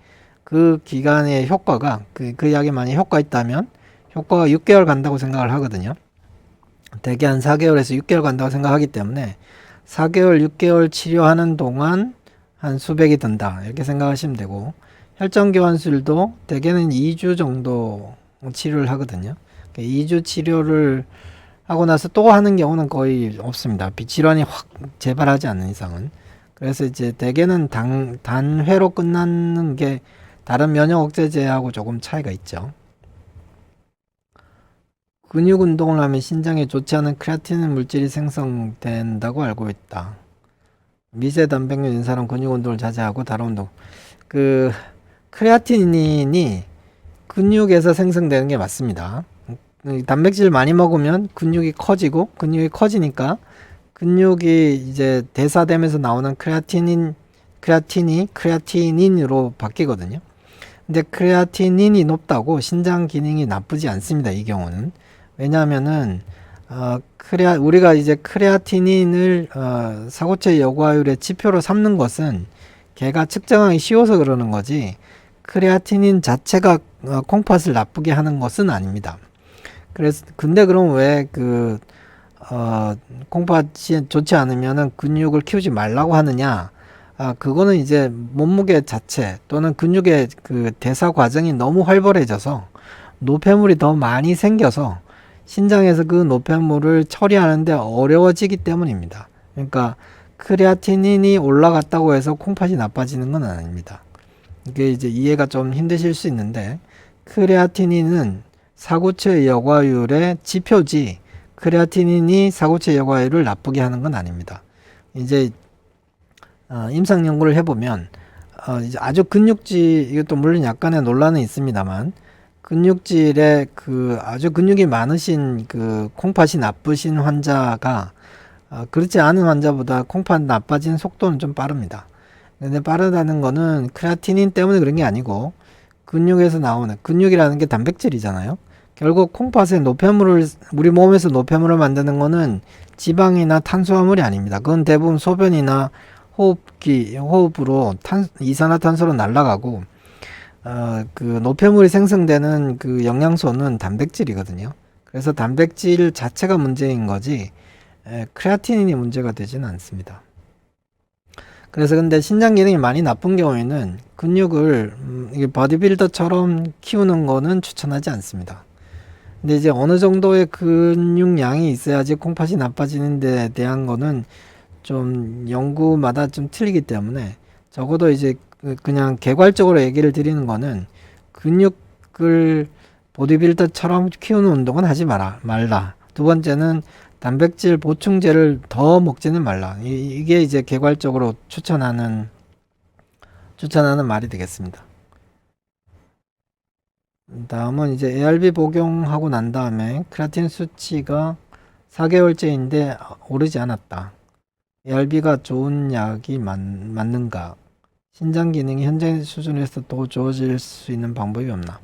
그 기간의 효과가, 그 약이 만약 효과 있다면 효과가 6개월 간다고 생각을 하거든요. 대개 한 4개월에서 6개월 간다고 생각하기 때문에 4개월, 6개월 치료하는 동안 한 수백이 든다 이렇게 생각하시면 되고, 혈전교환술도 대개는 2주 정도 치료를 하거든요. 2주 치료를 하고 나서 또 하는 경우는 거의 없습니다. 비질환이 확 재발하지 않는 이상은. 그래서 이제 대개는 단회로 끝나는 게 다른 면역 억제제하고 조금 차이가 있죠. 근육 운동을 하면 신장에 좋지 않은 크레아틴 물질이 생성된다고 알고 있다. 미세 단백뇨인 사람 근육 운동을 자제하고 다른 운동. 크레아틴이 근육에서 생성되는 게 맞습니다. 단백질 많이 먹으면 근육이 커지고, 근육이 커지니까 근육이 이제 대사되면서 나오는 크레아틴이 크레아티닌으로 바뀌거든요. 근데 크레아티닌이 높다고 신장 기능이 나쁘지 않습니다. 이 경우는. 왜냐하면은 우리가 이제 크레아티닌을 사고체 여과율의 지표로 삼는 것은 걔가 측정하기 쉬워서 그러는 거지, 크레아티닌 자체가 콩팥을 나쁘게 하는 것은 아닙니다. 근데 그럼 왜 콩팥이 좋지 않으면은 근육을 키우지 말라고 하느냐? 그거는 이제 몸무게 자체 또는 근육의 그 대사 과정이 너무 활발해져서 노폐물이 더 많이 생겨서 신장에서 그 노폐물을 처리하는데 어려워지기 때문입니다. 그러니까 크레아티닌이 올라갔다고 해서 콩팥이 나빠지는 건 아닙니다. 이게 이제 이해가 좀 힘드실 수 있는데, 크레아티닌은 사구체 여과율의 지표지, 크레아티닌이 사구체 여과율을 나쁘게 하는 건 아닙니다. 이제 임상 연구를 해보면 이제 아주 근육질, 이것도 물론 약간의 논란은 있습니다만, 근육질에 아주 근육이 많으신 콩팥이 나쁘신 환자가 그렇지 않은 환자보다 콩팥 나빠지는 속도는 좀 빠릅니다. 근데 빠르다는 거는 크레아티닌 때문에 그런 게 아니고 근육에서 나오는, 근육이라는 게 단백질이잖아요. 결국 콩팥에 노폐물을, 우리 몸에서 노폐물을 만드는 거는 지방이나 탄수화물이 아닙니다. 그건 대부분 소변이나 호흡으로 이산화탄소로 날아가고, 그 노폐물이 생성되는 그 영양소는 단백질이거든요. 그래서 단백질 자체가 문제인 거지, 크레아티닌이 문제가 되지는 않습니다. 그래서 근데 신장 기능이 많이 나쁜 경우에는 근육을 이게 버디빌더처럼 키우는 거는 추천하지 않습니다. 근데 이제 어느 정도의 근육량이 있어야지 콩팥이 나빠지는 데 대한 거는 좀 연구마다 좀 틀리기 때문에, 적어도 이제 그냥 개괄적으로 얘기를 드리는 거는 근육을 보디빌더처럼 키우는 운동은 하지 말라. 두 번째는 단백질 보충제를 더 먹지는 말라. 이게 이제 개괄적으로 추천하는 말이 되겠습니다. 다음은 이제 ARB 복용하고 난 다음에 크레아틴 수치가 4개월째인데 오르지 않았다. ARB가 좋은 약이 맞는가? 신장 기능이 현재 수준에서 더 좋아질 수 있는 방법이 없나?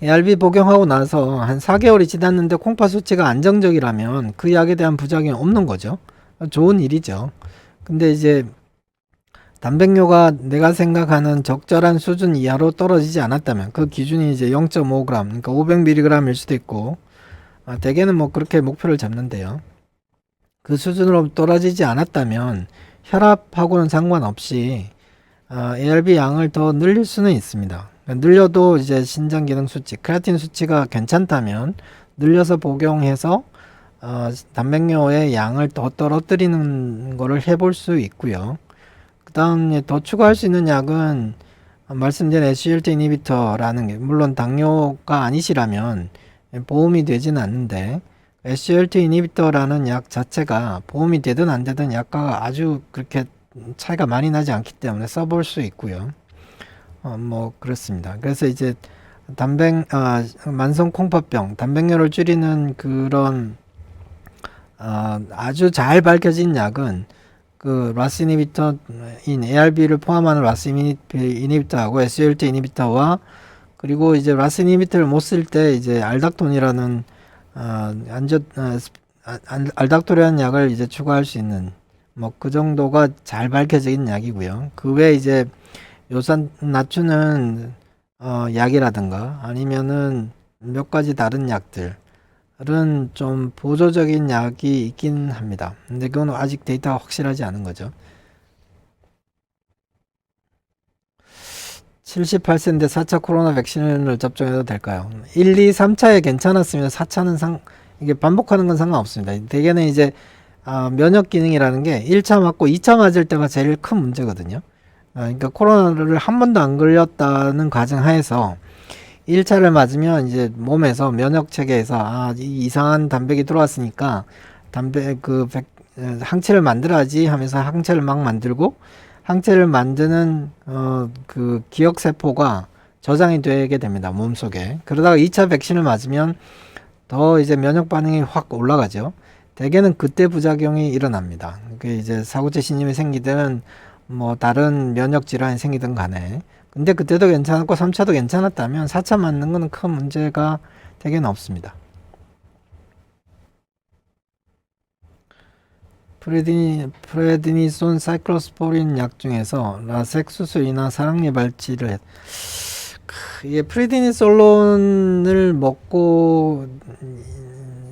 ARB 복용하고 나서 한 4개월이 지났는데 콩팥 수치가 안정적이라면 그 약에 대한 부작용이 없는 거죠. 좋은 일이죠. 근데 이제 단백뇨가 내가 생각하는 적절한 수준 이하로 떨어지지 않았다면, 그 기준이 이제 0.5g, 그러니까 500mg일 수도 있고, 대개는 뭐 그렇게 목표를 잡는데요. 그 수준으로 떨어지지 않았다면 혈압하고는 상관없이 ARB 양을 더 늘릴 수는 있습니다. 늘려도 이제 신장 기능 수치, 크레아틴 수치가 괜찮다면 늘려서 복용해서 단백뇨의 양을 더 떨어뜨리는 거를 해볼 수 있고요. 그 다음에 더 추가할 수 있는 약은 말씀드린 SGLT 이니비터라는 게, 물론 당뇨가 아니시라면 보험이 되지는 않는데, SGLT 이니비터라는 약 자체가 보험이 되든 안 되든 약가가 아주 그렇게 차이가 많이 나지 않기 때문에 써볼 수 있고요. 뭐 그렇습니다. 그래서 이제 만성 콩팥병, 단백뇨를 줄이는 그런 아주 잘 밝혀진 약은 그 라스 이니비터인 ARB를 포함하는 라스 이니비터하고 SGLT 이니비터와, 그리고 이제 라스 이니비터를 못 쓸 때 이제 알닥톤이라는 알닥토리라는 약을 이제 추가할 수 있는, 뭐 그 정도가 잘 밝혀진 약이고요. 그 외에 이제 요산 낮추는 약이라든가 아니면은 몇 가지 다른 약들은 좀 보조적인 약이 있긴 합니다. 근데 그건 아직 데이터가 확실하지 않은 거죠. 78세인데 4차 코로나 백신을 접종해도 될까요? 1, 2, 3차에 괜찮았으면 4차는 이게 반복하는 건 상관없습니다. 대개는 이제 면역 기능이라는 게 1차 맞고 2차 맞을 때가 제일 큰 문제거든요. 그러니까 코로나를 한 번도 안 걸렸다는 가정하에서 1차를 맞으면 이제 몸에서 면역 체계에서 이상한 단백이 들어왔으니까 항체를 만들어야지 하면서 항체를 막 만들고, 항체를 만드는 그 기억 세포가 저장이 되게 됩니다, 몸속에. 그러다가 2차 백신을 맞으면 더 이제 면역 반응이 확 올라가죠. 대개는 그때 부작용이 일어납니다. 그 이제 사고체 신임이 생기든 뭐 다른 면역 질환이 생기든 간에. 근데 그때도 괜찮았고 3차도 괜찮았다면 4차 맞는 거는 큰 문제가 되게는 없습니다. 프레드니손 사이클로스포린 약 중에서 라섹 수술이나 사랑니 발치를 이게 프레드니솔론을 먹고,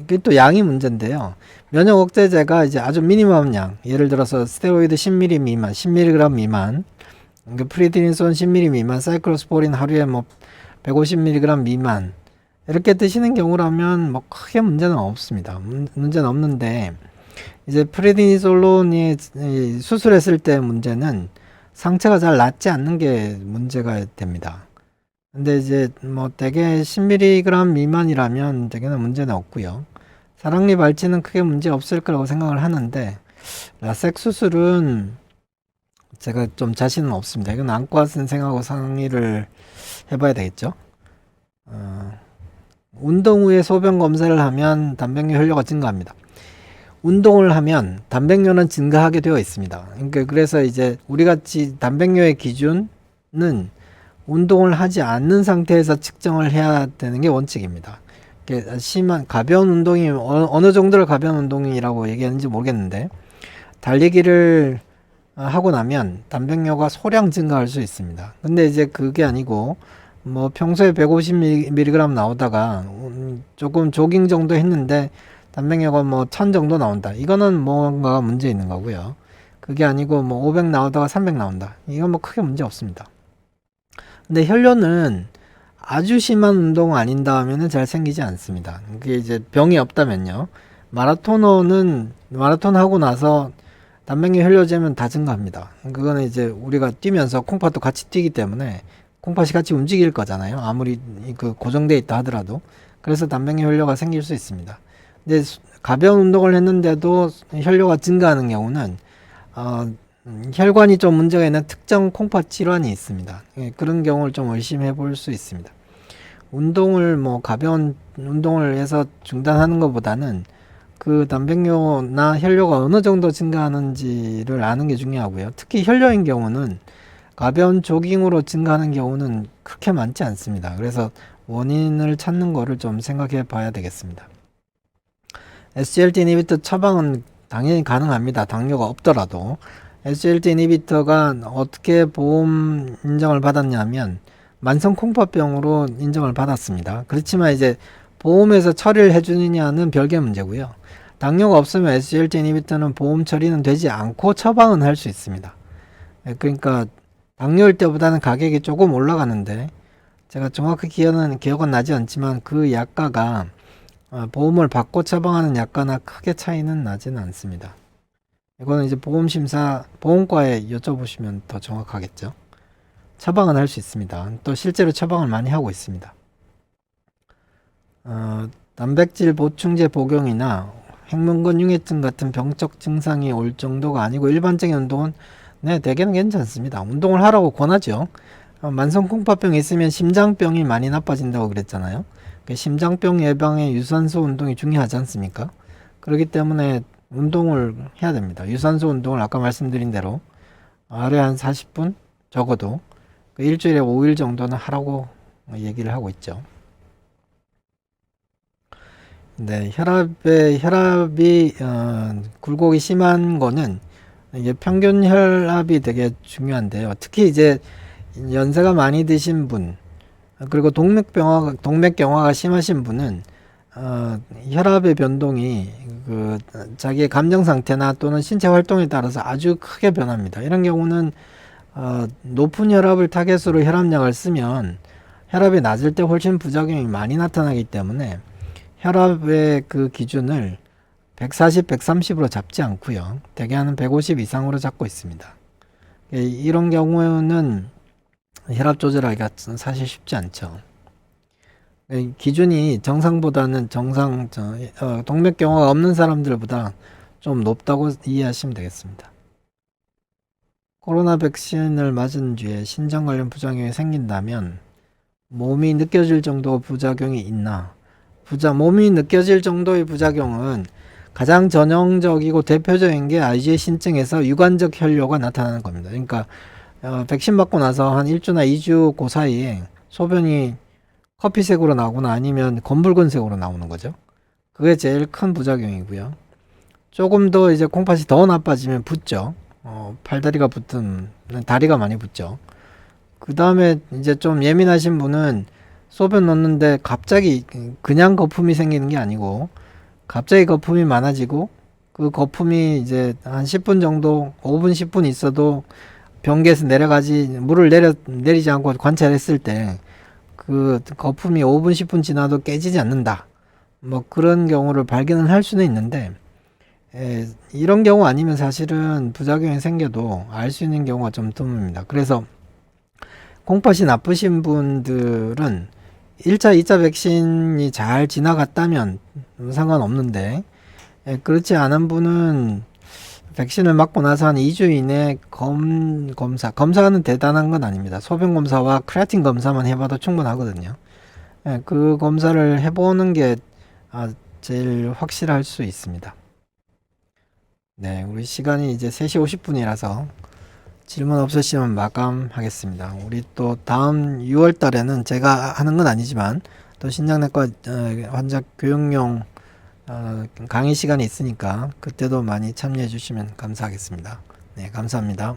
이게 또 양이 문제인데요. 면역 억제제가 이제 아주 미니멈 양, 예를 들어서 스테로이드 10mg 미만, 10mg 미만, 프레드니솔 10mg 미만, 사이클로스포린 하루에 뭐 150mg 미만 이렇게 드시는 경우라면 뭐 크게 문제는 없습니다. 문제는 없는데, 이제 프레드니솔론이 수술했을 때 문제는 상처가 잘 낫지 않는 게 문제가 됩니다. 근데 이제 뭐 대개 10mg 미만이라면 대개는 문제는 없고요. 사랑니 발치는 크게 문제 없을 거라고 생각을 하는데, 라섹 수술은 제가 좀 자신은 없습니다. 이건 안과 선생하고 상의를 해봐야 되겠죠. 운동 후에 소변 검사를 하면 단백뇨 혈류가 증가합니다. 운동을 하면 단백뇨는 증가하게 되어 있습니다. 그러니까 그래서 이제 우리 같이 단백뇨의 기준은 운동을 하지 않는 상태에서 측정을 해야 되는 게 원칙입니다. 이게 심한 가벼운 운동이 어느 정도를 가벼운 운동이라고 얘기하는지 모르겠는데 달리기를 하고 나면 단백뇨가 소량 증가할 수 있습니다. 근데 이제 그게 아니고 뭐 평소에 150mg 나오다가 조금 조깅 정도 했는데 단백뇨가 뭐 1000 정도 나온다. 이거는 뭔가 문제 있는 거고요. 그게 아니고 뭐 500 나오다가 300 나온다. 이건 뭐 크게 문제 없습니다. 근데 혈뇨는 아주 심한 운동 아닌다 하면은 잘 생기지 않습니다. 그게 이제 병이 없다면요. 마라토너는 마라톤 하고 나서 단백뇨 혈뇨 재면 다 증가합니다. 그거는 이제 우리가 뛰면서 콩팥도 같이 뛰기 때문에 콩팥이 같이 움직일 거잖아요. 아무리 그 고정되어 있다 하더라도. 그래서 단백뇨 혈뇨가 생길 수 있습니다. 근데 가벼운 운동을 했는데도 혈뇨가 증가하는 경우는 혈관이 좀 문제가 있는 특정 콩팥 질환이 있습니다. 그런 경우를 좀 의심해 볼 수 있습니다. 운동을 뭐 가벼운 운동을 해서 중단하는 것보다는 그 단백뇨나 혈뇨가 어느 정도 증가하는지를 아는 게 중요하고요. 특히 혈뇨인 경우는 가벼운 조깅으로 증가하는 경우는 그렇게 많지 않습니다. 그래서 원인을 찾는 거를 좀 생각해 봐야 되겠습니다. SGLT 이니비터 처방은 당연히 가능합니다. 당뇨가 없더라도. SGLT 이니비터가 어떻게 보험 인정을 받았냐면 만성 콩팥병으로 인정을 받았습니다. 그렇지만 이제 보험에서 처리를 해주느냐는 별개 문제고요. 당뇨가 없으면 SGLT 이니비터는 보험 처리는 되지 않고 처방은 할 수 있습니다. 그러니까 당뇨일 때보다는 가격이 조금 올라가는데 제가 정확히 기억은 나지 않지만 그 약가가 보험을 받고 처방하는 약가나 크게 차이는 나지는 않습니다. 이거는 이제 보험과에 여쭤보시면 더 정확하겠죠. 처방은 할 수 있습니다. 또 실제로 처방을 많이 하고 있습니다. 단백질 보충제 복용이나 횡문근 융해증 같은 병적 증상이 올 정도가 아니고 일반적인 운동은 네, 대개는 괜찮습니다. 운동을 하라고 권하죠. 만성 콩팥병이 있으면 심장병이 많이 나빠진다고 그랬잖아요. 심장병 예방에 유산소 운동이 중요하지 않습니까? 그렇기 때문에 운동을 해야 됩니다. 유산소 운동을 아까 말씀드린 대로 하루에 한 40분 적어도 일주일에 5일 정도는 하라고 얘기를 하고 있죠. 네, 혈압이 굴곡이 심한 거는 이게 평균 혈압이 되게 중요한데요. 특히 이제 연세가 많이 드신 분 그리고 동맥경화가 심하신 분은 혈압의 변동이 그 자기의 감정 상태나 또는 신체 활동에 따라서 아주 크게 변합니다. 이런 경우는 높은 혈압을 타겟으로 혈압약을 쓰면 혈압이 낮을 때 훨씬 부작용이 많이 나타나기 때문에 혈압의 그 기준을 140, 130으로 잡지 않고요. 대개는 150 이상으로 잡고 있습니다. 이런 경우는 혈압 조절하기가 사실 쉽지 않죠. 기준이 정상보다는 동맥경화가 없는 사람들보다 좀 높다고 이해하시면 되겠습니다. 코로나 백신을 맞은 뒤에 신장 관련 부작용이 생긴다면 몸이 느껴질 정도 부작용이 있나? 몸이 느껴질 정도의 부작용은 가장 전형적이고 대표적인 게 IgA 신증에서 유관적 혈뇨가 나타나는 겁니다. 그러니까 백신 맞고 나서 한 1주나 2주 그 사이에 소변이 커피색으로 나오거나 아니면 검붉은색으로 나오는 거죠. 그게 제일 큰 부작용이고요. 조금 더 이제 콩팥이 더 나빠지면 붓죠. 팔다리가 붙은 다리가 많이 붓죠. 그 다음에 이제 좀 예민하신 분은 소변 넣는데 갑자기 그냥 거품이 생기는 게 아니고 갑자기 거품이 많아지고 그 거품이 이제 한 10분 정도 5분 10분 있어도 변기에서 물을 내리지 않고 관찰했을 때 그 거품이 5분 10분 지나도 깨지지 않는다. 뭐 그런 경우를 발견을 할 수는 있는데 이런 경우 아니면 사실은 부작용이 생겨도 알 수 있는 경우가 좀 드뭅니다. 그래서 콩팥이 나쁘신 분들은 1차, 2차 백신이 잘 지나갔다면 상관없는데 그렇지 않은 분은 백신을 맞고 나서 한 2주 이내 검사는 대단한 건 아닙니다. 소변 검사와 크레아틴 검사만 해봐도 충분하거든요. 그 검사를 해보는 게 제일 확실할 수 있습니다. 네, 우리 시간이 이제 3시 50분이라서 질문 없으시면 마감하겠습니다. 우리 또 다음 6월 달에는 제가 하는 건 아니지만 또 신장내과 환자 교육용 강의 시간이 있으니까 그때도 많이 참여해 주시면 감사하겠습니다. 네, 감사합니다.